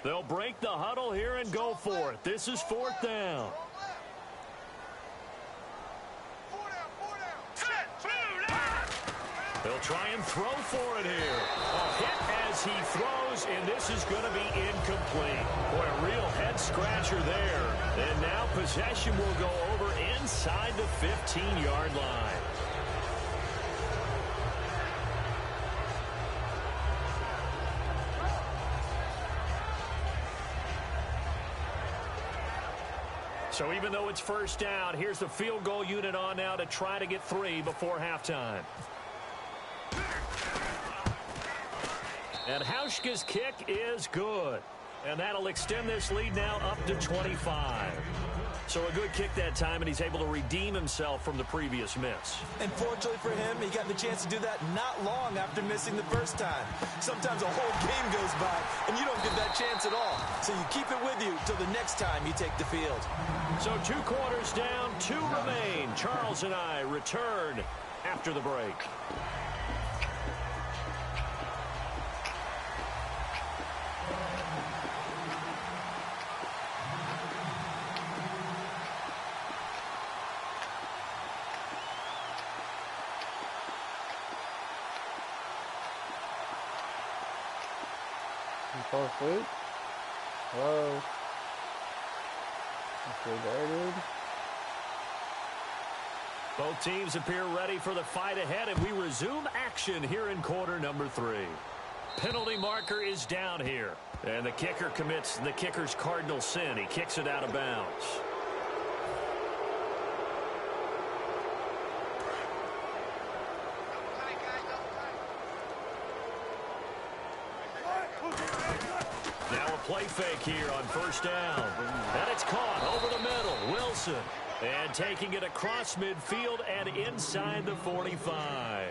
They'll break the huddle here and go for it. This is 4th down. They'll try and throw for it here. A hit as he throws, and this is going to be incomplete. Boy, a real head-scratcher there. And now possession will go over inside the 15-yard line. So even though it's first down, here's the field goal unit on now to try to get 3 before halftime. And Hauschka's kick is good. And that'll extend this lead now up to 25. So a good kick that time, and he's able to redeem himself from the previous miss. And fortunately for him, he got the chance to do that not long after missing the first time. Sometimes a whole game goes by, and you don't get that chance at all. So you keep it with you till the next time you take the field. So 2 quarters down, 2 remain. Charles and I return after the break. Fall asleep? Hello? Okay, there, dude. Both teams appear ready for the fight ahead, and we resume action here in quarter number 3. Penalty marker is down here, and the kicker commits the kicker's cardinal sin. He kicks it out of bounds. play fake here on first down. And it's caught over the middle. Wilson. And taking it across midfield and inside the 45.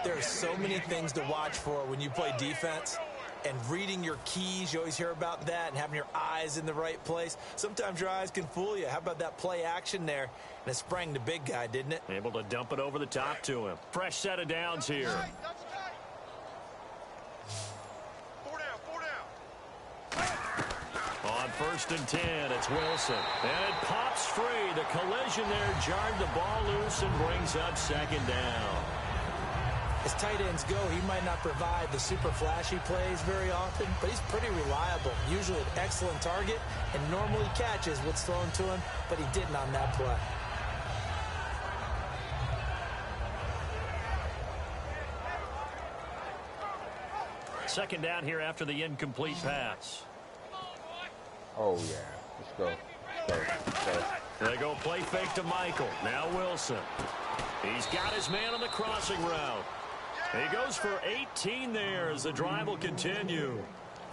There are so many things to watch for when you play defense. And reading your keys, you always hear about that, and having your eyes in the right place. Sometimes your eyes can fool you. How about that play action there? And it sprang the big guy, didn't it? Able to dump it over the top to him. Fresh set of downs here. On 1st and 10, it's Wilson. And it pops free. The collision there jarred the ball loose and brings up 2nd down. As tight ends go, he might not provide the super flashy plays very often, but he's pretty reliable. Usually an excellent target and normally catches what's thrown to him, but he didn't on that play. Second down here after the incomplete pass. Oh, yeah. Let's go. Let's go. They go play fake to Michael. Now Wilson. He's got his man on the crossing route. He goes for 18 there as the drive will continue.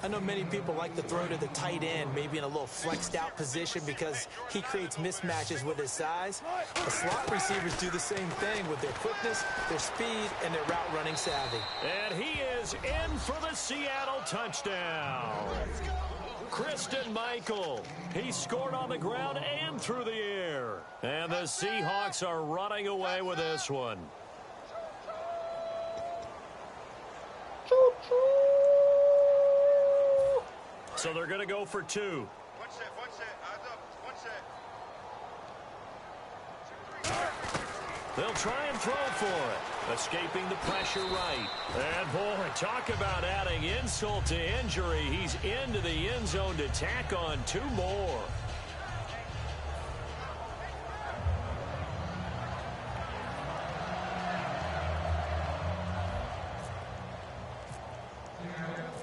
I know many people like to throw to the tight end, maybe in a little flexed out position because he creates mismatches with his size. The slot receivers do the same thing with their quickness, their speed, and their route running savvy. And he is in for the Seattle touchdown. Christian Michael. He scored on the ground and through the air. And the Seahawks are running away with this one. So they're going to go for 2. One set, eyes up, one set. They'll try and throw for it. Escaping the pressure right. And boy, talk about adding insult to injury. He's into the end zone to tack on 2 more.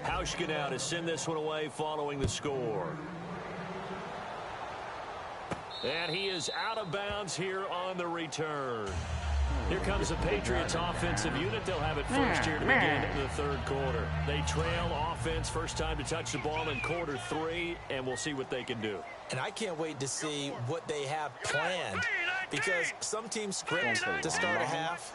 Hauschka now to send this one away following the score. And he is out of bounds here on the return. Here comes the Patriots offensive unit. They'll have it first here to begin the 3rd quarter. They trail offense, first time to touch the ball in quarter 3, and we'll see what they can do. And I can't wait to see what they have planned, because some teams script to start a half.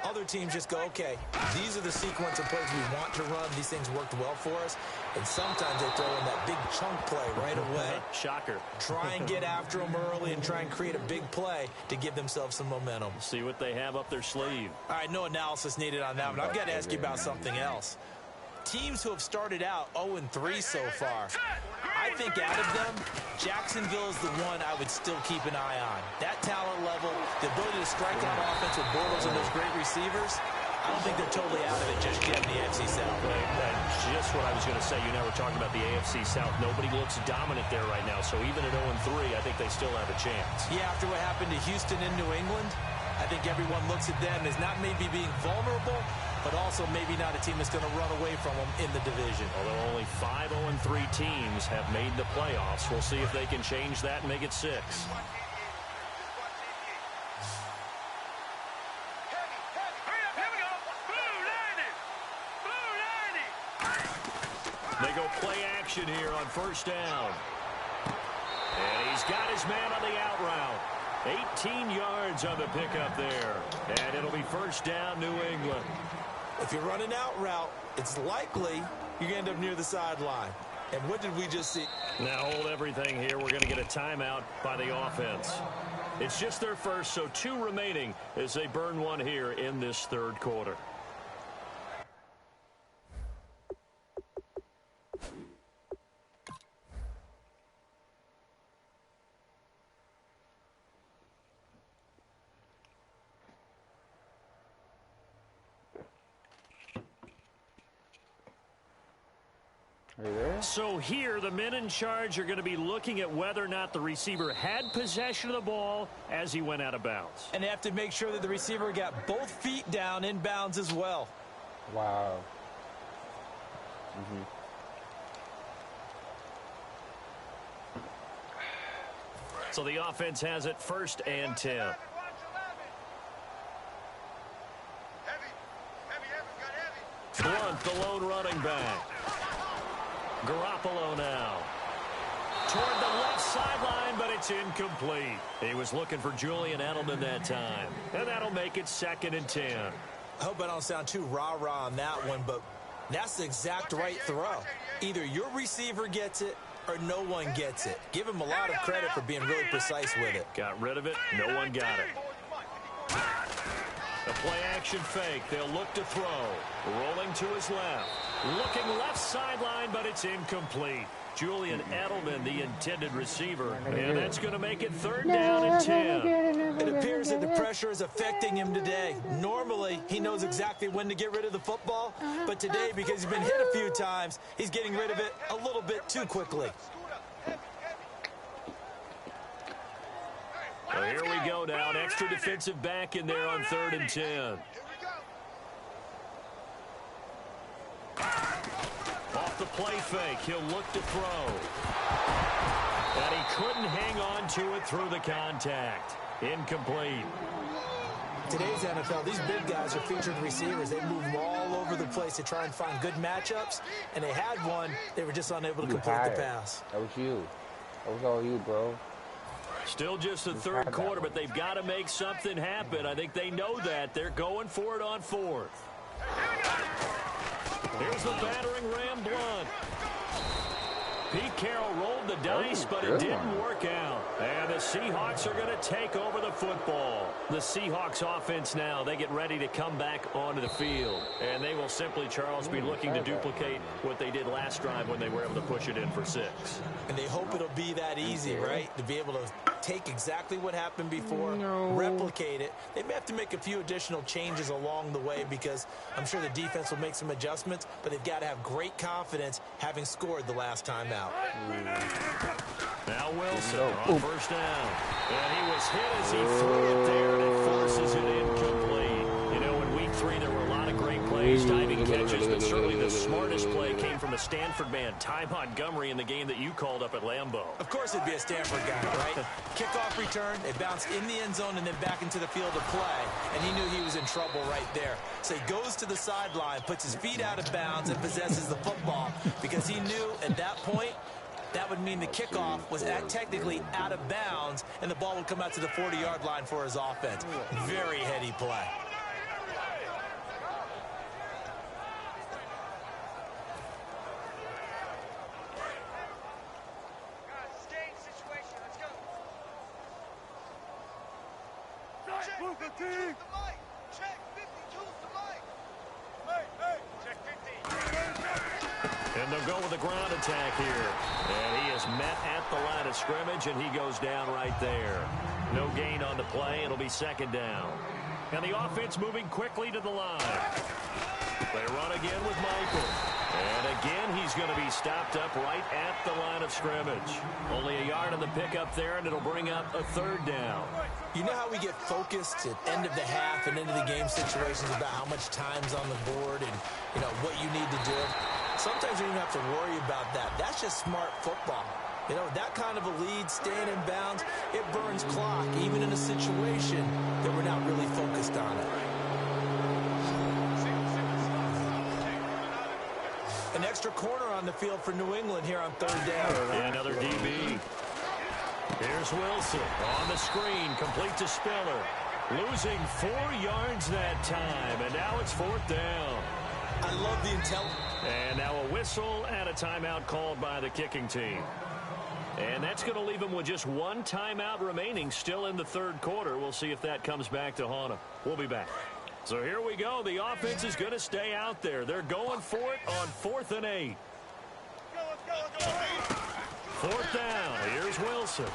Other teams just go, okay, these are the sequence of plays we want to run. These things worked well for us. And sometimes they throw in that big chunk play right away. Shocker. Try and get after them early and try and create a big play to give themselves some momentum. See what they have up their sleeve. All right, no analysis needed on that, but I've got to ask you about something else. Teams who have started out 0-3 so far, I think out of them, Jacksonville is the one I would still keep an eye on. That talent level, the ability to strike out offense with Bortles and those great receivers, I don't think they're totally out of it just yet in the AFC South. That's just what I was going to say. You know, we're talking about the AFC South. Nobody looks dominant there right now, so even at 0-3, I think they still have a chance. Yeah, after what happened to Houston and New England, I think everyone looks at them as not maybe being vulnerable, but also maybe not a team that's going to run away from them in the division. Although only 5 0-3 teams have made the playoffs. We'll see if they can change that and make it 6. They go play action here on first down. And he's got his man on the out route. 18 yards on the pickup there. And it'll be first down, New England. If you're running out route, it's likely you're going to end up near the sideline. And what did we just see? Now hold everything here. We're going to get a timeout by the offense. It's just their first, so 2 remaining as they burn one here in this 3rd quarter. So here, the men in charge are going to be looking at whether or not the receiver had possession of the ball as he went out of bounds. And they have to make sure that the receiver got both feet down in bounds as well. Wow. So the offense has it 1st and 10. Blunt, the lone running back. Garoppolo now. Toward the left sideline, but it's incomplete. He was looking for Julian Edelman that time. And that'll make it 2nd and 10. I hope I don't sound too rah-rah on that one, but that's the exact right throw. Either your receiver gets it or no one gets it. Give him a lot of credit for being really precise with it. Got rid of it. No one got it. A play-action fake. They'll look to throw. Rolling to his left. Looking left sideline, but it's incomplete. Julian Edelman, the intended receiver. And that's going to make it 3rd down and 10. It appears that the pressure is affecting him today. Normally, he knows exactly when to get rid of the football. But today, because he's been hit a few times, he's getting rid of it a little bit too quickly. Well, here we go now. An extra defensive back in there on 3rd and 10. Off the play fake, he'll look to throw. And he couldn't hang on to it through the contact. Incomplete. Today's NFL, these big guys are featured receivers. They move all over the place to try and find good matchups. And they had one. They were just unable to complete the pass. That was you. That was all you, bro. Still just the 3rd quarter, but they've got to make something happen. I think they know that. They're going for it on 4th. Here's the battering Ram Blunt. Pete Carroll rolled the dice, but it didn't work out. And the Seahawks are going to take over the football. The Seahawks offense now, they get ready to come back onto the field. And they will simply, Charles, be looking to duplicate what they did last drive when they were able to push it in for 6. And they hope it'll be that easy, right? To be able to take exactly what happened before, replicate it. They may have to make a few additional changes along the way because I'm sure the defense will make some adjustments, but they've got to have great confidence having scored the last time out. Now Wilson on 1st down. And he was hit as he threw it there, and it forces it incomplete. You know, in week 3, there were a lot of great plays, timing catches, but certainly the smartest play came from the Stanford man, Ty Montgomery, in the game that you called up at Lambeau. Of course it'd be a Stanford guy, right? Kickoff return, it bounced in the end zone and then back into the field of play, and he knew he was in trouble right there. So he goes to the sideline, puts his feet out of bounds, and possesses the football because he knew at that point that would mean the kickoff was technically out of bounds, and the ball would come out to the 40-yard line for his offense. Very heady play. And they'll go with a ground attack here. And he is met at the line of scrimmage, and he goes down right there. No gain on the play. It'll be 2nd down. And the offense moving quickly to the line. They run again with Michael. And again, he's going to be stopped up right at the line of scrimmage. Only a yard on the pickup there, and it'll bring up a 3rd down. You know how we get focused at end of the half and into the game situations about how much time's on the board and, you know, what you need to do? Sometimes you don't have to worry about that. That's just smart football. You know, that kind of a lead, staying in bounds, it burns clock, even in a situation that we're not really focused on it. An extra corner on the field for New England here on 3rd down. And another DB. Here's Wilson on the screen, complete to Spiller. Losing 4 yards that time, and now it's 4th down. I love the intelligence. And now a whistle and a timeout called by the kicking team. And that's going to leave him with just 1 timeout remaining still in the 3rd quarter. We'll see if that comes back to haunt him. We'll be back. So here we go. The offense is going to stay out there. They're going for it on 4th and 8. 4th down. Here's Wilson.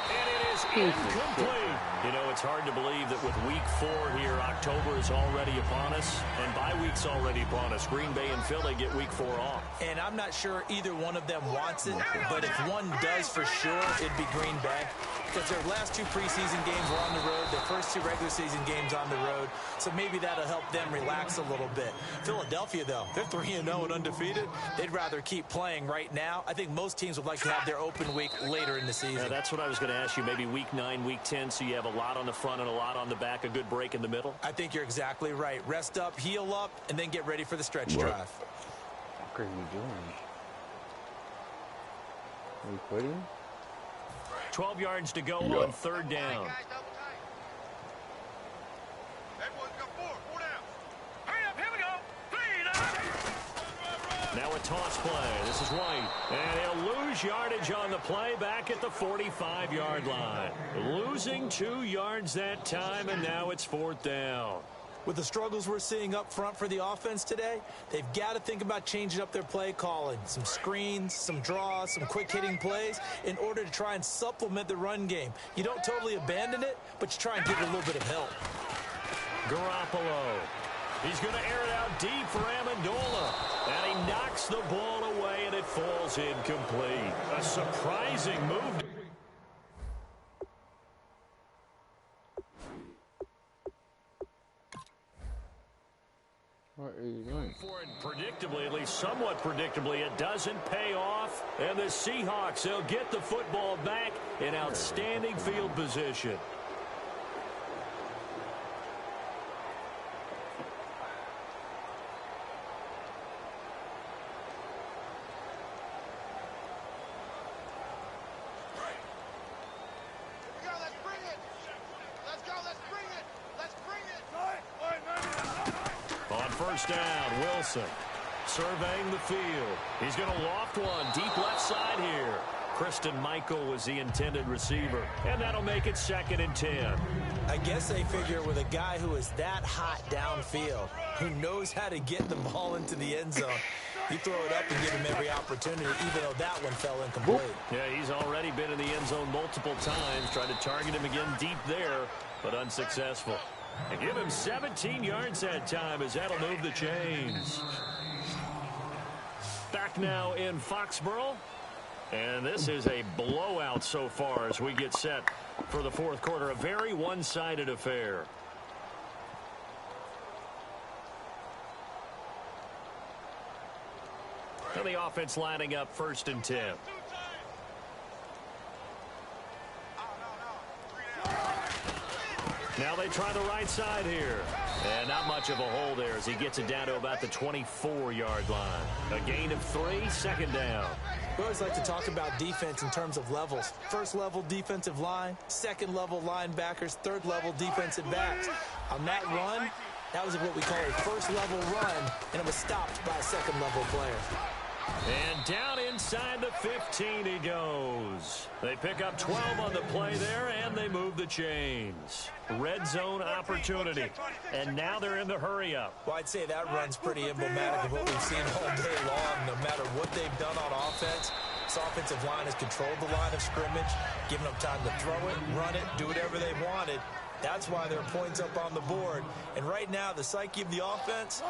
And it is incomplete. You know, it's hard to believe that with week 4 here, October is already upon us, and bye week's already upon us. Green Bay and Philly get week 4 off. And I'm not sure either one of them wants it, but if one does for sure, it'd be Green Bay. Because their last 2 preseason games were on the road, their first 2 regular season games on the road, so maybe that'll help them relax a little bit. Philadelphia, though, they're 3-0 and undefeated. They'd rather keep playing right now. I think most teams would like to have their open week later in the season. Yeah, that's what I was going to ask you, maybe week 9, week 10, so you have a lot on the front and a lot on the back, a good break in the middle? I think you're exactly right. Rest up, heal up, and then get ready for the stretch drive. fuck are you doing? Are you quitting? 12 yards to go on third down. Now a toss play. This is White. And he'll lose yardage on the play back at the 45-yard line. Losing 2 yards that time, and now it's fourth down. With the struggles we're seeing up front for the offense today, they've got to think about changing up their play calling. Some screens, some draws, some quick-hitting plays in order to try and supplement the run game. You don't totally abandon it, but you try and give it a little bit of help. Garoppolo. He's going to air it out deep for Amendola. And he knocks the ball away, and it falls incomplete. A surprising move. What are you doing? For it predictably, at least somewhat predictably, it doesn't pay off. And the Seahawks, they'll get the football back in outstanding field position. First down, Wilson surveying the field. He's going to loft one deep left side here. Christian Michael was the intended receiver, and that'll make it 2nd and 10. I guess they figure with a guy who is that hot downfield, who knows how to get the ball into the end zone, you throw it up and give him every opportunity, even though that one fell incomplete. Yeah, he's already been in the end zone multiple times, tried to target him again deep there, but unsuccessful. And give him 17 yards that time as that'll move the chains. Back now in Foxborough. And this is a blowout so far as we get set for the fourth quarter. A very one-sided affair. And the offense lining up 1st and 10. Now they try the right side here. And not much of a hole there as he gets it down to about the 24-yard line. A gain of 3, 2nd down. We always like to talk about defense in terms of levels. First-level defensive line, second-level linebackers, third-level defensive backs. On that run, that was what we call a first-level run, and it was stopped by a second-level player. And down inside the 15 he goes. They pick up 12 on the play there, and they move the chains. Red zone opportunity. And now they're in the hurry-up. Well, I'd say that run's pretty emblematic of what we've seen all day long. No matter what they've done on offense, this offensive line has controlled the line of scrimmage, given them time to throw it, run it, do whatever they wanted. That's why there are points up on the board. And right now, the psyche of the offense,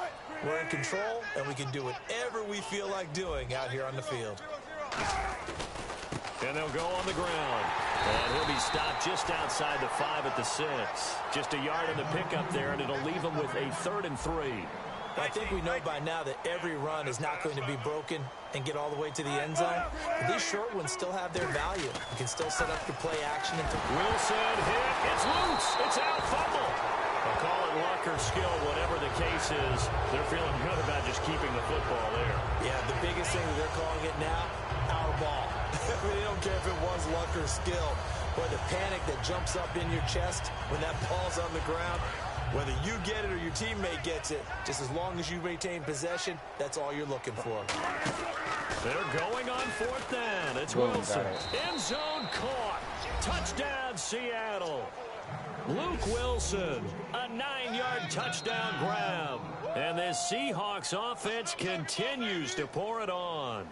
we're in control, and we can do whatever we feel like doing out here on the field. And they'll go on the ground. And he'll be stopped just outside the 5 at the 6. Just a yard on the pickup there, and it'll leave him with a 3rd and 3. I think we know by now that every run is not going to be broken and get all the way to the end zone. But these short ones still have their value. You can still set up your play action. Wilson hit. It's loose. It's out. Fumble. They'll call it luck or skill, whatever the case is. They're feeling good about just keeping the football there. Yeah, the biggest thing that they're calling it now, our ball. They don't care if it was luck or skill. Or the panic that jumps up in your chest when that ball's on the ground. Whether you get it or your teammate gets it, just as long as you retain possession, that's all you're looking for. They're going on 4th down. It's Wilson. End zone caught. Touchdown, Seattle. Luke Wilson, a 9-yard touchdown grab. And this Seahawks offense continues to pour it on.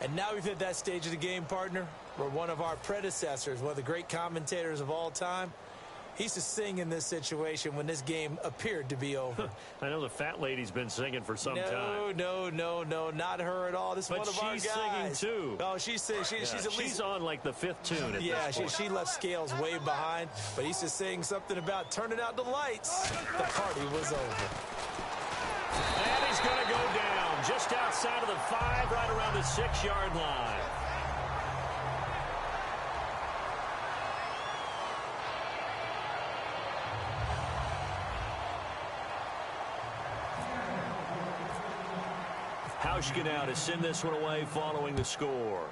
And now we've hit that stage of the game, partner, where one of our predecessors, one of the great commentators of all time, he used to sing in this situation when this game appeared to be over. I know the fat lady's been singing for some time. No, not her at all. This is one of our guys. But she's singing too. Oh, she's at least... She's on like the 5th tune at yeah, this point. she left Scales way behind, but he used to sing something about turning out the lights. The party was over. And he's going to go down just outside of the 5, right around the 6-yard line. Hauschka now to send this one away following the score.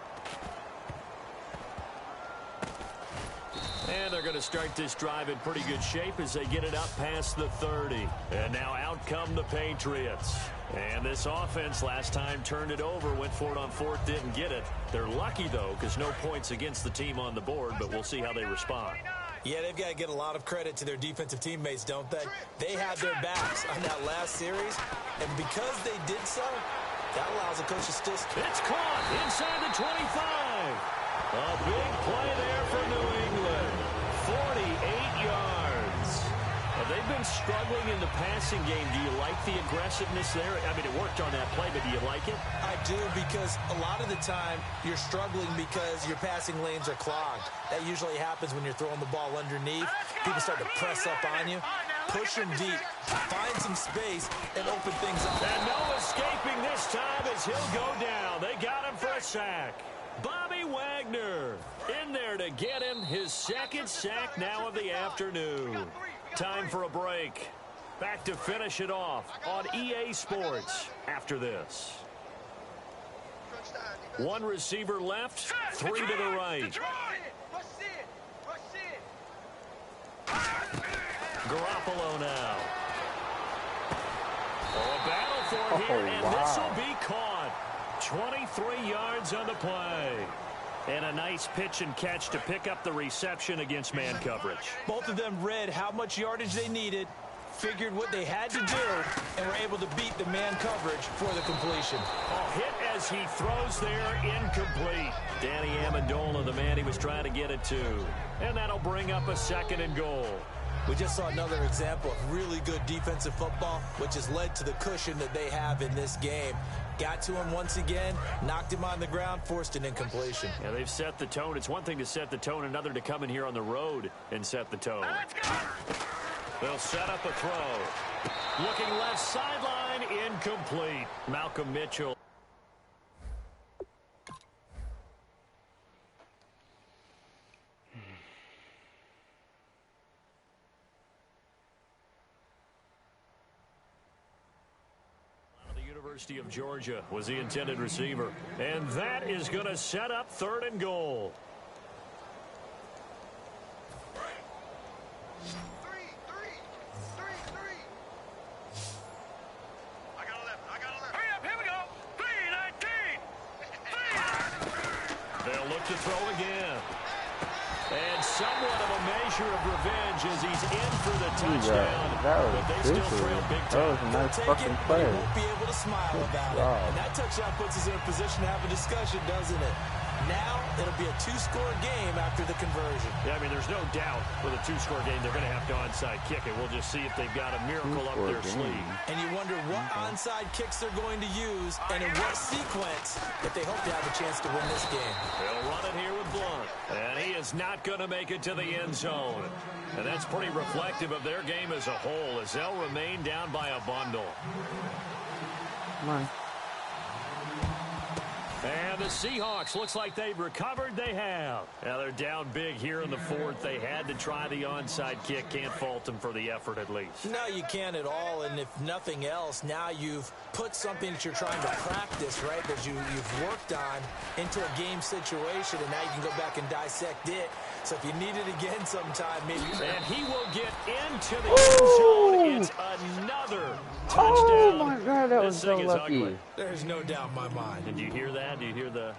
And they're going to start this drive in pretty good shape as they get it up past the 30. And now out come the Patriots. And this offense last time turned it over, went for it on fourth, didn't get it. They're lucky, though, because no points against the team on the board, but we'll see how they respond. Yeah, they've got to get a lot of credit to their defensive teammates, don't they? They had their backs on that last series, and because they did so, that allows the coach to still... It's caught inside the 25. A big play there for New England. 48 yards. Well, they've been struggling in the passing game. Do you like the aggressiveness there? I mean, it worked on that play, but do you like it? I do, because a lot of the time you're struggling because your passing lanes are clogged. That usually happens when you're throwing the ball underneath. People start to press up on you. Push them deep. Find some space and open things up. And no escaping this time as he'll go down. They got him for a sack. Bobby Wagner in there to get him his second sack now of the afternoon. Time for a break. Back to finish it off on EA Sports after this. One receiver left, three to the right. Garoppolo now. Oh, a battle for it here, and this will be caught. 23 yards on the play. And a nice pitch and catch to pick up the reception against man coverage. Both of them read how much yardage they needed, figured what they had to do, and were able to beat the man coverage for the completion. Oh, hit as he throws there, incomplete. Danny Amendola, the man he was trying to get it to. And that'll bring up a second and goal. We just saw another example of really good defensive football, which has led to the cushion that they have in this game. Got to him once again, knocked him on the ground, forced an incompletion. Yeah, they've set the tone. It's one thing to set the tone, another to come in here on the road and set the tone. They'll set up a throw. Looking left sideline, incomplete. Malcolm Mitchell. University of Georgia was the intended receiver. And that is going to set up third and goal. They'll look to throw again. And somewhat of a measure of revenge as he's in for the touchdown. But they still trail big time. That was a nice fucking play. Won't be able to smile about it. And that touchdown puts us in a position to have a discussion, doesn't it? Now it'll be a two-score game after the conversion. Yeah, I mean, there's no doubt with a two-score game they're going to have to onside kick it. We'll just see if they've got a miracle up their sleeve. And you wonder what onside kicks they're going to use and in what sequence if they hope to have a chance to win this game. They'll run it here with Blunt. And he is not going to make it to the end zone. And that's pretty reflective of their game as a whole as they'll remain down by a bundle. Come on. And the Seahawks, looks like they've recovered. They have. Now they're down big here in the fourth. They had to try the onside kick. Can't fault them for the effort at least. No, you can't at all. And if nothing else, now you've put something that you're trying to practice, right, that you've worked on into a game situation, and now you can go back and dissect it. So if you need it again sometime, maybe. And he will get into the end zone. It's another touchdown. Oh, my God, that was so lucky. Ugly. There's no doubt in my mind. Did you hear that? Do you hear the...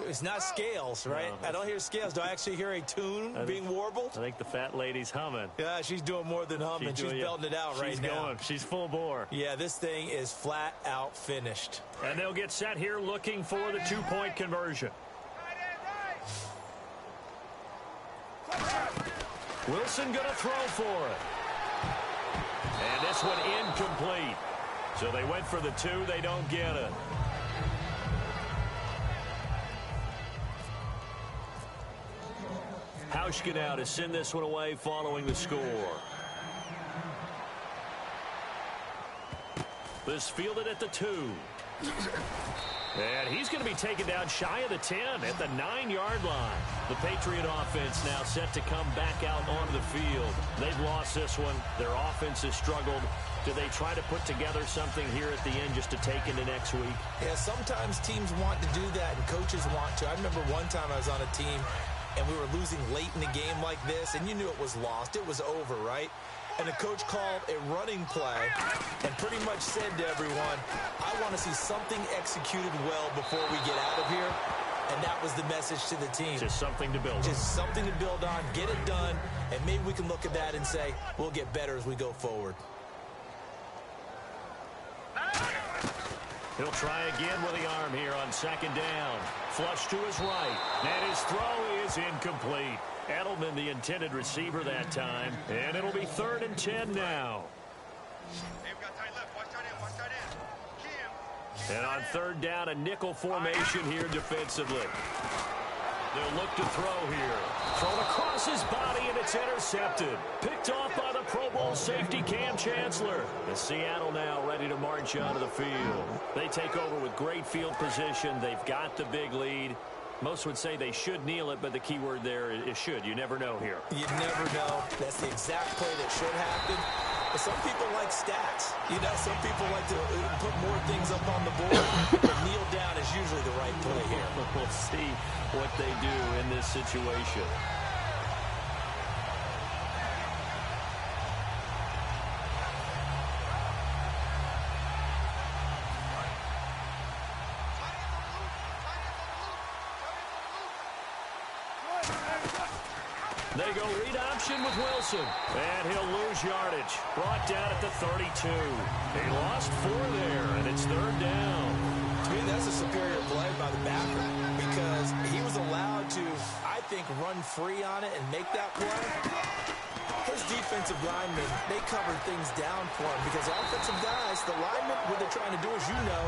It's not scales, right? No, I don't hear scales. Do I actually hear a tune being warbled? I think the fat lady's humming. Yeah, she's doing more than humming. She's belting it out right now. She's full bore. Yeah, this thing is flat out finished. And they'll get set here looking for the two-point conversion. Wilson going to throw for it. And this one incomplete. So they went for the two. They don't get it. Hauschka now to send this one away following the score. This fielded at the 2. And he's going to be taken down shy of the 10 at the 9-yard line. The Patriot offense now set to come back out onto the field. They've lost this one. Their offense has struggled. Do they try to put together something here at the end just to take into next week? Yeah, sometimes teams want to do that and coaches want to. I remember one time I was on a team and we were losing late in the game like this, and you knew it was lost. It was over, right? And the coach called a running play and pretty much said to everyone, I want to see something executed well before we get out of here. And that was the message to the team. Just something to build on. Just something to build on, get it done, and maybe we can look at that and say, we'll get better as we go forward. He'll try again with the arm here on 2nd down. Flush to his right. And his throw is incomplete. Edelman, the intended receiver that time. And it'll be 3rd and 10 now. Hey, we got tight left. Watch tight end. Watch tight end. And on 3rd down, a nickel formation here defensively. They'll look to throw here. Thrown across his body, and it's intercepted. Picked off by the Pro Bowl safety, Cam Chancellor. And Seattle now ready to march onto the field. They take over with great field position. They've got the big lead. Most would say they should kneel it, but the key word there is should. You never know here. You never know. That's the exact play that should happen. But some people like stats. You know, some people like to put more things up on the board. But kneel down is usually the right play here. We'll see what they do in this situation. They go read option with Wilson. And he'll lose yardage. Brought down at the 32. He lost 4 there, and it's 3rd down. To me, that's a superior play by the backer because he was allowed to, I think, run free on it and make that play. His defensive linemen, they covered things down for him because offensive guys, the linemen, what they're trying to do, as you know,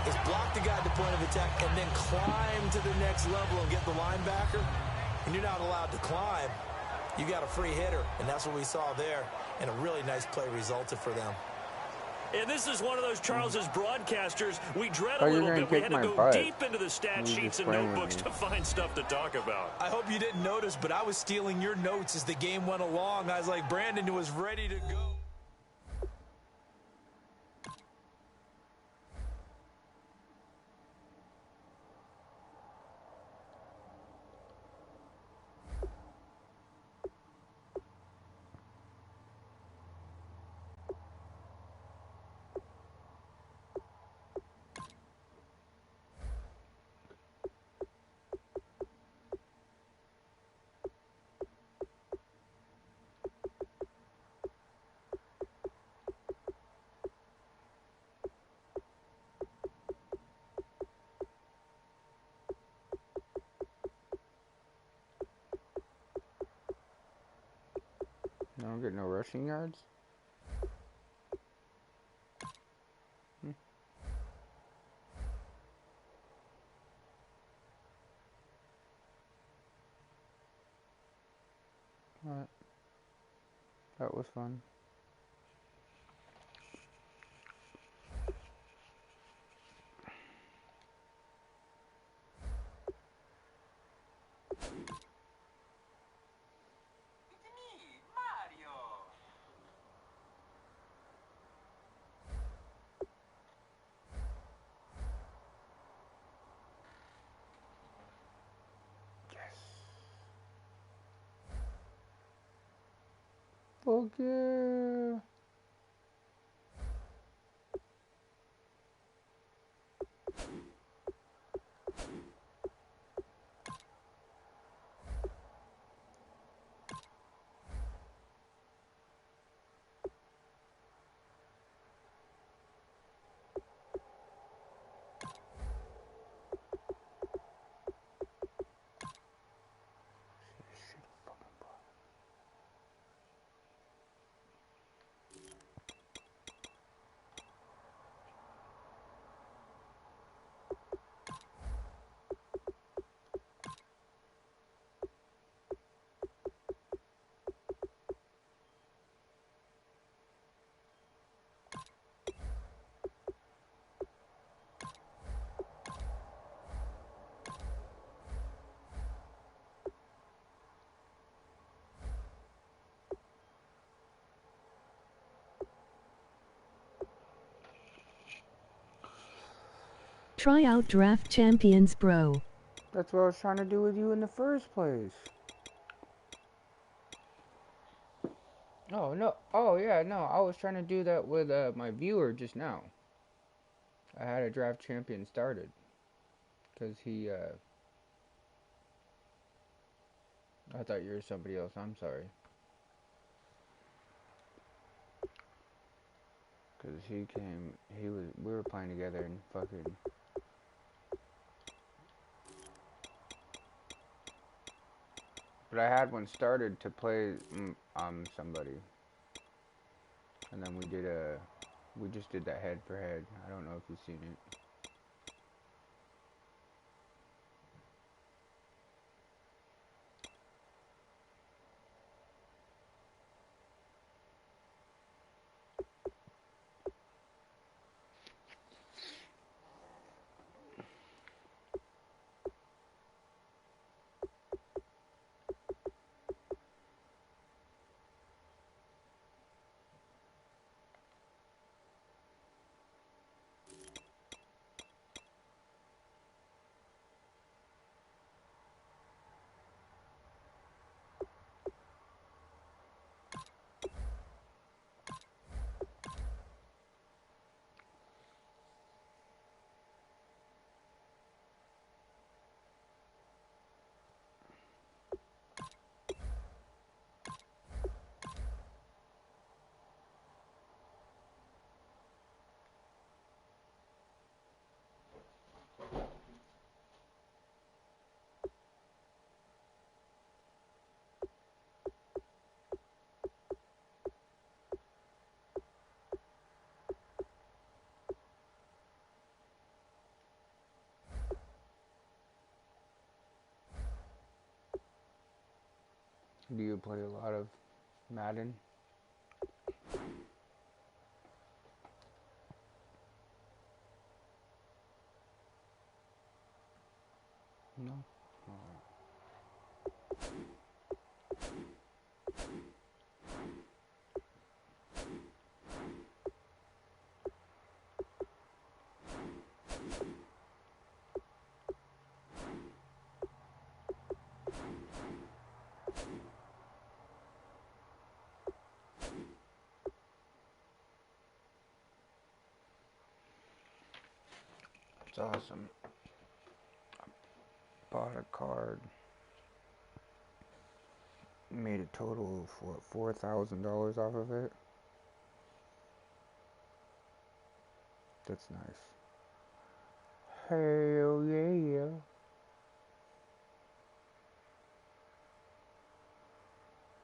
is block the guy at the point of attack and then climb to the next level and get the linebacker. When you're not allowed to climb, you got a free hitter, and that's what we saw there, and a really nice play resulted for them. And this is one of those Charles's broadcasters. We dread a little bit. We had to go deep into the stat sheets and notebooks to find stuff to talk about. I hope you didn't notice, but I was stealing your notes as the game went along. I was like, Brandon was ready to go. I don't get no rushing yards. Alright. That was fun. Okay. Try out Draft Champions, bro. That's what I was trying to do with you in the first place. Oh, no. Oh, yeah, no. I was trying to do that with my viewer just now. I had a Draft Champion started. Because he, I thought you were somebody else. I'm sorry. Because we were playing together and fucking... But I had one started to play somebody. And then we just did that head for head. I don't know if you've seen it. Do you play a lot of Madden? No? It's awesome. Bought a card. Made a total of what, $4,000 off of it. That's nice. Hell yeah.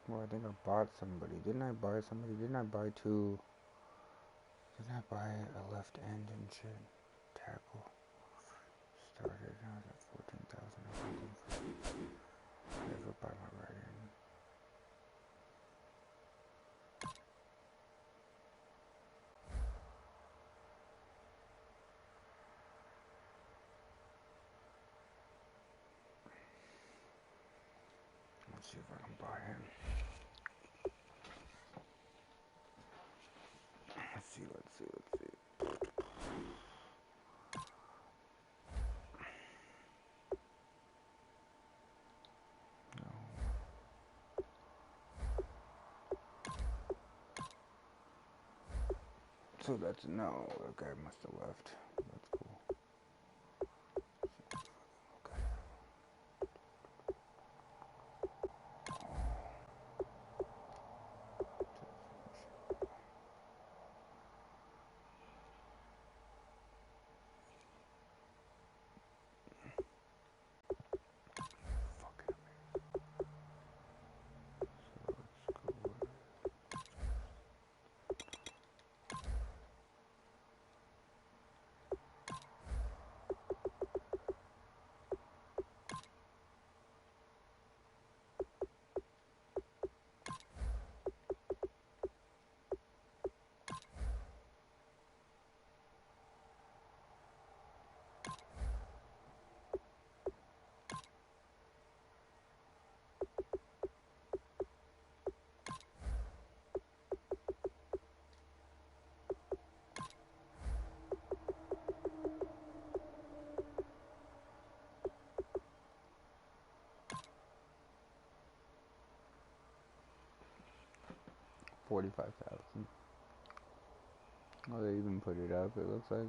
Well, I think I bought somebody. Didn't I buy somebody? Didn't I buy two? Didn't I buy a left end and shit? Tackle. Started. I was at 14,000 or something. Never buy my right end. Let's see if I can buy him. Let's see. No. So that's no. That guy must have left. That's cool. Okay. Fucking amazing. So let's go. 45,000. Oh, they even put it up, it looks like.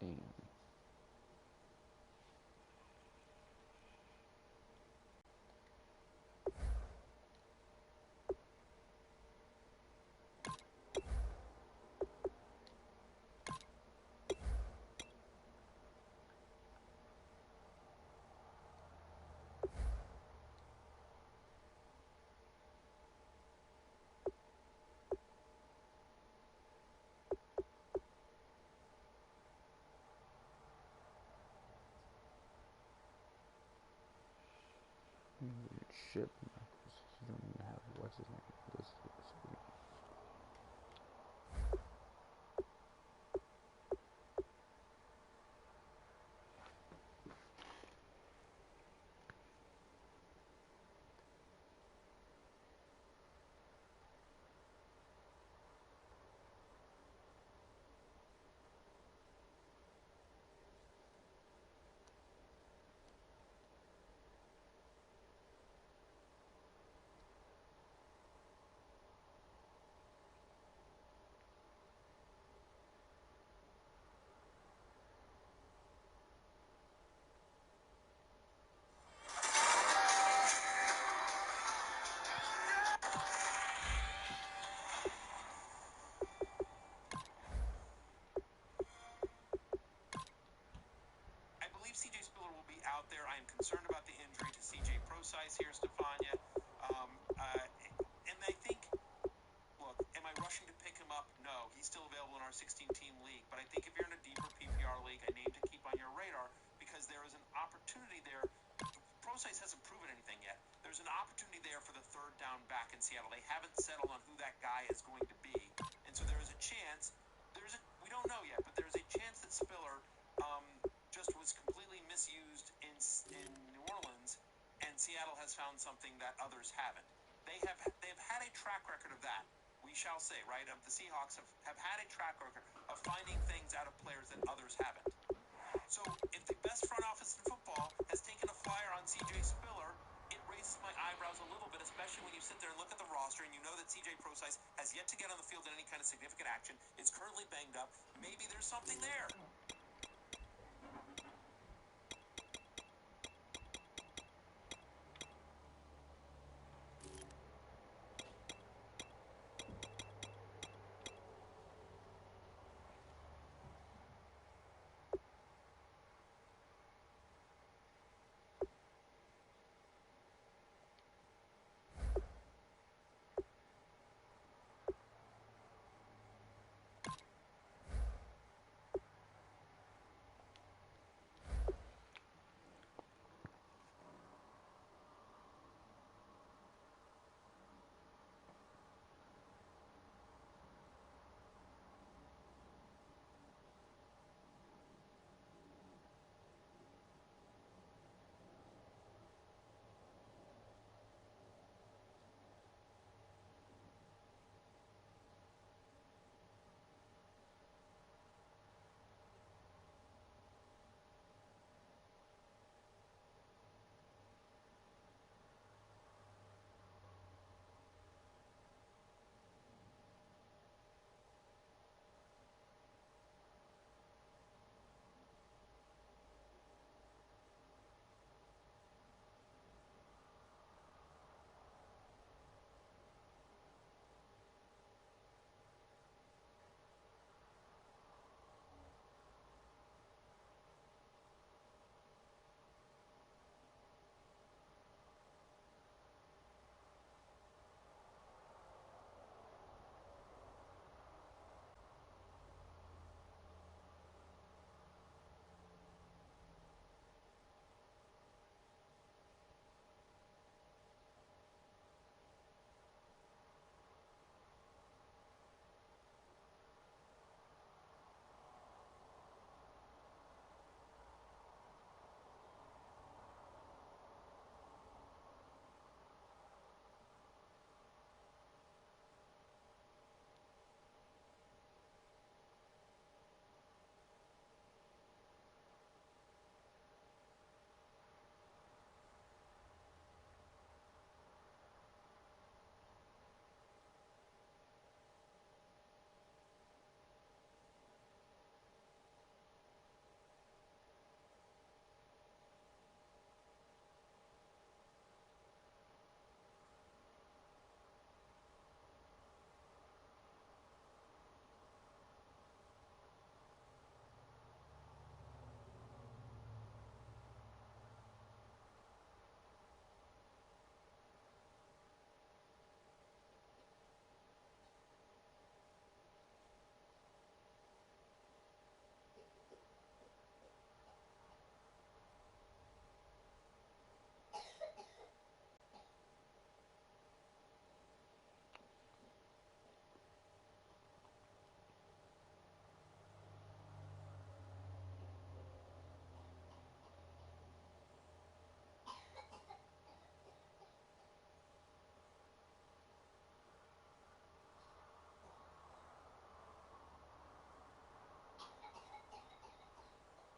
Damn. Ship. You don't even have what's his name. This screen. I believe C.J. Spiller will be out there. I am concerned about the injury to C.J. Prosize here, Stefania. And I think, look, am I rushing to pick him up? No, he's still available in our 16-team league. But I think if you're in a deeper PPR league, a name to keep on your radar because there is an opportunity there. Prosize hasn't proven anything yet. There's an opportunity there for the third down back in Seattle. They haven't settled on who that guy is going to be. And so there is a chance, we don't know yet, but there's a chance that Spiller just was completely misused in New Orleans, and Seattle has found something that others haven't. They have had a track record of that. We shall say, right? The Seahawks have had a track record of finding things out of players that others haven't. So if the best front office in football has taken a flyer on C.J. Spiller, it raises my eyebrows a little bit, especially when you sit there and look at the roster and you know that C.J. Prosize has yet to get on the field in any kind of significant action. It's currently banged up. Maybe there's something there.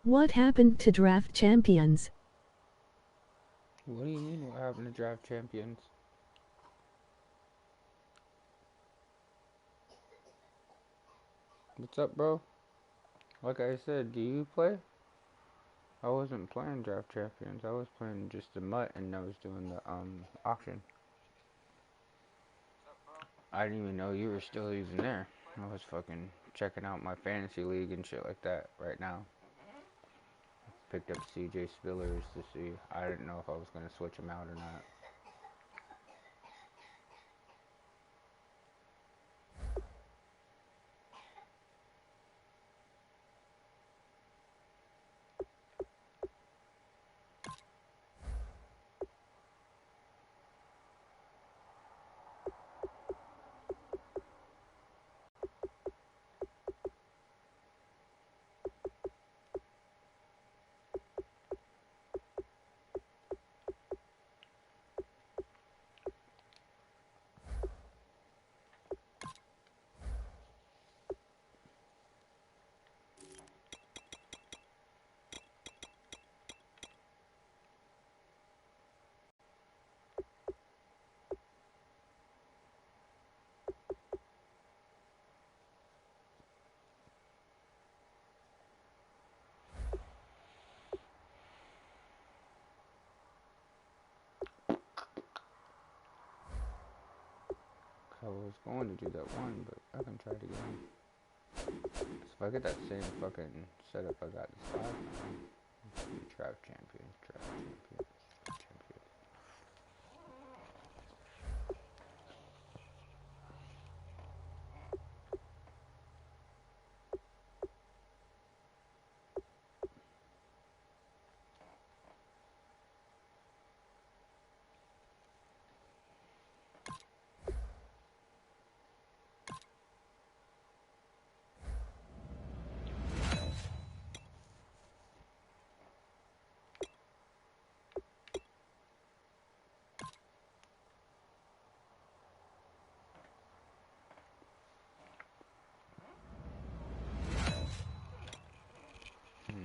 What happened to draft champions? What do you mean what happened to draft champions? What's up, bro? Like I said, do you play? I wasn't playing draft champions. I was playing just the MUT, and I was doing the auction. I didn't even know you were still even there. I was fucking checking out my fantasy league and shit like that right now. Picked up CJ Spillers to see. I didn't know if I was gonna switch him out or not. I was going to do that one, but I can try it again. So if I get that same fucking setup I got this last time, draft champions, draft champions, draft champions.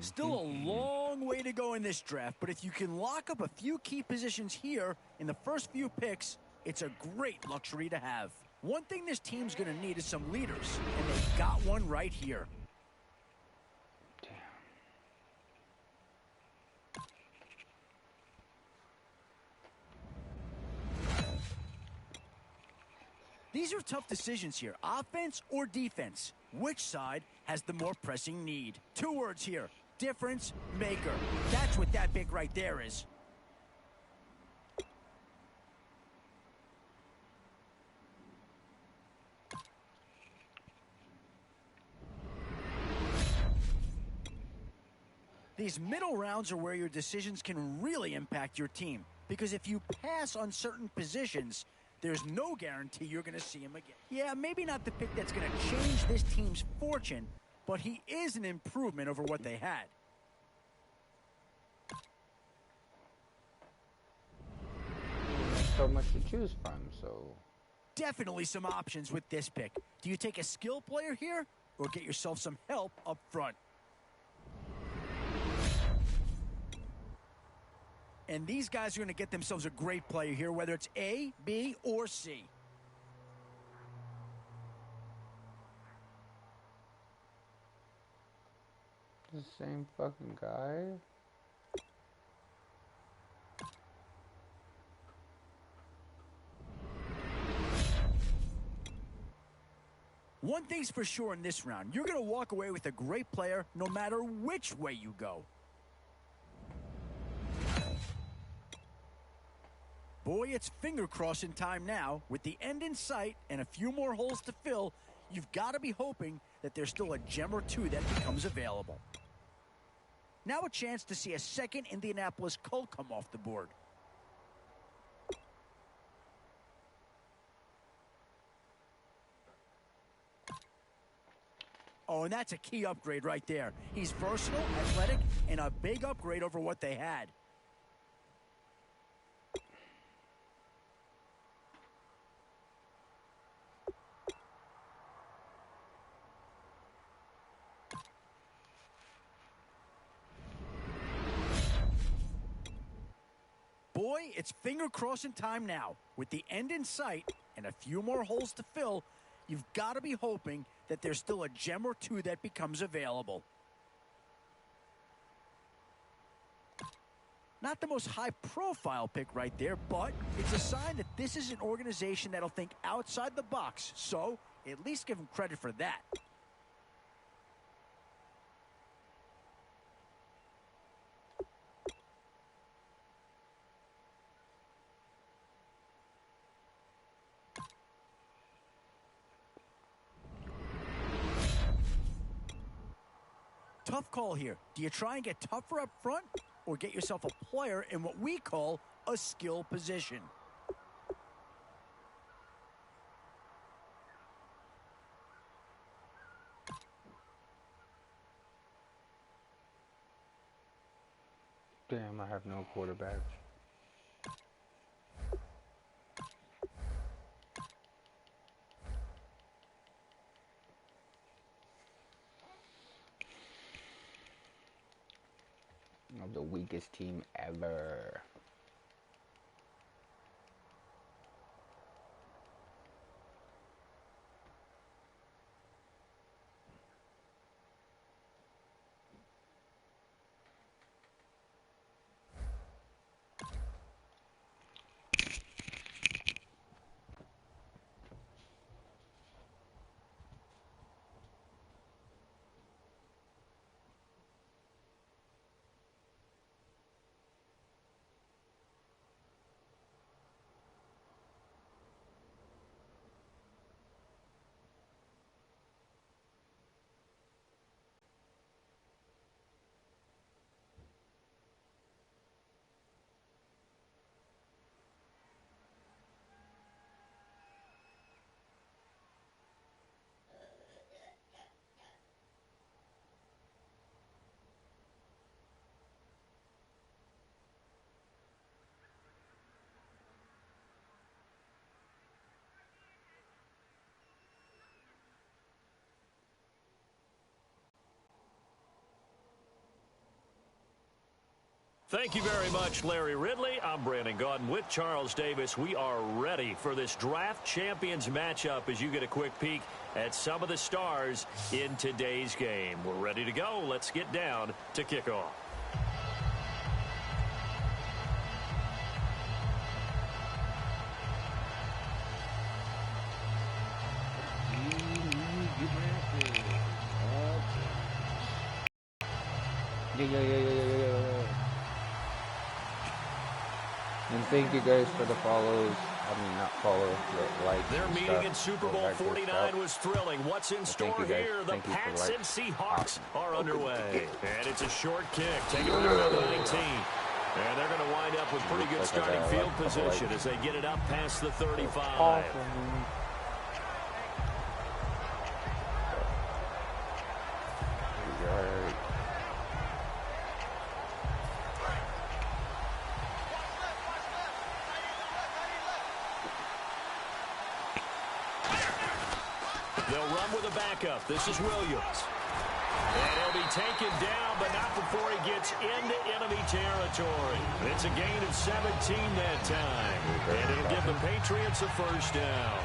Still a long way to go in this draft, but if you can lock up a few key positions here in the first few picks, it's a great luxury to have. One thing this team's going to need is some leaders, and they've got one right here. These are tough decisions here, offense or defense. Which side has the more pressing need? 2 words here, difference maker. That's what that pick right there is. These middle rounds are where your decisions can really impact your team. Because if you pass on certain positions, there's no guarantee you're going to see him again. Yeah, maybe not the pick that's going to change this team's fortune, but he is an improvement over what they had. There's so much to choose from, so... Definitely some options with this pick. Do you take a skill player here, or get yourself some help up front? And these guys are going to get themselves a great player here, whether it's A, B, or C. The same fucking guy? One thing's for sure in this round, you're going to walk away with a great player no matter which way you go. Boy, it's finger crossing time now. With the end in sight and a few more holes to fill, you've got to be hoping that there's still a gem or two that becomes available. Now a chance to see a second Indianapolis Colt come off the board. Oh, and that's a key upgrade right there. He's versatile, athletic, and a big upgrade over what they had. boy, it's finger-crossing time now. With the end in sight and a few more holes to fill, you've got to be hoping that there's still a gem or two that becomes available. Not the most high-profile pick right there, but it's a sign that this is an organization that'll think outside the box, so at least give them credit for that. Tough call here. Do you try and get tougher up front or get yourself a player in what we call a skill position? Damn, I have no quarterback. Of the weakest team ever. Thank you very much, Larry Ridley. I'm Brandon Gaudin with Charles Davis. We are ready for this draft champions matchup as you get a quick peek at some of the stars in today's game. We're ready to go. Let's get down to kickoff. Yeah. And thank you guys for the follows. I mean, not follow, but like. Their meeting in Super Bowl 49 was thrilling. What's in store here? The Pats and Seahawks are underway. And it's a short kick, taken over by the 19. And they're going to wind up with pretty good starting field position as they get it up past the 35. They'll run with a backup. This is Williams. And he'll be taken down, but not before he gets into enemy territory. It's a gain of 17 that time. And it'll give the Patriots a first down.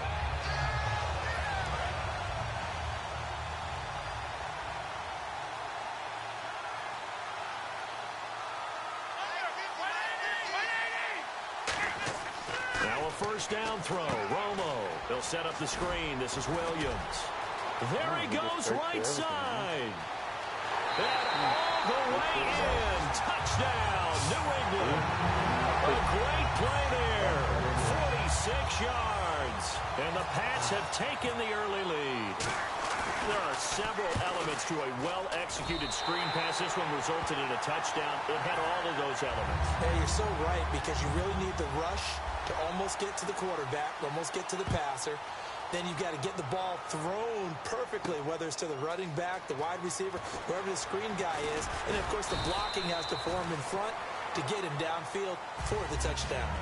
Now a first down throw. Romo. They'll set up the screen. This is Williams. There he goes right side. And all the way in. Touchdown, New England. A great play there. 46 yards. And the Pats have taken the early lead. There are several elements to a well-executed screen pass. This one resulted in a touchdown. It had all of those elements. Hey, you're so right, because you really need the rush to almost get to the quarterback, almost get to the passer. Then you've got to get the ball thrown perfectly, whether it's to the running back, the wide receiver, whoever the screen guy is. And, of course, the blocking has to form in front to get him downfield for the touchdown.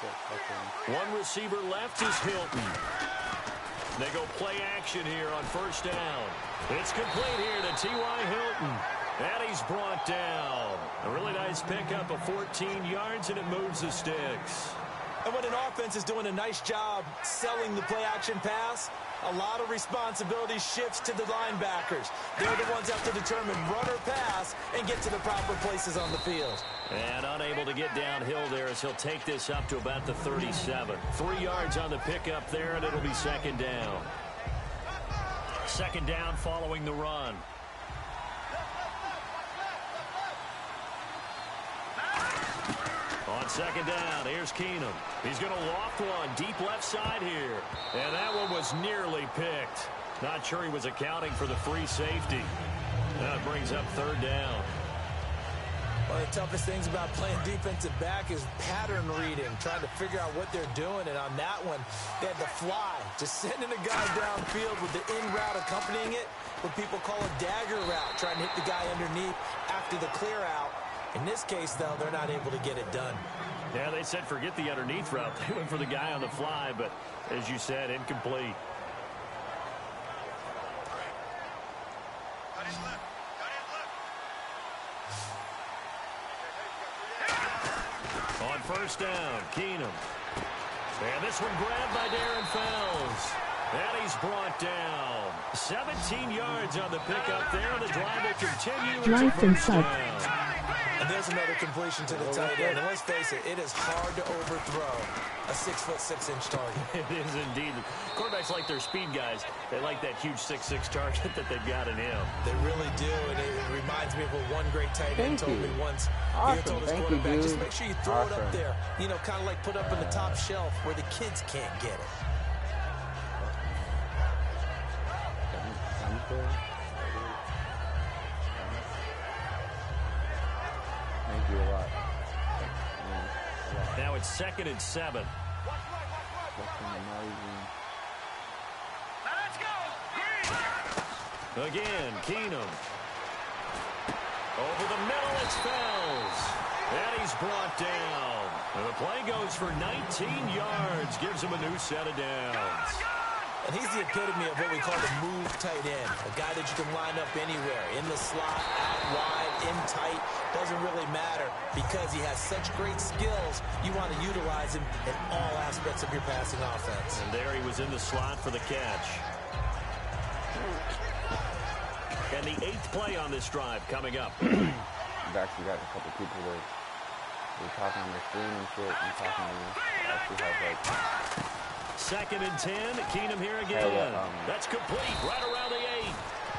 One receiver left is Hilton. They go play action here on first down. It's complete here to T.Y. Hilton. And he's brought down. A really nice pickup of 14 yards, and it moves the sticks. And when an offense is doing a nice job selling the play-action pass, a lot of responsibility shifts to the linebackers. They're the ones that have to determine run or pass and get to the proper places on the field. And unable to get downhill there as he'll take this up to about the 37. 3 yards on the pickup there, and it'll be second down. Second down following the run. On second down, here's Keenum. He's going to loft one deep left side here. And that one was nearly picked. Not sure he was accounting for the free safety. Now it brings up third down. One of the toughest things about playing defensive back is pattern reading, trying to figure out what they're doing. And on that one, they had to fly, just sending a guy downfield with the in route accompanying it, what people call a dagger route, trying to hit the guy underneath after the clear out. In this case, though, they're not able to get it done. Yeah, they said forget the underneath route. They went for the guy on the fly, but as you said, incomplete. On first down, Keenum. And this one grabbed by Darren Fells. And he's brought down. 17 yards on the pickup there. The drive will continue. Drive inside. And there's another completion to the tight end. And let's face it, it is hard to overthrow a 6'6" target. It is indeed. Quarterbacks like their speed guys. They like that huge 6'6" target that they've got in him. They really do. And it reminds me of what one great tight end told me once. Awesome. He told his quarterback, just make sure you throw it up there. You know, kind of like put up on the top shelf where the kids can't get it. Thank you a lot. Now it's 2nd and 7. Again, Keenum. Over the middle, it's Fells. And he's brought down. And the play goes for 19 yards. Gives him a new set of downs. And he's the epitome of what we call the move tight end. A guy that you can line up anywhere. In the slot, out wide, in tight. Doesn't really matter because he has such great skills. You want to utilize him in all aspects of your passing offense. And there he was in the slot for the catch. And the 8th play on this drive coming up. I've actually got a couple people that are talking on their screen and shit and talking to me. I actually have like... 2nd and 10. Keenum here again. That's complete right around the 8.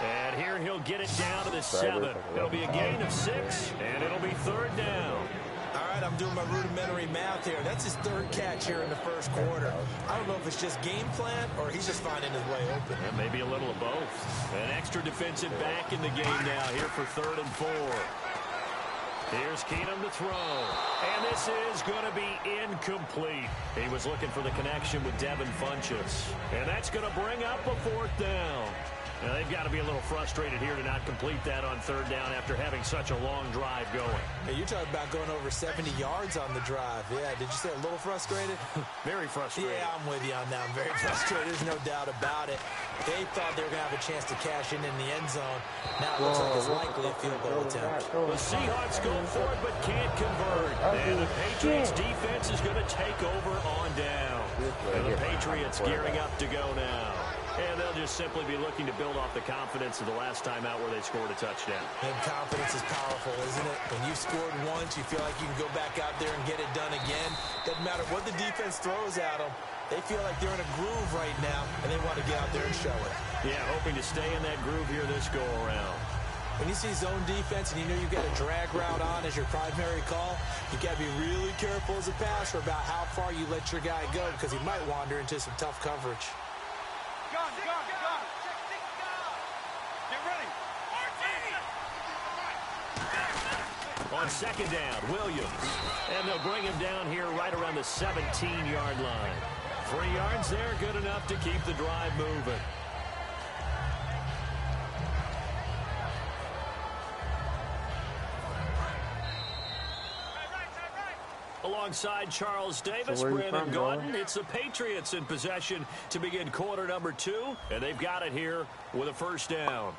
And here he'll get it down to the 7. It'll be a gain of 6, and it'll be third down. All right, I'm doing my rudimentary math here. That's his 3rd catch here in the first quarter. I don't know if it's just game plan or he's just finding his way open. Yeah, maybe a little of both. An extra defensive back in the game now here for 3rd and 4. Here's Keenum to throw. And this is going to be incomplete. He was looking for the connection with Devin Funchess. And that's going to bring up a 4th down. Now, they've got to be a little frustrated here to not complete that on 3rd down after having such a long drive going. Hey, you're talking about going over 70 yards on the drive. Yeah, did you say a little frustrated? Very frustrated. Yeah, I'm with you on that. I'm very frustrated. There's no doubt about it. They thought they were going to have a chance to cash in the end zone. Now it looks like it's likely a field goal attempt. The Seahawks go for it but can't convert. And the Patriots defense is going to take over on down. And the Patriots gearing up to go now. And they'll just simply be looking to build off the confidence of the last time out where they scored a touchdown. And confidence is powerful, isn't it? When you've scored once, you feel like you can go back out there and get it done again. Doesn't matter what the defense throws at them. They feel like they're in a groove right now, and they want to get out there and show it. Yeah, hoping to stay in that groove here this go-around. When you see zone defense and you know you've got a drag route on as your primary call, you got to be really careful as a passer about how far you let your guy go because he might wander into some tough coverage. Gun. Get ready. On 2nd down, Williams. And they'll bring him down here right around the 17-yard line. 3 yards there, good enough to keep the drive moving. Alongside Charles Davis, So Brandon Gaudin, it's the Patriots in possession to begin quarter number 2, and they've got it here with a first down.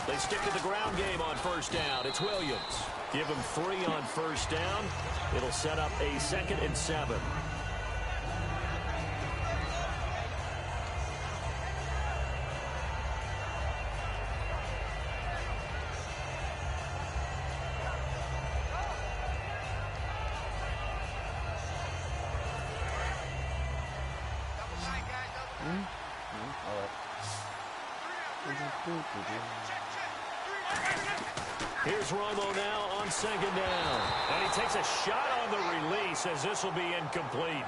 They stick to the ground game on first down. It's Williams. Give him 3 on first down. It'll set up a 2nd and 7. Here's Romo now on 2nd down. And he takes a shot on the release as this will be incomplete.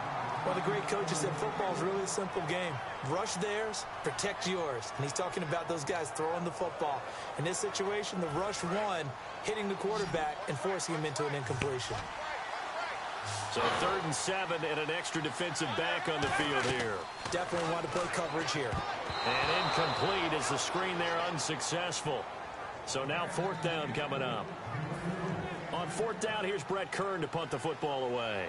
Well, the great coach said football is really a simple game. Rush theirs, protect yours. And he's talking about those guys throwing the football. In this situation, the rush won, hitting the quarterback and forcing him into an incompletion. So 3rd and 7 and an extra defensive back on the field here. Definitely want to play coverage here. And incomplete as the screen there unsuccessful. So now 4th down coming up. On 4th down, here's Brett Kern to punt the football away.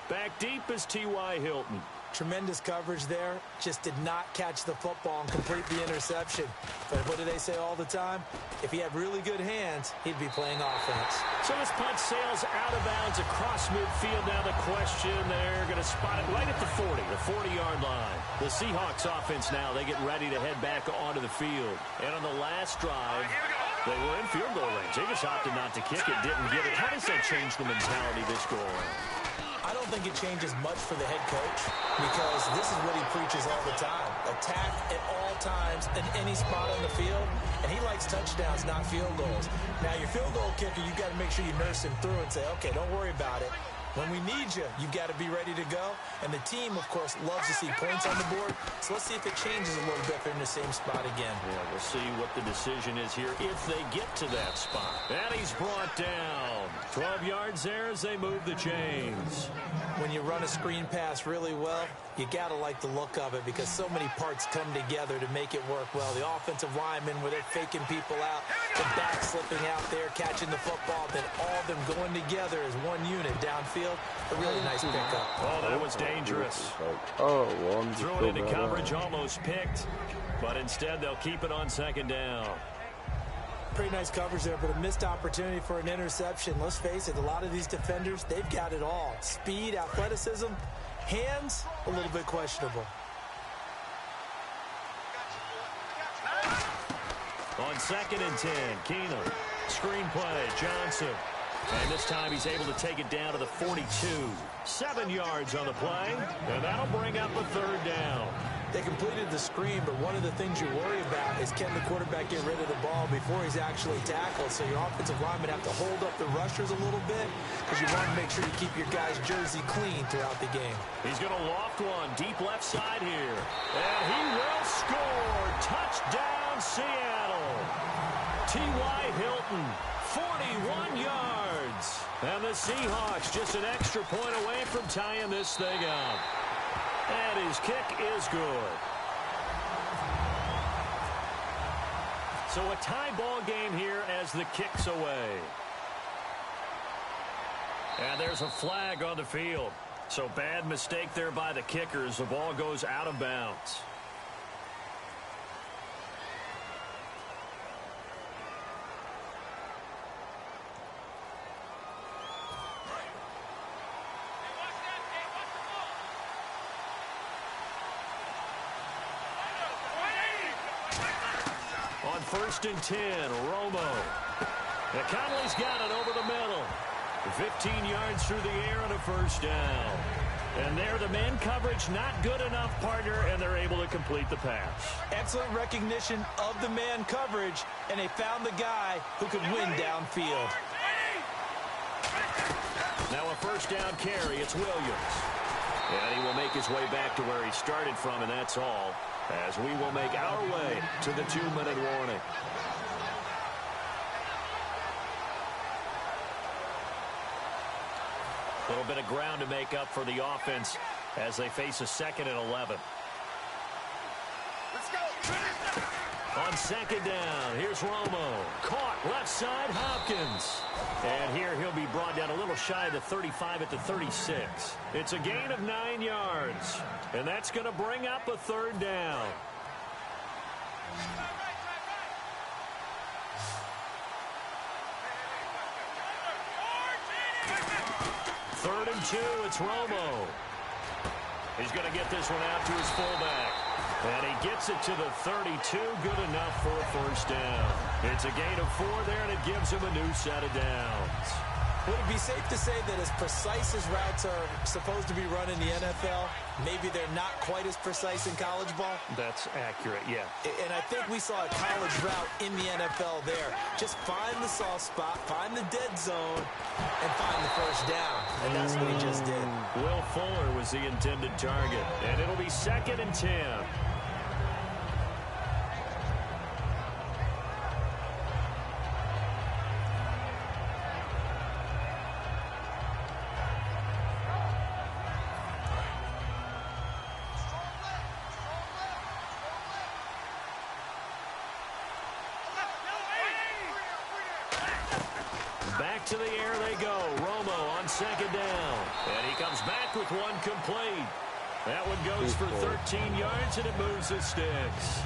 Back deep is T.Y. Hilton. Tremendous coverage there. Just did not catch the football and complete the interception. But what do they say all the time? If he had really good hands, he'd be playing offense. So this punt sails out of bounds across midfield. Now the question, they're going to spot it right at the 40, the 40-yard line. The Seahawks offense now, they get ready to head back onto the field. And on the last drive, they were in field goal range. They just opted not to kick it, didn't get it. How does that change the mentality this go around? I don't think it changes much for the head coach because this is what he preaches all the time. Attack at all times in any spot on the field, and he likes touchdowns, not field goals. Now, your field goal kicker, you've got to make sure you nurse him through and say, okay, don't worry about it. When we need you, you've got to be ready to go. And the team, of course, loves to see points on the board. So let's see if it changes a little bit if they're in the same spot again. Yeah, we'll see what the decision is here if they get to that spot. And he's brought down. 12 yards there as they move the chains. When you run a screen pass really well, you got to like the look of it because so many parts come together to make it work well. The offensive linemen, where they're faking people out, the back slipping out there, catching the football, then all of them going together as one unit downfield. A really nice pickup. Oh, that was dangerous. Oh, well, Threw it into coverage, almost picked, but instead they'll keep it on 2nd down. Pretty nice coverage there, but a missed opportunity for an interception. Let's face it, a lot of these defenders, they've got it all. Speed, athleticism, hands, a little bit questionable. On 2nd and 10, Keenum. Screen play, Johnson. And this time he's able to take it down to the 42. 7 yards on the play, and that'll bring up a 3rd down. They completed the screen, but one of the things you worry about is can the quarterback get rid of the ball before he's actually tackled. So your offensive linemen have to hold up the rushers a little bit because you want to make sure you keep your guy's jersey clean throughout the game. He's going to loft one deep left side here. And he will score. Touchdown, Seattle. T.Y. Hilton, 41 yards. And the Seahawks just an extra point away from tying this thing up. And his kick is good. So a tie ball game here as the kick's away. And there's a flag on the field. So bad mistake there by the kickers. The ball goes out of bounds. On 1st and 10, Romo. Now Conley's got it over the middle. 15 yards through the air and a first down. And there, the man coverage not good enough, partner, and they're able to complete the pass. Excellent recognition of the man coverage, and they found the guy who could win downfield. Now a first down carry. It's Williams. And he will make his way back to where he started from, and that's all. as we will make our way to the 2-minute warning. A little bit of ground to make up for the offense as they face a 2nd and 11. Let's go. On 2nd down, here's Romo. Caught left side, Hopkins. And here he'll be brought down a little shy of the 35 at the 36. It's a gain of 9 yards. And that's going to bring up a 3rd down. Third and 2, it's Romo. He's going to get this one out to his fullback. And he gets it to the 32, good enough for a 1st down. It's a gain of 4 there, and it gives him a new set of downs. Would it be safe to say that as precise as routes are supposed to be run in the NFL, maybe they're not quite as precise in college ball? That's accurate, yeah. And I think we saw a college route in the NFL there. Just find the soft spot, find the dead zone, and find the 1st down. And that's what he just did. Will Fuller was the intended target. And it'll be 2nd and 10. Back to the air they go. Romo on 2nd down. And he comes back with one complete. That one goes for 13 yards, and it moves the sticks.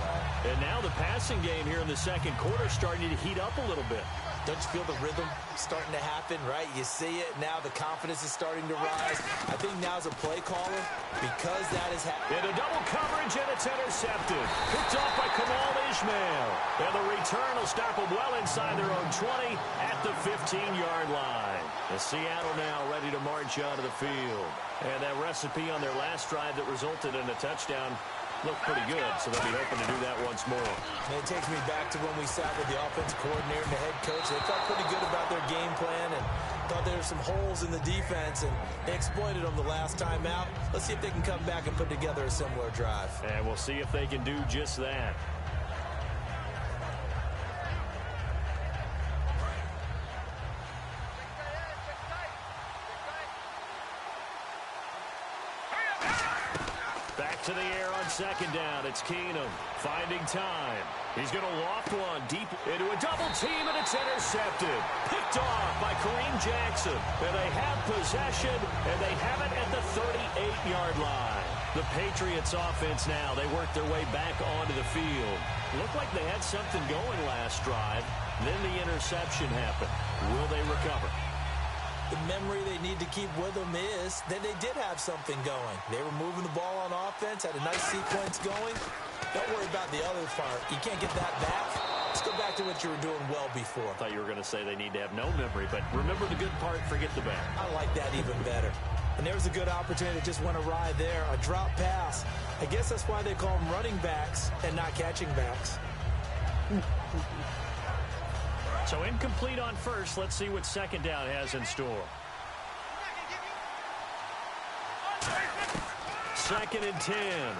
And now the passing game here in the 2nd quarter starting to heat up a little bit. Don't you feel the rhythm starting to happen, right? You see it. Now the confidence is starting to rise. I think now's a play caller because that is happening. In a double coverage, and it's intercepted. Picked off by Kamal Ishmael. And the return will stop them well inside their own 20 at the 15-yard line. The Seattle now ready to march out of the field. And that recipe on their last drive that resulted in a touchdown looked pretty good, so they'll be hoping to do that once more. And it takes me back to when we sat with the offensive coordinator and the head coach. They felt pretty good about their game plan and thought there were some holes in the defense, and they exploited them the last time out. Let's see if they can come back and put together a similar drive. And we'll see if they can do just that. To the air on 2nd down. It's Keenum finding time. He's going to loft one deep into a double team, and it's intercepted. Picked off by Kareem Jackson. And they have possession, and they have it at the 38-yard line. The Patriots offense now, they work their way back onto the field. Looked like they had something going last drive. Then the interception happened. Will they recover? The memory they need to keep with them is that they did have something going. They were moving the ball on offense, had a nice sequence going. Don't worry about the other part. You can't get that back. Let's go back to what you were doing well before. I thought you were going to say they need to have no memory, but remember the good part, forget the bad. I like that even better. And there was a good opportunity that just went awry there, a drop pass. I guess that's why they call them running backs and not catching backs. So incomplete on first. Let's see what 2nd down has in store. 2nd and 10.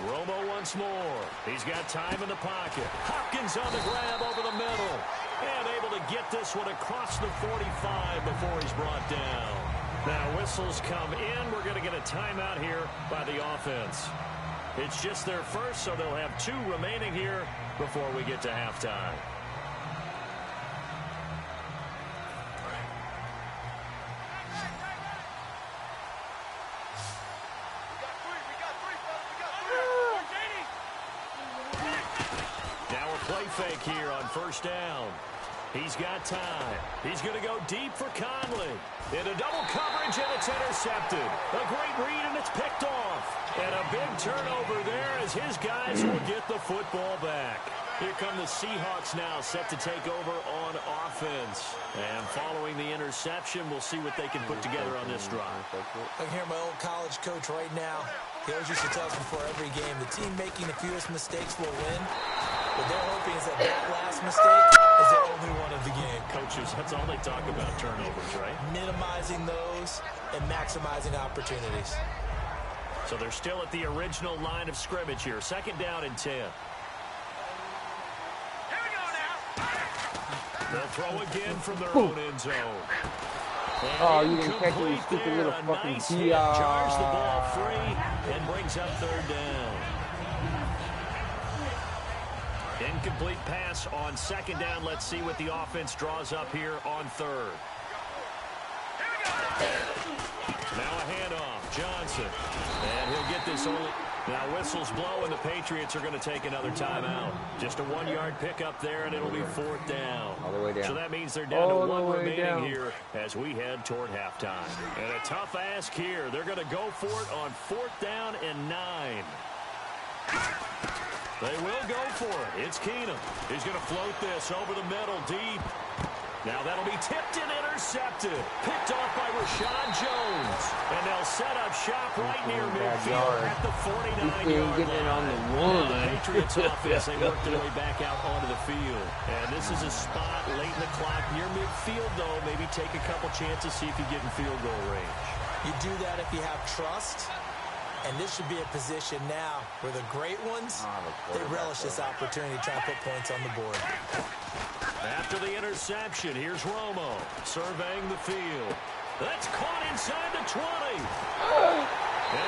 Romo once more. He's got time in the pocket. Hopkins on the grab over the middle. And able to get this one across the 45 before he's brought down. Now whistles come in. We're going to get a timeout here by the offense. It's just their first, so they'll have 2 remaining here before we get to halftime. Fake here on 1st down. He's got time. He's going to go deep for Conley. In a double coverage, and it's intercepted. A great read, and it's picked off. And a big turnover there as his guys will get the football back. Here come the Seahawks now, set to take over on offense. And following the interception, we'll see what they can put together on this drive. I can hear my old college coach right now. He always used to tell us before every game, the team making the fewest mistakes will win. What they're hoping is that that last mistake is the only one of the game. Coaches, that's all they talk about, turnovers, right? Minimizing those and maximizing opportunities. So they're still at the original line of scrimmage here. 2nd down and 10. Here we go now. They'll throw again from their own end zone. Oh, you didn't catch it, you stupid little fucking nice hit, jars the ball free and brings up 3rd down. Incomplete pass on 2nd down. Let's see what the offense draws up here on 3rd. Now a handoff. Johnson. And he'll get this only. Now whistles blow, and the Patriots are going to take another timeout. Just a 1-yard pickup there, and it'll be 4th down. All the way down. So that means they're down to 1 remaining here as we head toward halftime. And a tough ask here. They're going to go for it on 4th down and 9. They will go for it. It's Keenum. He's going to float this over the middle deep. Now that'll be tipped and intercepted. Picked off by Rashad Jones. And they'll set up shop right near midfield at the 49-yard line. The Patriots offense, they worked their way back out onto the field. And this is a spot late in the clock near midfield, though. Maybe take a couple chances, see if you get in field goal range. You do that if you have trust. And this should be a position now where the great ones, they relish this opportunity to try and put points on the board. After the interception, here's Romo surveying the field. That's caught inside the 20.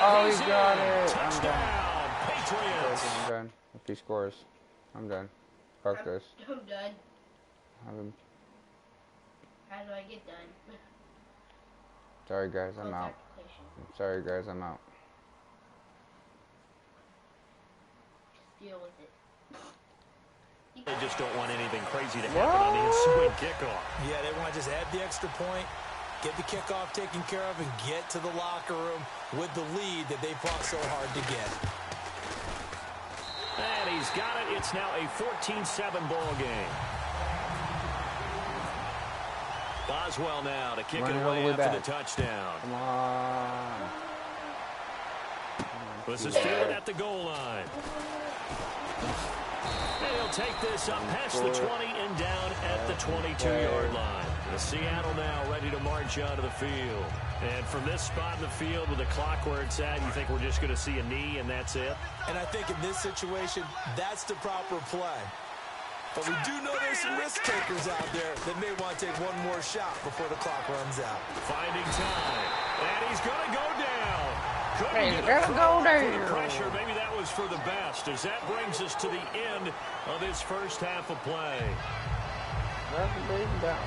Oh, he got it. Touchdown, Patriots. I'm done. If he scores, I'm done. Fuck this. I'm done. How do I get done? Sorry, guys, I'm out. Sorry, guys, I'm out. Deal with it. They just don't want anything crazy to happen on the ensuing kickoff. Yeah, they want to just add the extra point, get the kickoff taken care of, and get to the locker room with the lead that they fought so hard to get. And he's got it. It's now a 14-7 ball game. Boswell now to kick it away after the touchdown. Come on. This is fielded at the goal line. And he'll take this up past the 20 and down at the 22-yard line. The Seattle now ready to march onto the field. And from this spot in the field with the clock where it's at, you think we're just going to see a knee and that's it? And I think in this situation, that's the proper play. But we do know there's some risk takers out there that may want to take one more shot before the clock runs out. Finding time. And he's going to go down. He's going to go down. Pressure, maybe that was for the best, as that brings us to the end of this first half of play. That's a big down.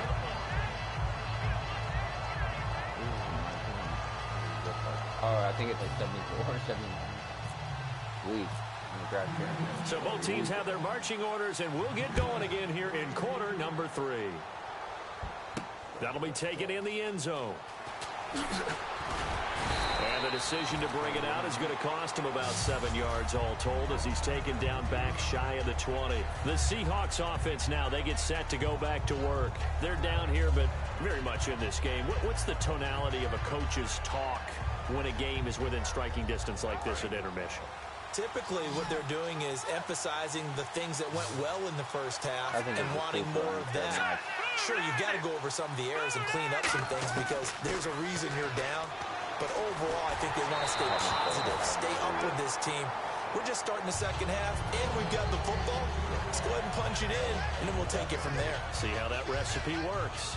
Oh, I think it's like 74 or 79. Weak. So both teams have their marching orders, and we'll get going again here in quarter number 3. That'll be taken in the end zone. And the decision to bring it out is going to cost him about 7 yards all told, as he's taken down back shy of the 20. The Seahawks offense now, they get set to go back to work. They're down here, but very much in this game. What's the tonality of a coach's talk when a game is within striking distance like this at intermission? Typically, what they're doing is emphasizing the things that went well in the first half and wanting more of that. Sure, you've got to go over some of the errors and clean up some things because there's a reason you're down. But overall, I think they want to stay positive, stay up with this team. We're just starting the second half, and we've got the football. Let's go ahead and punch it in, and then we'll take it from there. See how that recipe works.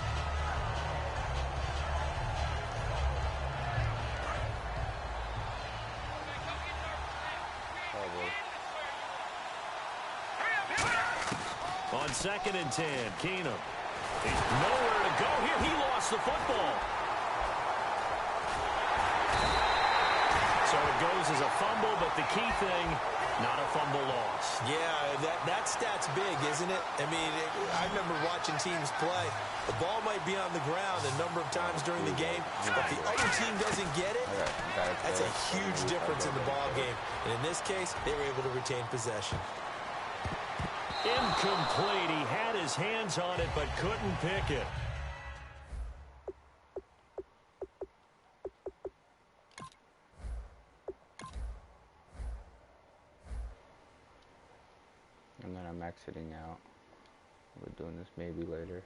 On 2nd and 10, Keenum. He's nowhere to go here. He lost the football. So it goes as a fumble, but the key thing, not a fumble loss. Yeah, that stat's big, isn't it? I mean, I remember watching teams play. The ball might be on the ground a number of times during the game, but the other team doesn't get it. That's a huge difference in the ball game. And in this case, they were able to retain possession. Incomplete. He had his hands on it, but couldn't pick it. And then I'm exiting out. We're doing this maybe later.